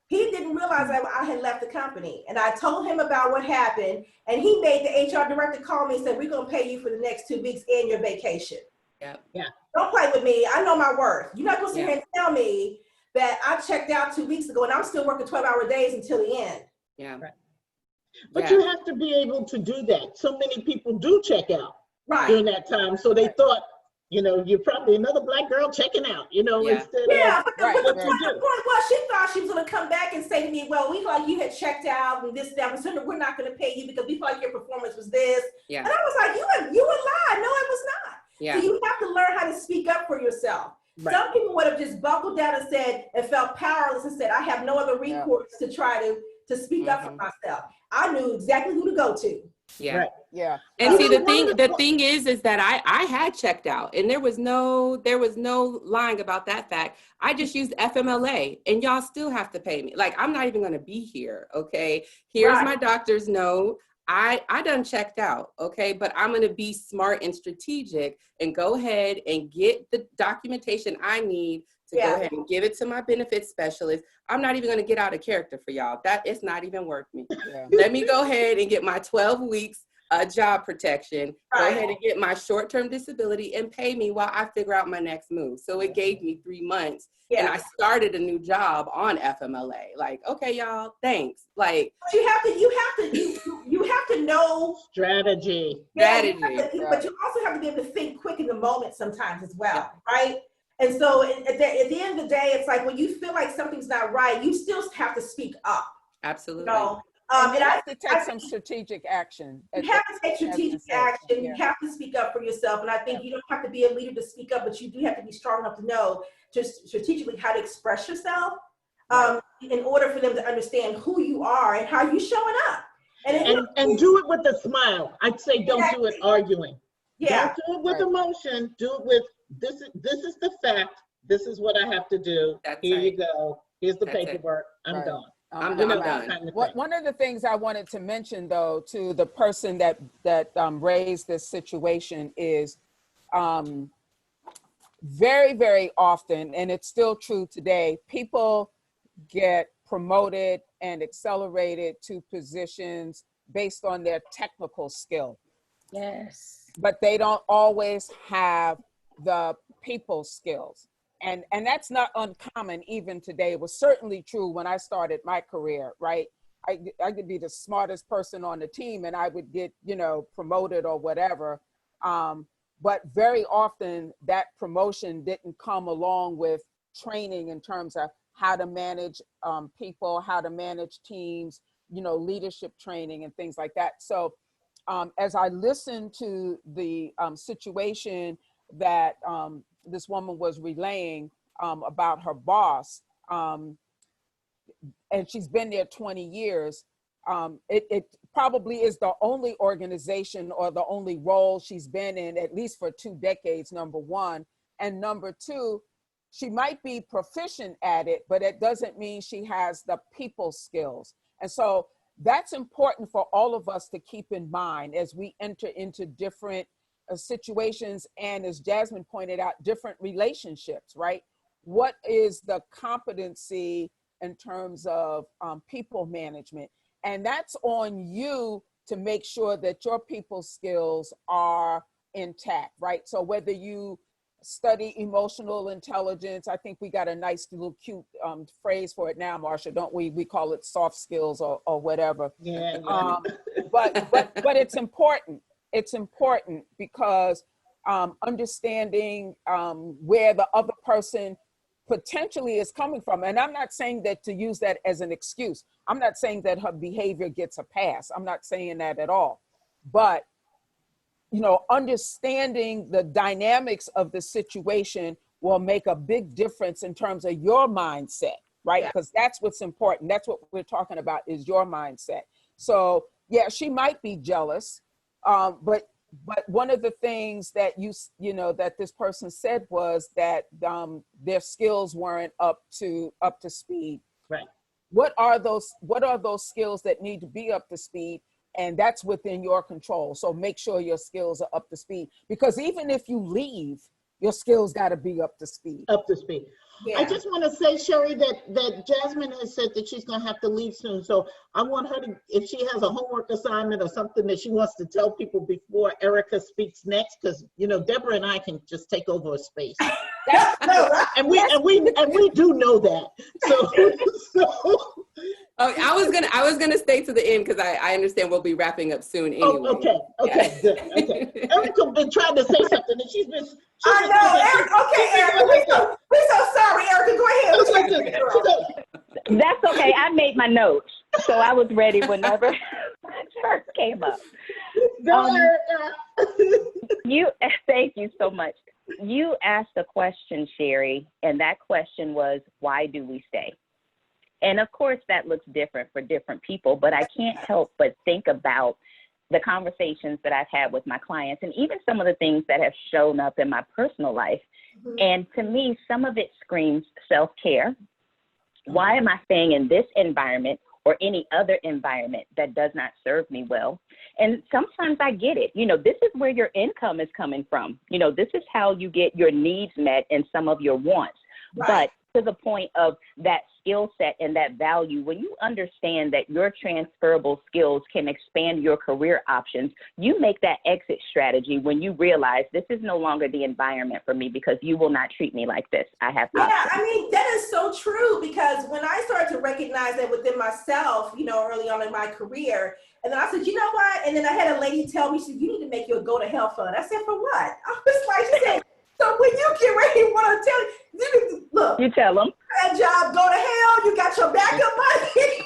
Speaker 1: He didn't realize I had left the company. And I told him about what happened. And he made the HR director call me and said, we're going to pay you for the next 2 weeks and your vacation.
Speaker 2: Yeah.
Speaker 1: Don't play with me. I know my worth. You're not going to sit here and tell me that I checked out 2 weeks ago and I'm still working 12-hour days until the end.
Speaker 2: Yeah.
Speaker 3: Right. But you have to be able to do that. So many people do check out during that time. So they thought, you're probably another Black girl checking out, instead of what you do.
Speaker 1: Well, she thought she was going to come back and say to me, well, we feel like you had checked out and this, that, so we're not going to pay you because we feel like your performance was this. Yeah. And I was like, you would lie. No, it was not. Yeah. So you have to learn how to speak up for yourself. Right. Some people would have just buckled down and felt powerless and said, I have no other recourse to try to speak up for myself. I knew exactly who to go to.
Speaker 2: Yeah.
Speaker 3: Right.
Speaker 6: Yeah.
Speaker 2: And see,
Speaker 3: You
Speaker 2: the
Speaker 3: know,
Speaker 2: thing is that I had checked out, and there was no lying about that fact. I just used FMLA, and y'all still have to pay me. Like, I'm not even going to be here. Okay. Here's my doctor's note. I done checked out. Okay. But I'm going to be smart and strategic and go ahead and get the documentation I need to go ahead and give it to my benefits specialist. I'm not even going to get out of character for y'all. That it's not even worth me.
Speaker 6: Yeah.
Speaker 2: Let me go ahead and get my 12 weeks job protection, go ahead and get my short-term disability and pay me while I figure out my next move. So it gave me 3 months and I started a new job on FMLA. Like, okay, y'all, thanks. Like,
Speaker 1: but you have to know
Speaker 3: strategy.
Speaker 1: but you also have to be able to think quick in the moment sometimes as well, right? And so at the end of the day, it's like when you feel like something's not right, you still have to speak up.
Speaker 2: Absolutely.
Speaker 1: You know?
Speaker 6: You have to take some strategic action.
Speaker 1: You have to take strategic action. You have to speak up for yourself. And I think you don't have to be a leader to speak up, but you do have to be strong enough to know just strategically how to express yourself in order for them to understand who you are and how you're showing up.
Speaker 3: And do it with a smile. I'd say don't do it arguing.
Speaker 1: Yeah.
Speaker 3: Don't do it with emotion. Do it with this is the fact. This is what I have to do. Here you go. Here's the paperwork. I'm done.
Speaker 2: I'm done.
Speaker 6: One of the things I wanted to mention, though, to the person that raised this situation is very, very often, and it's still true today, people get promoted and accelerated to positions based on their technical skill.
Speaker 4: Yes.
Speaker 6: But they don't always have the people skills. And that's not uncommon even today. It was certainly true when I started my career, right? I could be the smartest person on the team and I would get, promoted or whatever. But very often that promotion didn't come along with training in terms of how to manage people, how to manage teams, leadership training and things like that. So as I listened to the situation that this woman was relaying about her boss, and she's been there 20 years. It probably is the only organization or the only role she's been in, at least for 2 decades, number one. And number two, she might be proficient at it, but it doesn't mean she has the people skills. And so that's important for all of us to keep in mind as we enter into different situations, and as Jasmine pointed out, different relationships, right? What is the competency in terms of people management? And that's on you to make sure that your people skills are intact, right? So whether you study emotional intelligence, I think we got a nice little cute phrase for it now, Marsha, don't we? We call it soft skills or whatever.
Speaker 3: Yeah.
Speaker 6: But it's important. It's important because understanding where the other person potentially is coming from. And I'm not saying that to use that as an excuse. I'm not saying that her behavior gets a pass. I'm not saying that at all. But, understanding the dynamics of the situation will make a big difference in terms of your mindset, right? Because that's what's important. That's what we're talking about is your mindset. So yeah, she might be jealous. But one of the things that that this person said was that their skills weren't up to speed.
Speaker 3: Right.
Speaker 6: What are those skills that need to be up to speed? And that's within your control. So make sure your skills are up to speed, because even if you leave, your skills got to be up to speed.
Speaker 3: Up to speed. Yeah. I just want to say, Sherry, that Jasmine has said that she's going to have to leave soon. So I want her to, if she has a homework assignment or something that she wants to tell people before Erica speaks next, because Deborah and I can just take over a space. And we do know that. So
Speaker 2: Oh, I was gonna stay to the end because I understand we'll be wrapping up soon anyway.
Speaker 3: Oh, okay, good. Okay. Erica's been trying to say something and she's been.
Speaker 1: I know, Erica. We're so sorry, Erica. Go ahead.
Speaker 5: That's okay. I made my notes, so I was ready whenever first came up. Thank you so much. You asked a question, Sherry, and that question was, why do we stay? And of course, that looks different for different people, but I can't help but think about the conversations that I've had with my clients, and even some of the things that have shown up in my personal life. And to me, some of it screams self-care. Why am I staying in this environment or any other environment that does not serve me well? And sometimes I get it. You know, this is where your income is coming from. You know, this is how you get your needs met and some of your wants.
Speaker 1: Right.
Speaker 5: But to the point of that skill set and that value, when you understand that your transferable skills can expand your career options, you make that exit strategy when you realize this is no longer the environment for me because you will not treat me like this. I have
Speaker 1: Yeah,
Speaker 5: options.
Speaker 1: I mean, that is so true, because when I started to recognize that within myself, you know, early on in my career, and then I said, you know what? And then I had a lady tell me, she said, you need to make your go to hell fund. I said, for what? I was like, she said, so when you get ready, you want to tell you, look,
Speaker 5: You tell them.
Speaker 1: that job, go to hell, you got your backup money.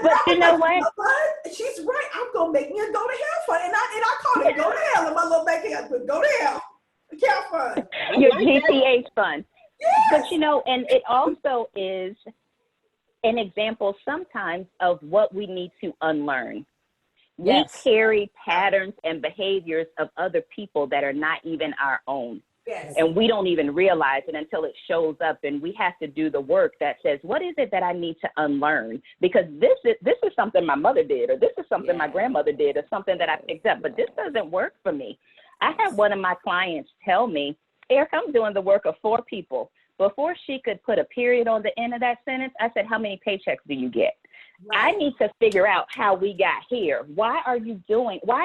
Speaker 5: But you know what?
Speaker 1: She's right. I'm gonna make me a go to hell fund, and I call it go to hell in my little bank account. Go to hell account fund.
Speaker 5: Your GPH fund.
Speaker 1: Yes.
Speaker 5: But you know, and it also is an example sometimes of what we need to unlearn.
Speaker 6: Yes.
Speaker 5: We carry patterns and behaviors of other people that are not even our own.
Speaker 1: Yes.
Speaker 5: And we don't even realize it until it shows up, and we have to do the work that says, what is it that I need to unlearn? Because this is something my mother did, or this is something my grandmother did, or something that I picked up, but this doesn't work for me. I had one of my clients tell me, Eric, I'm doing the work of 4 people. Before she could put a period on the end of that sentence, I said, how many paychecks do you get?
Speaker 1: Right.
Speaker 5: I need to figure out how we got here. Why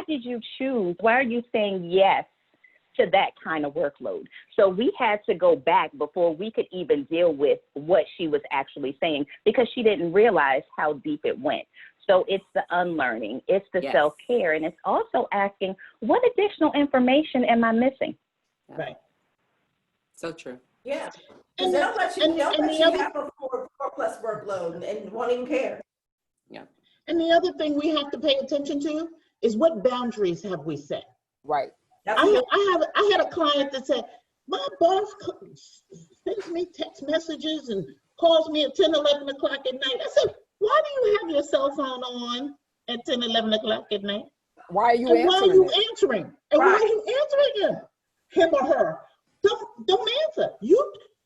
Speaker 5: did you choose? Why are you saying yes to that kind of workload? So we had to go back before we could even deal with what she was actually saying, because she didn't realize how deep it went. So it's the unlearning, it's the self-care, and it's also asking, what additional information am I missing?
Speaker 3: Right.
Speaker 2: So true.
Speaker 1: Yeah.
Speaker 3: And
Speaker 1: They'll let you,
Speaker 3: the other-
Speaker 1: have a 4+ workload and won't even care.
Speaker 2: Yeah.
Speaker 3: And the other thing we have to pay attention to is what boundaries have we set?
Speaker 6: Right.
Speaker 3: I had a client that said, my boss sends me text messages and calls me at 10, 11 o'clock at night. I said, why do you have your cell phone on at 10, 11 o'clock at night?
Speaker 6: Why are you
Speaker 3: And why are
Speaker 6: answering
Speaker 3: you
Speaker 6: it?
Speaker 3: answering? And why are you answering him or her? Don't answer.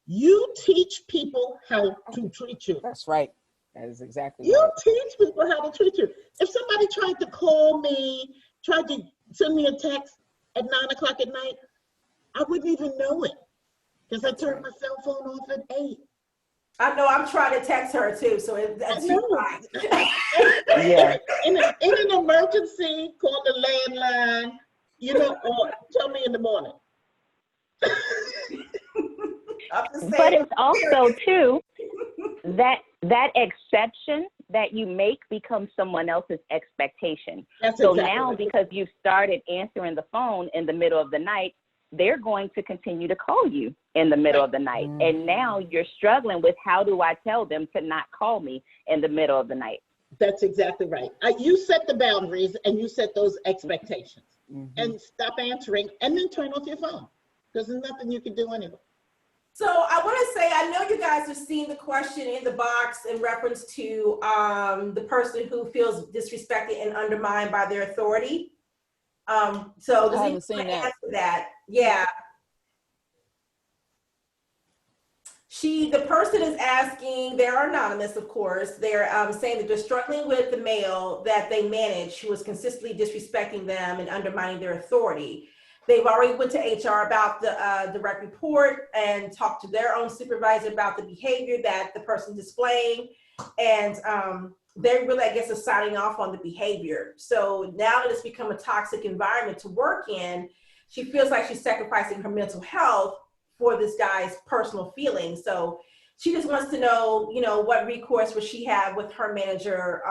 Speaker 3: You teach people how to treat you.
Speaker 6: That's right. That is exactly
Speaker 3: You
Speaker 6: right.
Speaker 3: teach people how to treat you. If somebody tried to call me, tried to send me a text at 9 o'clock at night, I wouldn't even know it, because I turned my cell phone off at 8.
Speaker 1: I know, I'm trying to text her too, so that's right.
Speaker 5: Yeah.
Speaker 3: In an emergency, call the landline, or tell me in the morning.
Speaker 5: But it's also too that exception that you make becomes someone else's expectation.
Speaker 3: That's
Speaker 5: so
Speaker 3: exactly
Speaker 5: now,
Speaker 3: right.
Speaker 5: because you've started answering the phone in the middle of the night, they're going to continue to call you in the middle of the night. And now you're struggling with, how do I tell them to not call me in the middle of the night?
Speaker 3: That's exactly right. You set the boundaries and you set those expectations, and stop answering, and then turn off your phone, because there's nothing you can do anyway.
Speaker 1: So I want to say, I know you guys have seen the question in the box in reference to the person who feels disrespected and undermined by their authority. So does anyone want to answer that? Yeah. The person is asking, they're anonymous, of course. They're saying that they're struggling with the male that they manage who is consistently disrespecting them and undermining their authority. They've already went to HR about the direct report and talked to their own supervisor about the behavior that the person's displaying. And they really, I guess, are signing off on the behavior. So now that it's become a toxic environment to work in, she feels like she's sacrificing her mental health for this guy's personal feelings. So she just wants to know, what recourse would she have with her manager?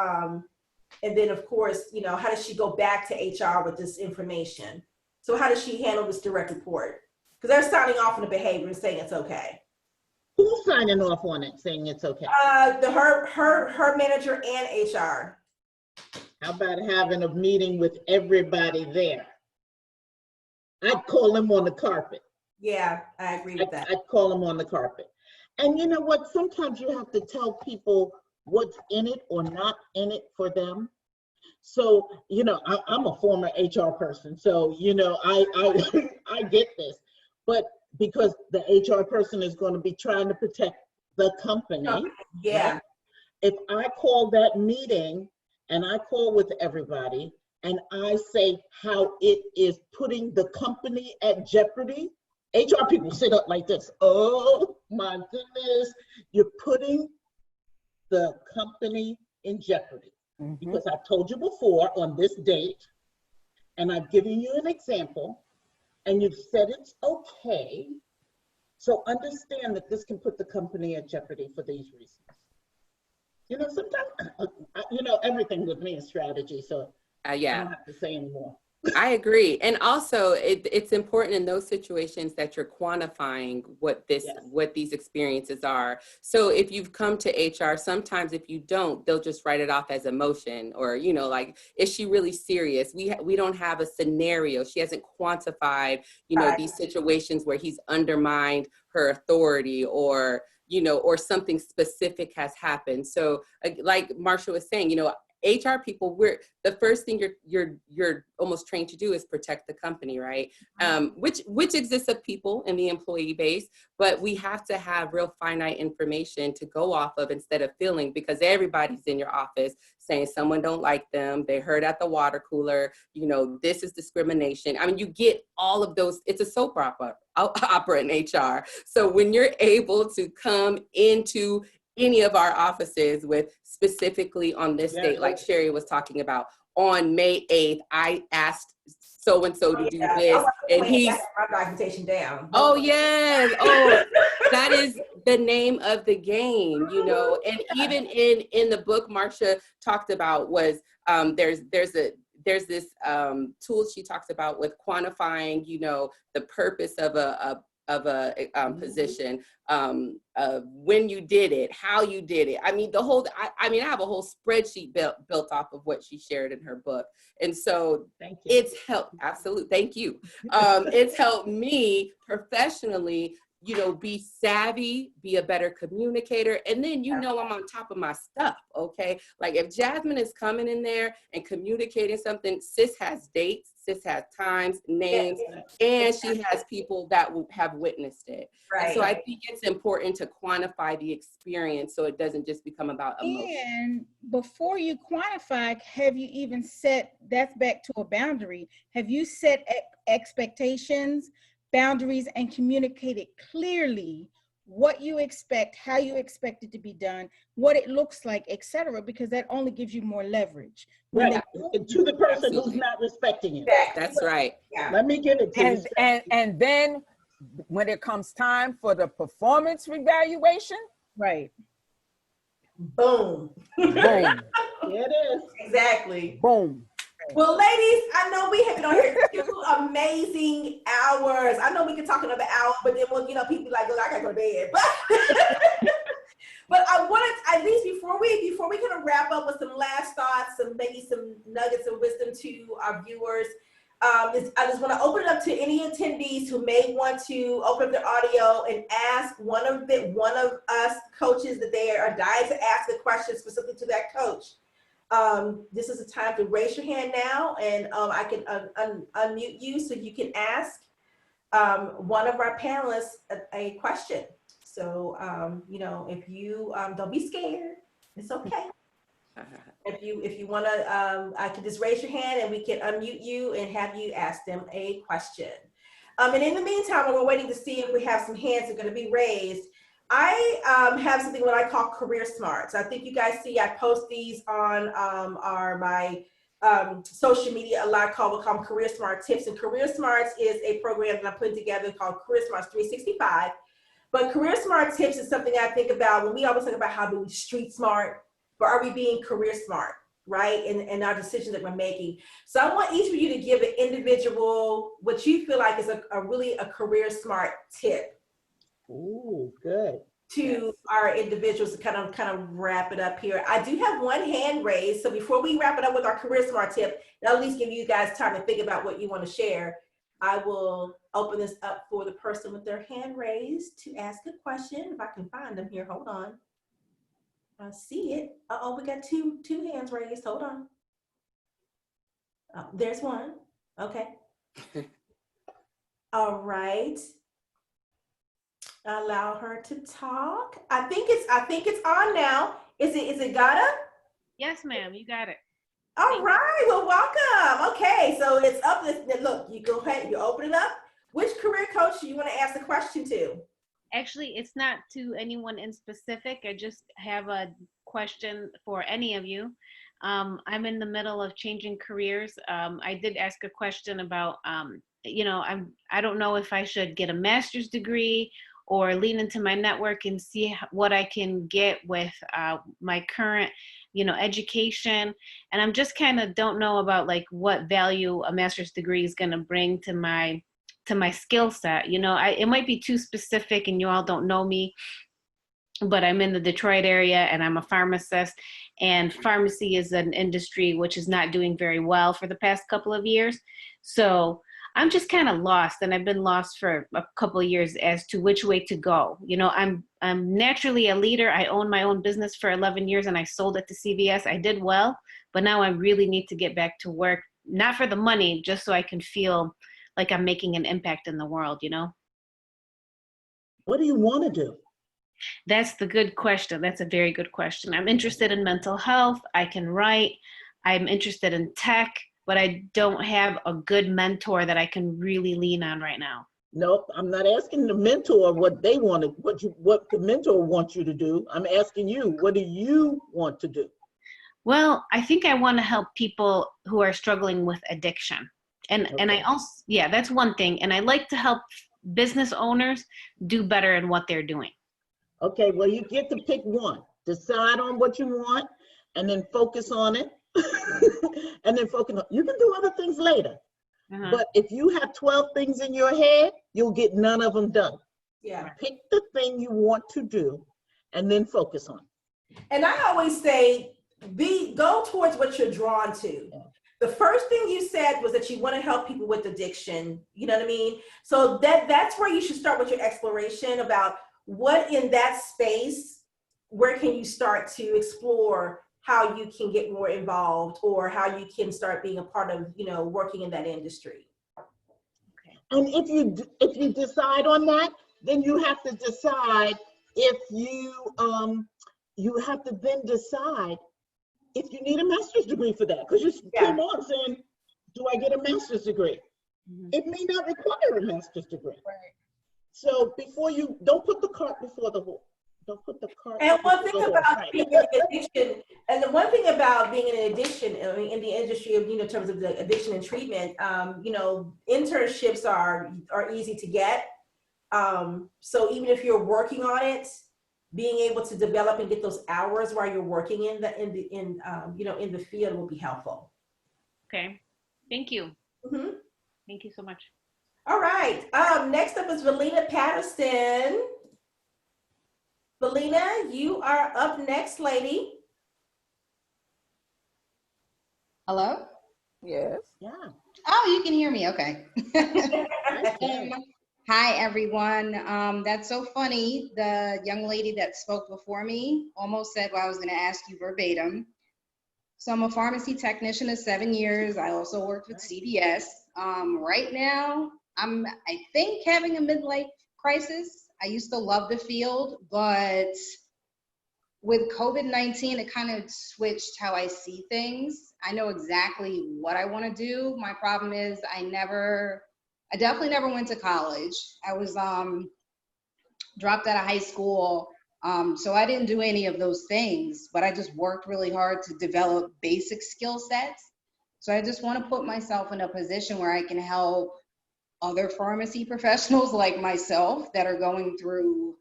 Speaker 1: And then, of course, how does she go back to HR with this information? So how does she handle this direct report? Because they're signing off on the behavior and saying it's okay.
Speaker 3: Who's signing off on it, saying it's okay?
Speaker 1: Her manager and HR.
Speaker 3: How about having a meeting with everybody there? I'd call them on the carpet.
Speaker 1: Yeah, I agree with that.
Speaker 3: I'd call them on the carpet. And you know what? Sometimes you have to tell people what's in it or not in it for them. So, I'm a former HR person, so, I get this. But because the HR person is going to be trying to protect the company,
Speaker 1: Yeah.
Speaker 3: right? If I call that meeting and I call with everybody and I say how it is putting the company at jeopardy, HR people sit up like this. Oh my goodness, you're putting the company in jeopardy. Because I've told you before on this date, and I've given you an example, and you've said it's okay. So understand that this can put the company at jeopardy for these reasons. Sometimes, everything with me is strategy, so I don't have to say anymore.
Speaker 2: I agree. And also it's important in those situations that you're quantifying what these experiences are. So if you've come to HR, sometimes if you don't, they'll just write it off as emotion or, like, is she really serious? We don't have a scenario. She hasn't quantified, these situations where he's undermined her authority or, or something specific has happened. So like Marsha was saying, HR people, the first thing you're almost trained to do is protect the company, right? Which exists of people in the employee base, but we have to have real finite information to go off of instead of feeling, because everybody's in your office saying someone don't like them, they heard at the water cooler, this is discrimination. I mean, you get all of those. It's a soap opera in HR. So when you're able to come into any of our offices with specifically on this date, like Sherry was talking about, on May 8th, I asked so-and-so to do this. And he's
Speaker 1: my documentation down.
Speaker 2: Oh, yes. Oh, that is the name of the game, and even in the book Marsha talked about was there's this tool she talks about with quantifying, the purpose of a position, when you did it, how you did it. I mean, I have a whole spreadsheet built off of what she shared in her book. And so it's helped. Absolutely. Thank you. It's helped me professionally, be savvy, be a better communicator. And then, I'm on top of my stuff. Okay. Like if Jasmine is coming in there and communicating something, sis has dates, sis has times, names, and she has people that will have witnessed it. Right. And so I think it's important to quantify the experience so it doesn't just become about emotion.
Speaker 4: And before you quantify, have you even set, that's back to a boundary, have you set expectations, boundaries, and communicated clearly what you expect, how you expect it to be done, what it looks like, etc., because that only gives you more leverage.
Speaker 3: Right. To the person who's not respecting you.
Speaker 2: That's right.
Speaker 3: Yeah. Let me get it to you.
Speaker 6: And then when it comes time for the performance evaluation,
Speaker 4: right.
Speaker 1: Boom.
Speaker 6: Boom.
Speaker 3: It is.
Speaker 1: Exactly.
Speaker 6: Boom.
Speaker 1: Well, ladies, I know we have been on here 2 amazing hours. I know we can talk another hour, but then people be like, look, I gotta go to bed. But I wanted, at least before we kind of wrap up with some last thoughts, maybe some nuggets of wisdom to our viewers, I just want to open it up to any attendees who may want to open up their audio and ask one of us coaches that they are dying to ask a question specifically to that coach. This is a time to raise your hand now, and I can unmute you so you can ask one of our panelists a question. So, if you don't be scared, it's okay. If you want to, I can just raise your hand and we can unmute you and have you ask them a question. And in the meantime, while we're waiting to see if we have some hands that are going to be raised, I have something what I call career smarts. I think you guys see I post these on my social media a lot. We call them Career Smart Tips. And Career Smarts is a program that I'm putting together called Career Smarts 365. But Career Smart Tips is something I think about when we always talk about how to be street smart, but are we being career smart, right? In our decisions that we're making. So I want each of you to give an individual what you feel like is really a career smart tip.
Speaker 3: Ooh, good.
Speaker 1: To our individuals to kind of wrap it up here. I do have one hand raised. So before we wrap it up with our career smart tip, and I'll at least give you guys time to think about what you want to share, I will open this up for the person with their hand raised to ask a question. If I can find them here, hold on. I see it. Uh-oh, we got two hands raised. Hold on. There's one. Okay. All right. Allow her to talk. I think it's on now. Is it Gata?
Speaker 7: Yes, ma'am, you got it.
Speaker 1: All right. Well, welcome. Okay, so it's up. Look, you go ahead. You open it up. Which career coach do you want to ask the question to?
Speaker 7: Actually, it's not to anyone in specific. I just have a question for any of you. I'm in the middle of changing careers. I did ask a question about, I don't know if I should get a master's degree or lean into my network and see what I can get with my current, education. And I'm just kind of don't know about like what value a master's degree is going to bring to my skill set. It might be too specific and you all don't know me, but I'm in the Detroit area and I'm a pharmacist, and pharmacy is an industry which is not doing very well for the past couple of years. So I'm just kind of lost, and I've been lost for a couple of years as to which way to go. I'm naturally a leader. I own my own business for 11 years and I sold it to CVS. I did well, but now I really need to get back to work, not for the money, just so I can feel like I'm making an impact in the world,
Speaker 3: What do you want to do?
Speaker 7: That's the good question. That's a very good question. I'm interested in mental health. I can write. I'm interested in tech, but I don't have a good mentor that I can really lean on right now.
Speaker 3: Nope, I'm not asking the mentor what they want to, what the mentor wants you to do. I'm asking you, what do you want to do?
Speaker 7: Well, I think I want to help people who are struggling with addiction. And I also, that's one thing. And I like to help business owners do better in what they're doing.
Speaker 3: Okay, well, you get to pick one. Decide on what you want and then focus on it. And then focus on, you can do other things later. But if you have 12 things in your head, you'll get none of them done.
Speaker 1: Yeah.
Speaker 3: Pick the thing you want to do and then focus on it.
Speaker 1: And I always say, go towards what you're drawn to.
Speaker 3: Yeah.
Speaker 1: The first thing you said was that you want to help people with addiction. You know what I mean? So that's where you should start with your exploration about what in that space, where can you start to explore how you can get more involved or how you can start being a part of, working in that industry.
Speaker 7: Okay.
Speaker 3: And if you decide on that, then you have to decide if you have to then decide if you need a master's degree for that, because you came on saying, do I get a master's degree? It may not require a master's degree.
Speaker 4: Right.
Speaker 3: So before you, don't put the cart before the horse. Don't put the cart
Speaker 1: And one
Speaker 3: before
Speaker 1: thing
Speaker 3: the horse.
Speaker 1: about
Speaker 3: Right.
Speaker 1: being in addiction, and the one thing about being in addiction, I mean, in the industry of, in terms of the addiction and treatment, internships are easy to get. So even if you're working on it, being able to develop and get those hours while you're working in the field will be helpful.
Speaker 7: Okay. Thank you.
Speaker 1: Mm-hmm.
Speaker 7: Thank you so much.
Speaker 1: All right. Next up is Valina Patterson. Valina, you are up next, lady.
Speaker 8: Hello?
Speaker 6: Yes.
Speaker 3: Yeah.
Speaker 8: Oh, you can hear me. Okay.
Speaker 3: Okay.
Speaker 8: Hi, everyone. That's so funny. The young lady that spoke before me almost said what I was going to ask you verbatim. So I'm a pharmacy technician of 7 years. I also worked with CVS. Right now, I think, having a midlife crisis. I used to love the field, but with COVID-19, it kind of switched how I see things. I know exactly what I want to do. My problem is I definitely never went to college. I was dropped out of high school. So I didn't do any of those things, but I just worked really hard to develop basic skill sets. So I just want to put myself in a position where I can help other pharmacy professionals like myself that are going through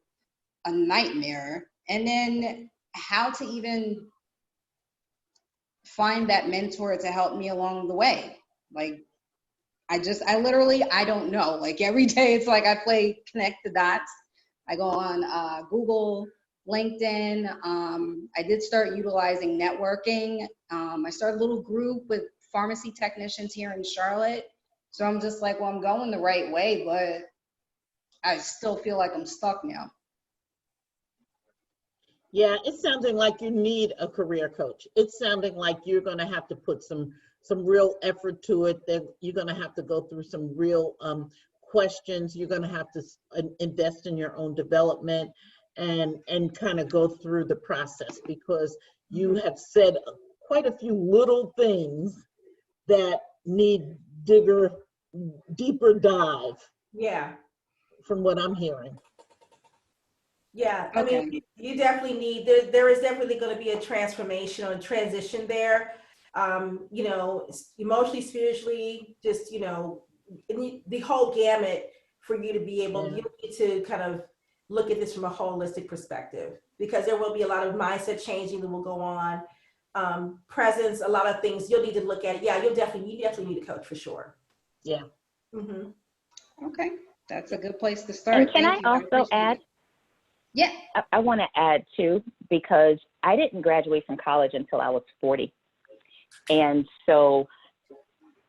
Speaker 8: a nightmare, and then how to even find that mentor to help me along the way. Like, I don't know. Like, every day it's like I play connect the dots. I go on Google, LinkedIn. I did start utilizing networking. I started a little group with pharmacy technicians here in Charlotte. So I'm just like, well, I'm going the right way, but I still feel like I'm stuck now.
Speaker 3: Yeah, it's sounding like you need a career coach. It's sounding like you're going to have to put some real effort to it. That you're going to have to go through some real questions. You're going to have to invest in your own development and kind of go through the process, because you have said quite a few little things that need deeper dive.
Speaker 1: Yeah.
Speaker 3: From what I'm hearing.
Speaker 1: Yeah, I
Speaker 8: Okay.
Speaker 1: mean, you definitely need, there is definitely going to be a transformation or transition there. You know, emotionally, spiritually, just, you know, the whole gamut for you to be able,
Speaker 3: Yeah.
Speaker 1: you need to kind of look at this from a holistic perspective, because there will be a lot of mindset changing that will go on. Presence, a lot of things you'll need to look at. Yeah, you definitely need a coach for sure.
Speaker 3: Yeah.
Speaker 1: Mm-hmm.
Speaker 8: Okay, that's a good place to start.
Speaker 5: And can
Speaker 8: Thank
Speaker 5: I
Speaker 8: you.
Speaker 5: also
Speaker 8: appreciate
Speaker 5: add?
Speaker 8: it. Yeah.
Speaker 5: I want to add too, because I didn't graduate from college until I was 40. And so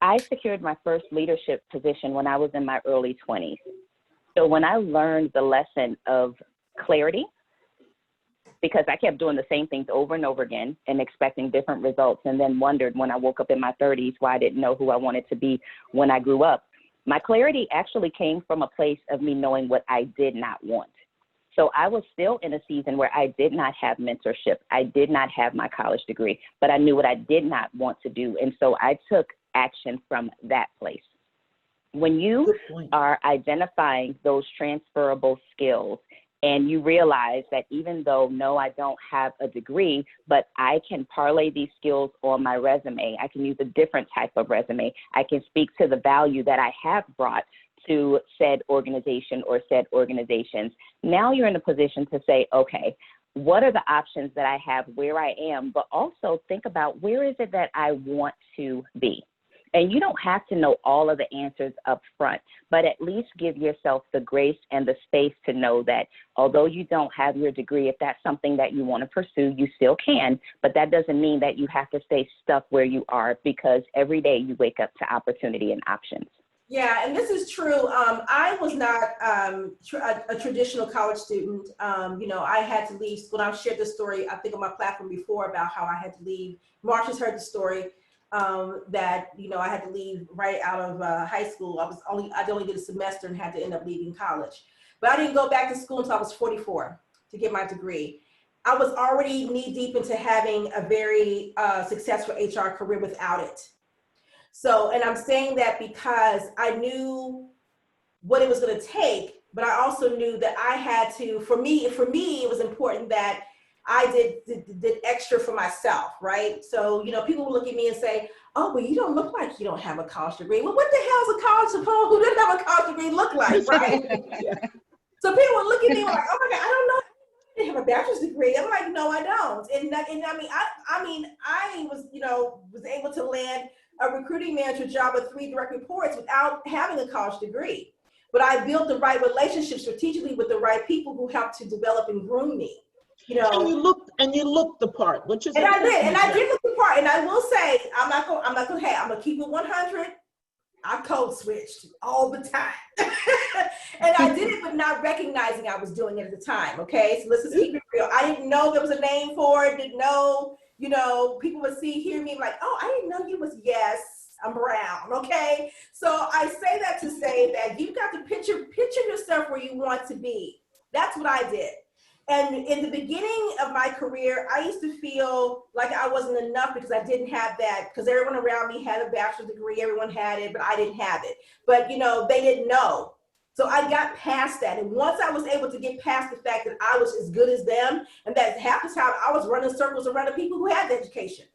Speaker 5: I secured my first leadership position when I was in my early 20s. So when I learned the lesson of clarity, because I kept doing the same things over and over again and expecting different results, and then wondered when I woke up in my 30s why I didn't know who I wanted to be when I grew up. My clarity actually came from a place of me knowing what I did not want. So I was still in a season where I did not have mentorship. I did not have my college degree, but I knew what I did not want to do. And so I took action from that place. When you are identifying those transferable skills and you realize that even though, no, I don't have a degree, but I can parlay these skills on my resume. I can use a different type of resume. I can speak to the value that I have brought to said organization or said organizations. Now you're in a position to say, okay, what are the options that I have where I am, but also think about where is it that I want to be? And you don't have to know all of the answers up front, but at least give yourself the grace and the space to know that although you don't have your degree, if that's something that you want to pursue, you still can, but that doesn't mean that you have to stay stuck where you are, because every day you wake up to opportunity and options.
Speaker 1: Yeah, and this is true. I was not a traditional college student. You know, I had to leave when I've shared this story, I think on my platform before, about how I had to leave. Marsh has heard the story that, you know, I had to leave right out of high school. I only did a semester and had to end up leaving college. But I didn't go back to school until I was 44 to get my degree. I was already knee deep into having a very successful HR career without it. So, and I'm saying that because I knew what it was going to take, but I also knew that I had to, for me, it was important that I did extra for myself, right? So, you know, people would look at me and say, oh, well, you don't look like you don't have a college degree. Well, what the hell is a college diploma? Who doesn't have a college degree look like, right? Yeah. So people would look at me like, oh my God, I don't know. I have a bachelor's degree. I'm like, no, I don't. And I mean, I was, you know, was able to land a recruiting manager job with 3 direct reports without having a college degree. But I built the right relationships strategically with the right people who helped to develop and groom me. You know,
Speaker 3: and you looked the part, which is
Speaker 1: and I did look the part. And I will say, I'm not gonna keep it 100. I code switched all the time. And I did it, but not recognizing I was doing it at the time. Okay, so let's just keep it real. I didn't know there was a name for it, didn't know, you know, people would hear me like, oh, I didn't know you was, yes, I'm brown, okay? So I say that to say that you've got to picture yourself where you want to be. That's what I did. And in the beginning of my career, I used to feel like I wasn't enough because I didn't have that, because everyone around me had a bachelor's degree, everyone had it, but I didn't have it. But, you know, they didn't know. So I got past that. And once I was able to get past the fact that I was as good as them, and that half the time I was running circles around the people who had the education.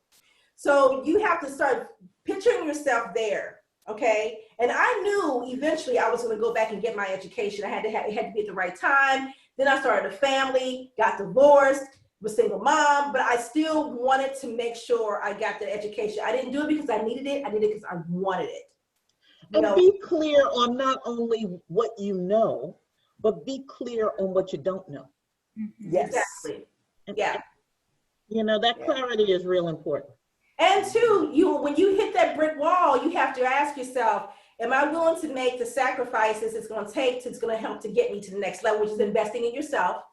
Speaker 1: So you have to start picturing yourself there, okay? And I knew eventually I was gonna go back and get my education. It had to be at the right time. Then I started a family, got divorced, was a single mom, but I still wanted to make sure I got the education. I didn't do it because I needed it. I did it because I wanted it.
Speaker 3: And be clear on not only what you know, but be clear on what you don't know.
Speaker 1: Yes. Exactly. Yeah.
Speaker 3: You know, that clarity is real important.
Speaker 1: And two, when you hit that brick wall, you have to ask yourself, am I willing to make the sacrifices it's going to take it's going to help to get me to the next level, which is investing in yourself,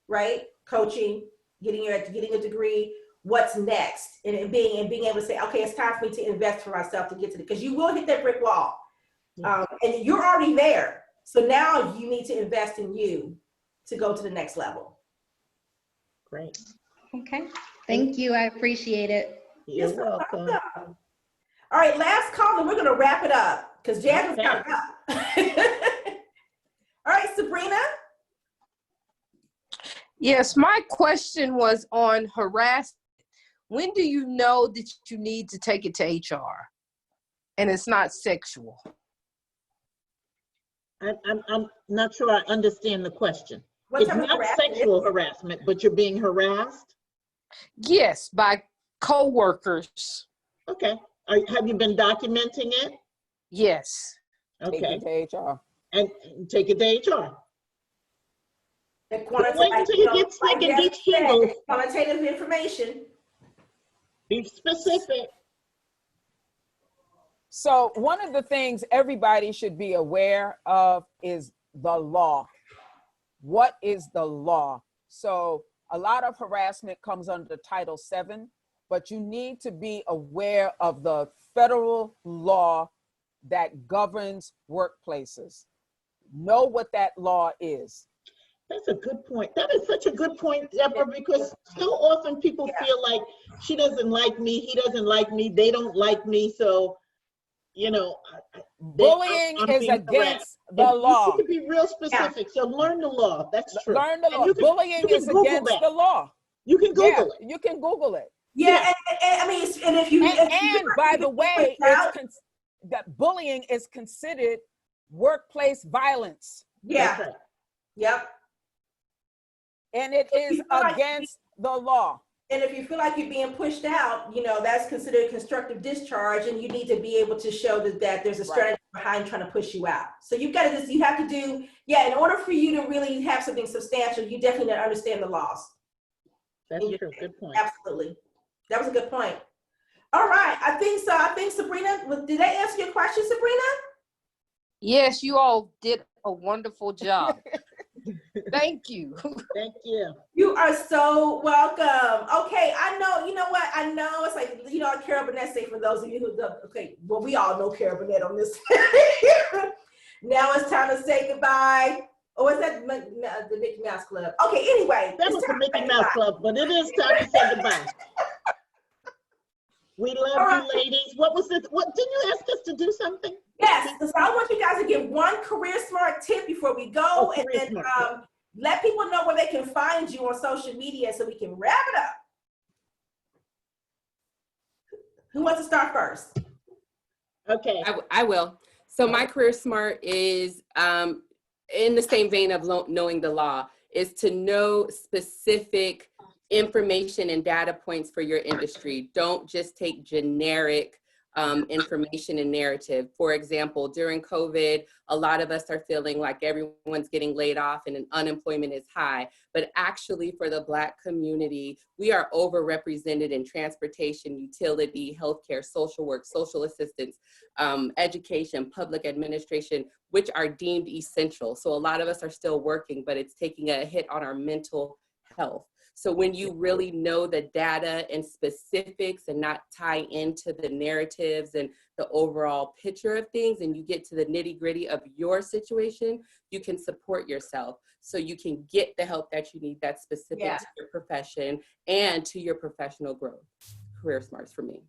Speaker 1: right? Coaching, getting a degree, what's next, and being able to say, okay, it's time for me to invest for myself to get to because you will hit that brick wall, and you're already there. So now you need to invest in you to go to the next level.
Speaker 3: Great.
Speaker 8: Okay. Thank you. I appreciate it.
Speaker 3: You're welcome.
Speaker 1: All right, last call, and we're going to wrap it up because Jasmine's coming up. All right, Sabrina.
Speaker 9: Yes, my question was on harassment. When do you know that you need to take it to HR and it's not sexual?
Speaker 3: I'm not sure I understand the question.
Speaker 1: What
Speaker 3: It's
Speaker 1: type of
Speaker 3: not
Speaker 1: harassment?
Speaker 3: sexual harassment, but you're being harassed?
Speaker 9: Yes, by coworkers.
Speaker 3: Okay. Have you been documenting it?
Speaker 9: Yes.
Speaker 3: Okay.
Speaker 6: Take it to HR.
Speaker 3: And take it to HR.
Speaker 1: That
Speaker 3: Wait until you get sick and get shingles.
Speaker 1: Quantitative information.
Speaker 3: Be specific.
Speaker 6: So one of the things everybody should be aware of is the law. What is the law? So a lot of harassment comes under Title VII, but you need to be aware of the federal law that governs workplaces. Know what that law is.
Speaker 3: That's a good point. That is such a good point, Deborah, because so often people feel like she doesn't like me, he doesn't like me, they don't like me, so, you know.
Speaker 6: Bullying is against the law.
Speaker 3: You need to be real specific, so learn the law. That's true.
Speaker 6: Learn the law.
Speaker 3: You
Speaker 6: Bullying
Speaker 3: can
Speaker 6: is
Speaker 3: Google
Speaker 6: against
Speaker 3: that.
Speaker 6: the law.
Speaker 3: You can Google it.
Speaker 6: You can Google it.
Speaker 1: Yeah, and I mean, and if you
Speaker 6: And by the way, that bullying is considered workplace violence.
Speaker 1: Yeah.
Speaker 3: Right.
Speaker 1: Yep.
Speaker 6: And it is against the law.
Speaker 1: And if you feel like you're being pushed out, you know, that's considered constructive discharge, and you need to be able to show that there's a strategy behind trying to push you out. So you've got to you have to do, in order for you to really have something substantial, you definitely need to understand the laws.
Speaker 3: That's true. Good point.
Speaker 1: Absolutely. That was a good point. All right. I think so. I think Sabrina, did I answer your question, Sabrina?
Speaker 9: Yes, you all did a wonderful job. Thank you.
Speaker 3: Thank you.
Speaker 1: You are so welcome. Okay, I know, you know what? I know it's like, you know, Carol Burnett say, for those of you who don't, okay, well, we all know Carol Burnett on this. Now it's time to say goodbye. Or is that the Mickey Mouse Club? Okay, anyway.
Speaker 3: That was the Mickey Mouse Club, but it is time to say goodbye. We love you, ladies. What was it? What didn't you ask us to do something?
Speaker 1: Yes, so I want you guys to give one career smart tip before we go, and then let people know where they can find you on social media so we can wrap it up. Who wants to start first?
Speaker 3: Okay.
Speaker 2: I will. So my career smart is in the same vein of knowing the law, is to know specific information and data points for your industry. Don't just take generic information and narrative. For example, during COVID, a lot of us are feeling like everyone's getting laid off and unemployment is high, but actually for the Black community, we are overrepresented in transportation, utility, healthcare, social work, social assistance, education, public administration, which are deemed essential. So a lot of us are still working, but it's taking a hit on our mental health. So when you really know the data and specifics and not tie into the narratives and the overall picture of things, and you get to the nitty gritty of your situation, you can support yourself. So you can get the help that you need that's specific to your profession and to your professional growth. Career smarts for me.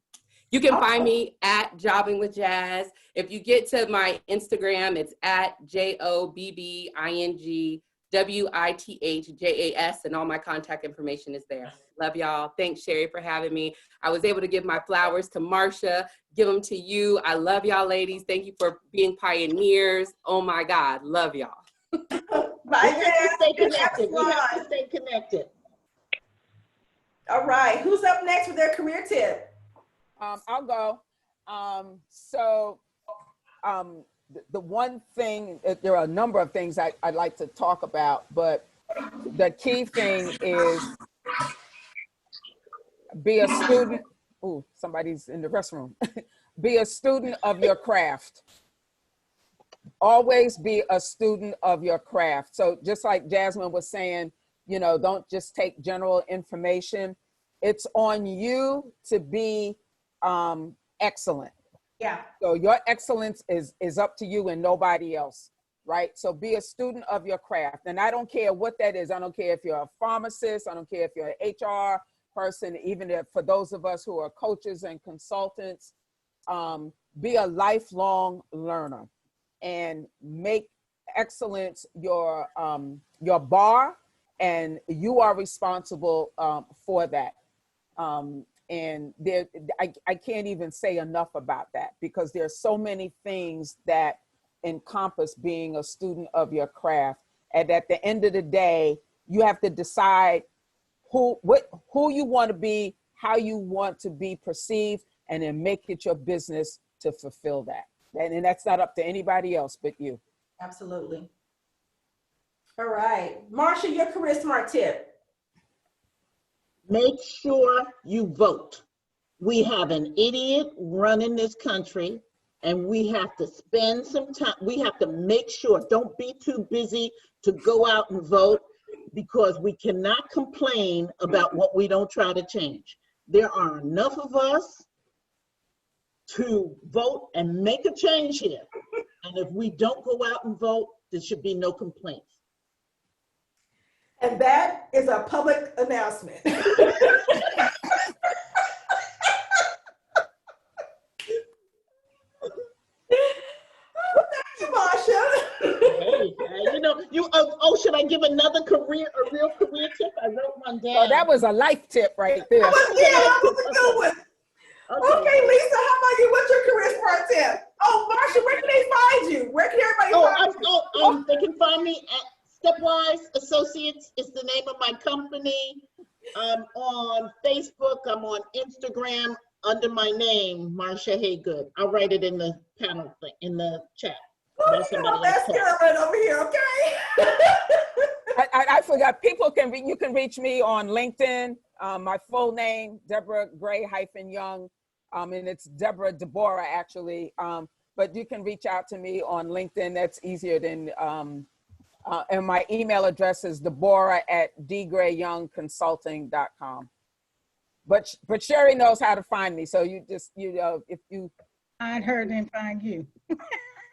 Speaker 2: You can find me at Jobbing with Jazz. If you get to my Instagram, it's at JOBBING WITHJAS, and all my contact information is there. Love y'all. Thanks, Sherry, for having me. I was able to give my flowers to Marsha, give them to you. I love y'all, ladies. Thank you for being pioneers. Oh my God, love y'all.
Speaker 1: Bye,
Speaker 3: We have to stay connected. We have to stay connected.
Speaker 1: All right, who's up next with their career tip?
Speaker 6: I'll go. The one thing, there are a number of things I'd like to talk about, but the key thing is be a student. Oh, somebody's in the restroom. Be a student of your craft. Always be a student of your craft. So just like Jasmine was saying, You know, don't just take general information. It's on you to be excellent.
Speaker 1: Yeah.
Speaker 6: So your excellence is up to you and nobody else, right? So be a student of your craft. And I don't care what that is. I don't care if you're a pharmacist. I don't care if you're an HR person, even if for those of us who are coaches and consultants, be a lifelong learner and make excellence your bar, and you are responsible for that. And there, I can't even say enough about that, because there's so many things that encompass being a student of your craft. And at the end of the day, you have to decide who you want to be, how you want to be perceived, and then make it your business to fulfill that. And that's not up to anybody else but you.
Speaker 1: Absolutely. All right. Marsha, your career smart tip.
Speaker 3: Make sure you vote. We have an idiot running this country, and we have to spend some time. We have to make sure, don't be too busy to go out and vote, because we cannot complain about what we don't try to change. There are enough of us to vote and make a change here. And if we don't go out and vote, there should be no complaints.
Speaker 1: And that is a public announcement. Thank you, Marsha.
Speaker 3: Hey, you know, should I give a real career tip? I wrote one down.
Speaker 6: So that was a life tip right there.
Speaker 1: That was a good one. Okay, Lisa, how about you? What's your career smart tip? Oh, Marsha, where can they find you? Where can everybody find you?
Speaker 3: They can find me at Stepwise Associates is the name of my company. I'm on Facebook. I'm on Instagram under my name, Marsha Haygood. I'll write it in the panel, in the chat.
Speaker 1: Let's get her right over here, okay?
Speaker 6: I forgot. You can reach me on LinkedIn. My full name, Deborah Gray-Young, and it's Deborah actually. But you can reach out to me on LinkedIn. That's easier than. And my email address is deborah@dgrayyoungconsulting.com. But Sherry knows how to find me. So if you.
Speaker 4: I'd heard and find you.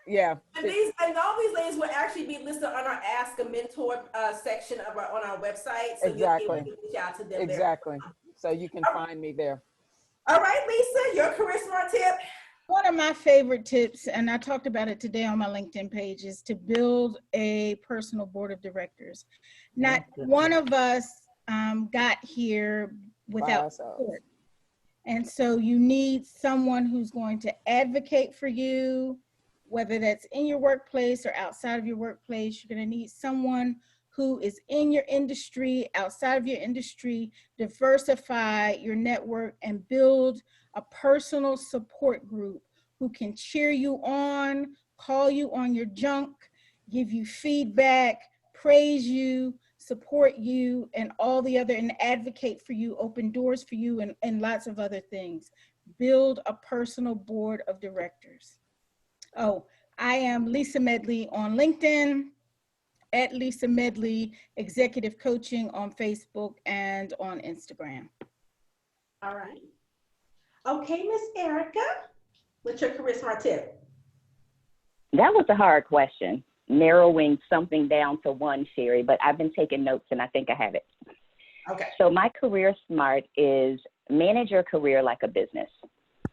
Speaker 6: Yeah.
Speaker 1: And all these ladies will actually be listed on our Ask a Mentor section on our website. So
Speaker 6: exactly.
Speaker 1: you'll be able to reach out to them
Speaker 6: exactly.
Speaker 1: there.
Speaker 6: So you can find me there.
Speaker 1: All right, Lisa, your career smart tip.
Speaker 4: One of my favorite tips, and I talked about it today on my LinkedIn page, is to build a personal board of directors. Not one of us got here without support. And so you need someone who's going to advocate for you, whether that's in your workplace or outside of your workplace. You're going to need someone who is in your industry, outside of your industry, diversify your network and build a personal support group who can cheer you on, call you on your junk, give you feedback, praise you, support you, and and advocate for you, open doors for you, and lots of other things. Build a personal board of directors. Oh, I am Lisa Medley on LinkedIn, at Lisa Medley Executive Coaching on Facebook and on Instagram.
Speaker 1: All right. Okay, Miss Erica, what's your career smart tip?
Speaker 5: That was a hard question, narrowing something down to one, Sherry, but I've been taking notes and I think I have it.
Speaker 1: Okay.
Speaker 5: So my career smart is manage your career like a business.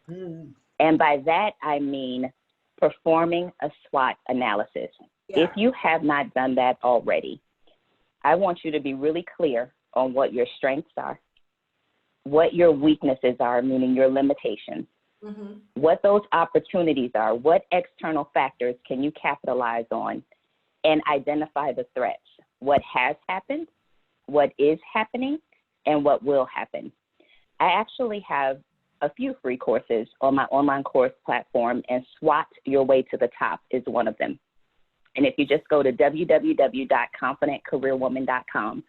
Speaker 5: And by that, I mean performing a SWOT analysis.
Speaker 1: Yeah.
Speaker 5: If you have not done that already, I want you to be really clear on what your strengths are, what your weaknesses are, meaning your limitations, what those opportunities are, what external factors can you capitalize on, and identify the threats, what has happened, what is happening, and what will happen. I actually have a few free courses on my online course platform, and SWOT Your Way to the Top is one of them. And if you just go to www.confidentcareerwoman.com,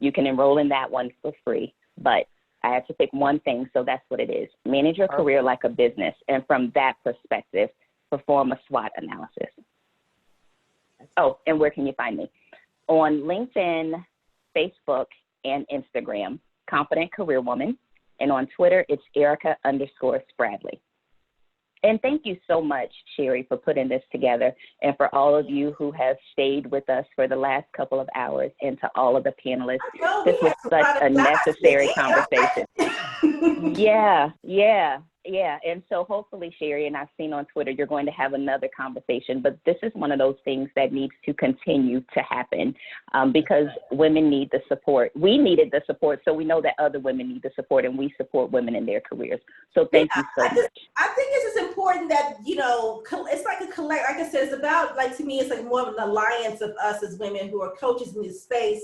Speaker 5: you can enroll in that one for free. But I have to pick one thing, so that's what it is. Manage your career like a business, and from that perspective, perform a SWOT analysis. Oh, and where can you find me? On LinkedIn, Facebook and Instagram, Confident Career Woman. And on Twitter, it's Erica_Spradley. And thank you so much, Sherry, for putting this together, and for all of you who have stayed with us for the last couple of hours, and to all of the panelists. This was such a necessary conversation. Yeah. And so hopefully, Sherry, and I've seen on Twitter, you're going to have another conversation, but this is one of those things that needs to continue to happen because women need the support. We needed the support, so we know that other women need the support, and we support women in their careers. So thank you so much.
Speaker 1: I think it's just important that, it's like a collect, like I said, it's about, like, to me, it's like more of an alliance of us as women who are coaches in this space,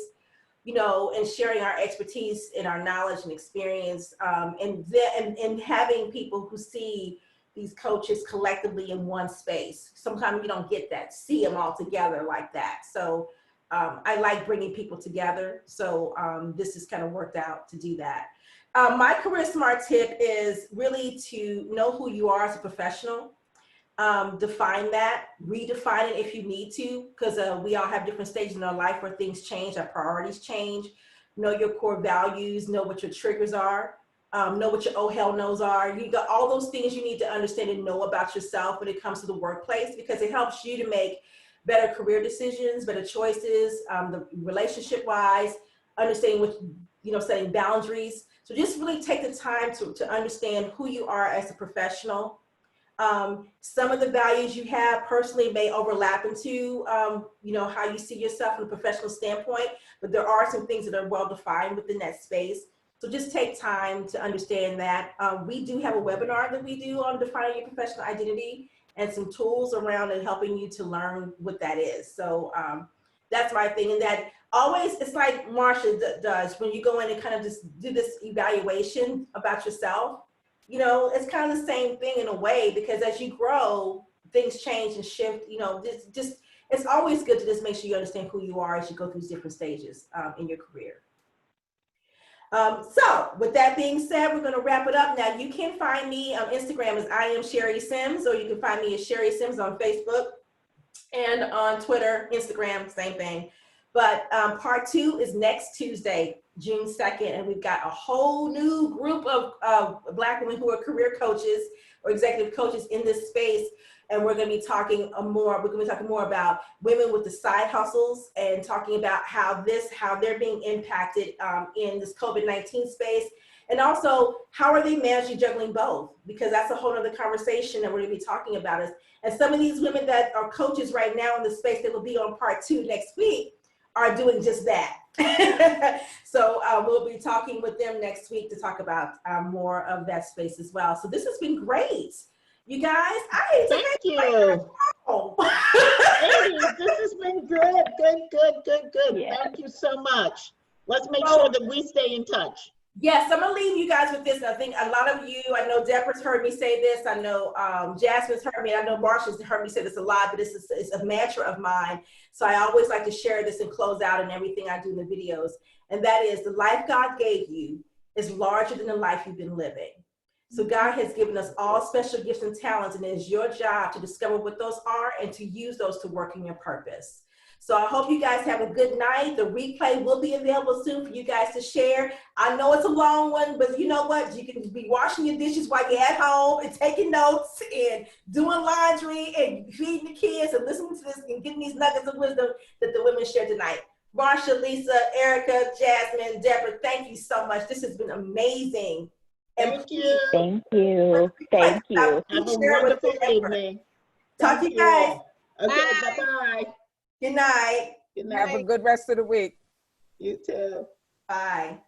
Speaker 1: and sharing our expertise and our knowledge and experience, and having people who see these coaches collectively in one space. Sometimes you don't get that, see them all together like that. So I like bringing people together. So this has kind of worked out to do that. My Career Smart tip is really to know who you are as a professional. Define that, redefine it if you need to, because we all have different stages in our life where things change, our priorities change. Know your core values, know what your triggers are, know what your oh hell no's are. You got all those things you need to understand and know about yourself when it comes to the workplace, because it helps you to make better career decisions, better choices, the relationship wise, understanding what, setting boundaries. So just really take the time to understand who you are as a professional. Some of the values you have personally may overlap into, how you see yourself from a professional standpoint, but there are some things that are well defined within that space. So just take time to understand that. We do have a webinar that we do on defining your professional identity and some tools around it helping you to learn what that is. So that's my thing. And that always, it's like Marsha does, when you go in and kind of just do this evaluation about yourself. It's kind of the same thing in a way, because as you grow, things change and shift. It's always good to just make sure you understand who you are as you go through these different stages in your career. So with that being said, we're going to wrap it up. Now, you can find me on Instagram as I am Sherry Sims, or you can find me as Sherry Sims on Facebook, and on Twitter, Instagram, same thing. But part 2 is next Tuesday, June 2nd, and we've got a whole new group of Black women who are career coaches or executive coaches in this space, and we're going to be talking more. We're going to be talking more about women with the side hustles, and talking about how they're being impacted in this COVID-19 space, and also how are they managing juggling both, because that's a whole other conversation that we're going to be talking about. And some of these women that are coaches right now in the space that will be on part 2 next week are doing just that. So we'll be talking with them next week to talk about more of that space as well. So this has been great. You guys,
Speaker 3: Thank you. Ladies, this has been good.
Speaker 5: Yeah.
Speaker 3: Thank you so much. Let's make sure that we stay in touch.
Speaker 1: Yes, I'm gonna leave you guys with this. I think a lot of you, I know Deborah's heard me say this. I know Jasmine's heard me. I know Marsha's heard me say this a lot, but it's a mantra of mine. So I always like to share this and close out in everything I do in the videos. And that is, the life God gave you is larger than the life you've been living. So God has given us all special gifts and talents, and it is your job to discover what those are and to use those to work in your purpose. So I hope you guys have a good night. The replay will be available soon for you guys to share. I know it's a long one, but you know what? You can be washing your dishes while you're at home and taking notes and doing laundry and feeding the kids and listening to this and getting these nuggets of wisdom that the women share tonight. Marsha, Lisa, Erica, Jasmine, Deborah, thank you so much. This has been amazing.
Speaker 3: Thank you.
Speaker 5: Thank you. Thank you.
Speaker 3: Have a wonderful evening.
Speaker 1: Talk to you guys.
Speaker 3: Okay, bye-bye.
Speaker 1: Good night.
Speaker 3: Good night.
Speaker 6: Have a good rest of the week.
Speaker 3: You too.
Speaker 1: Bye.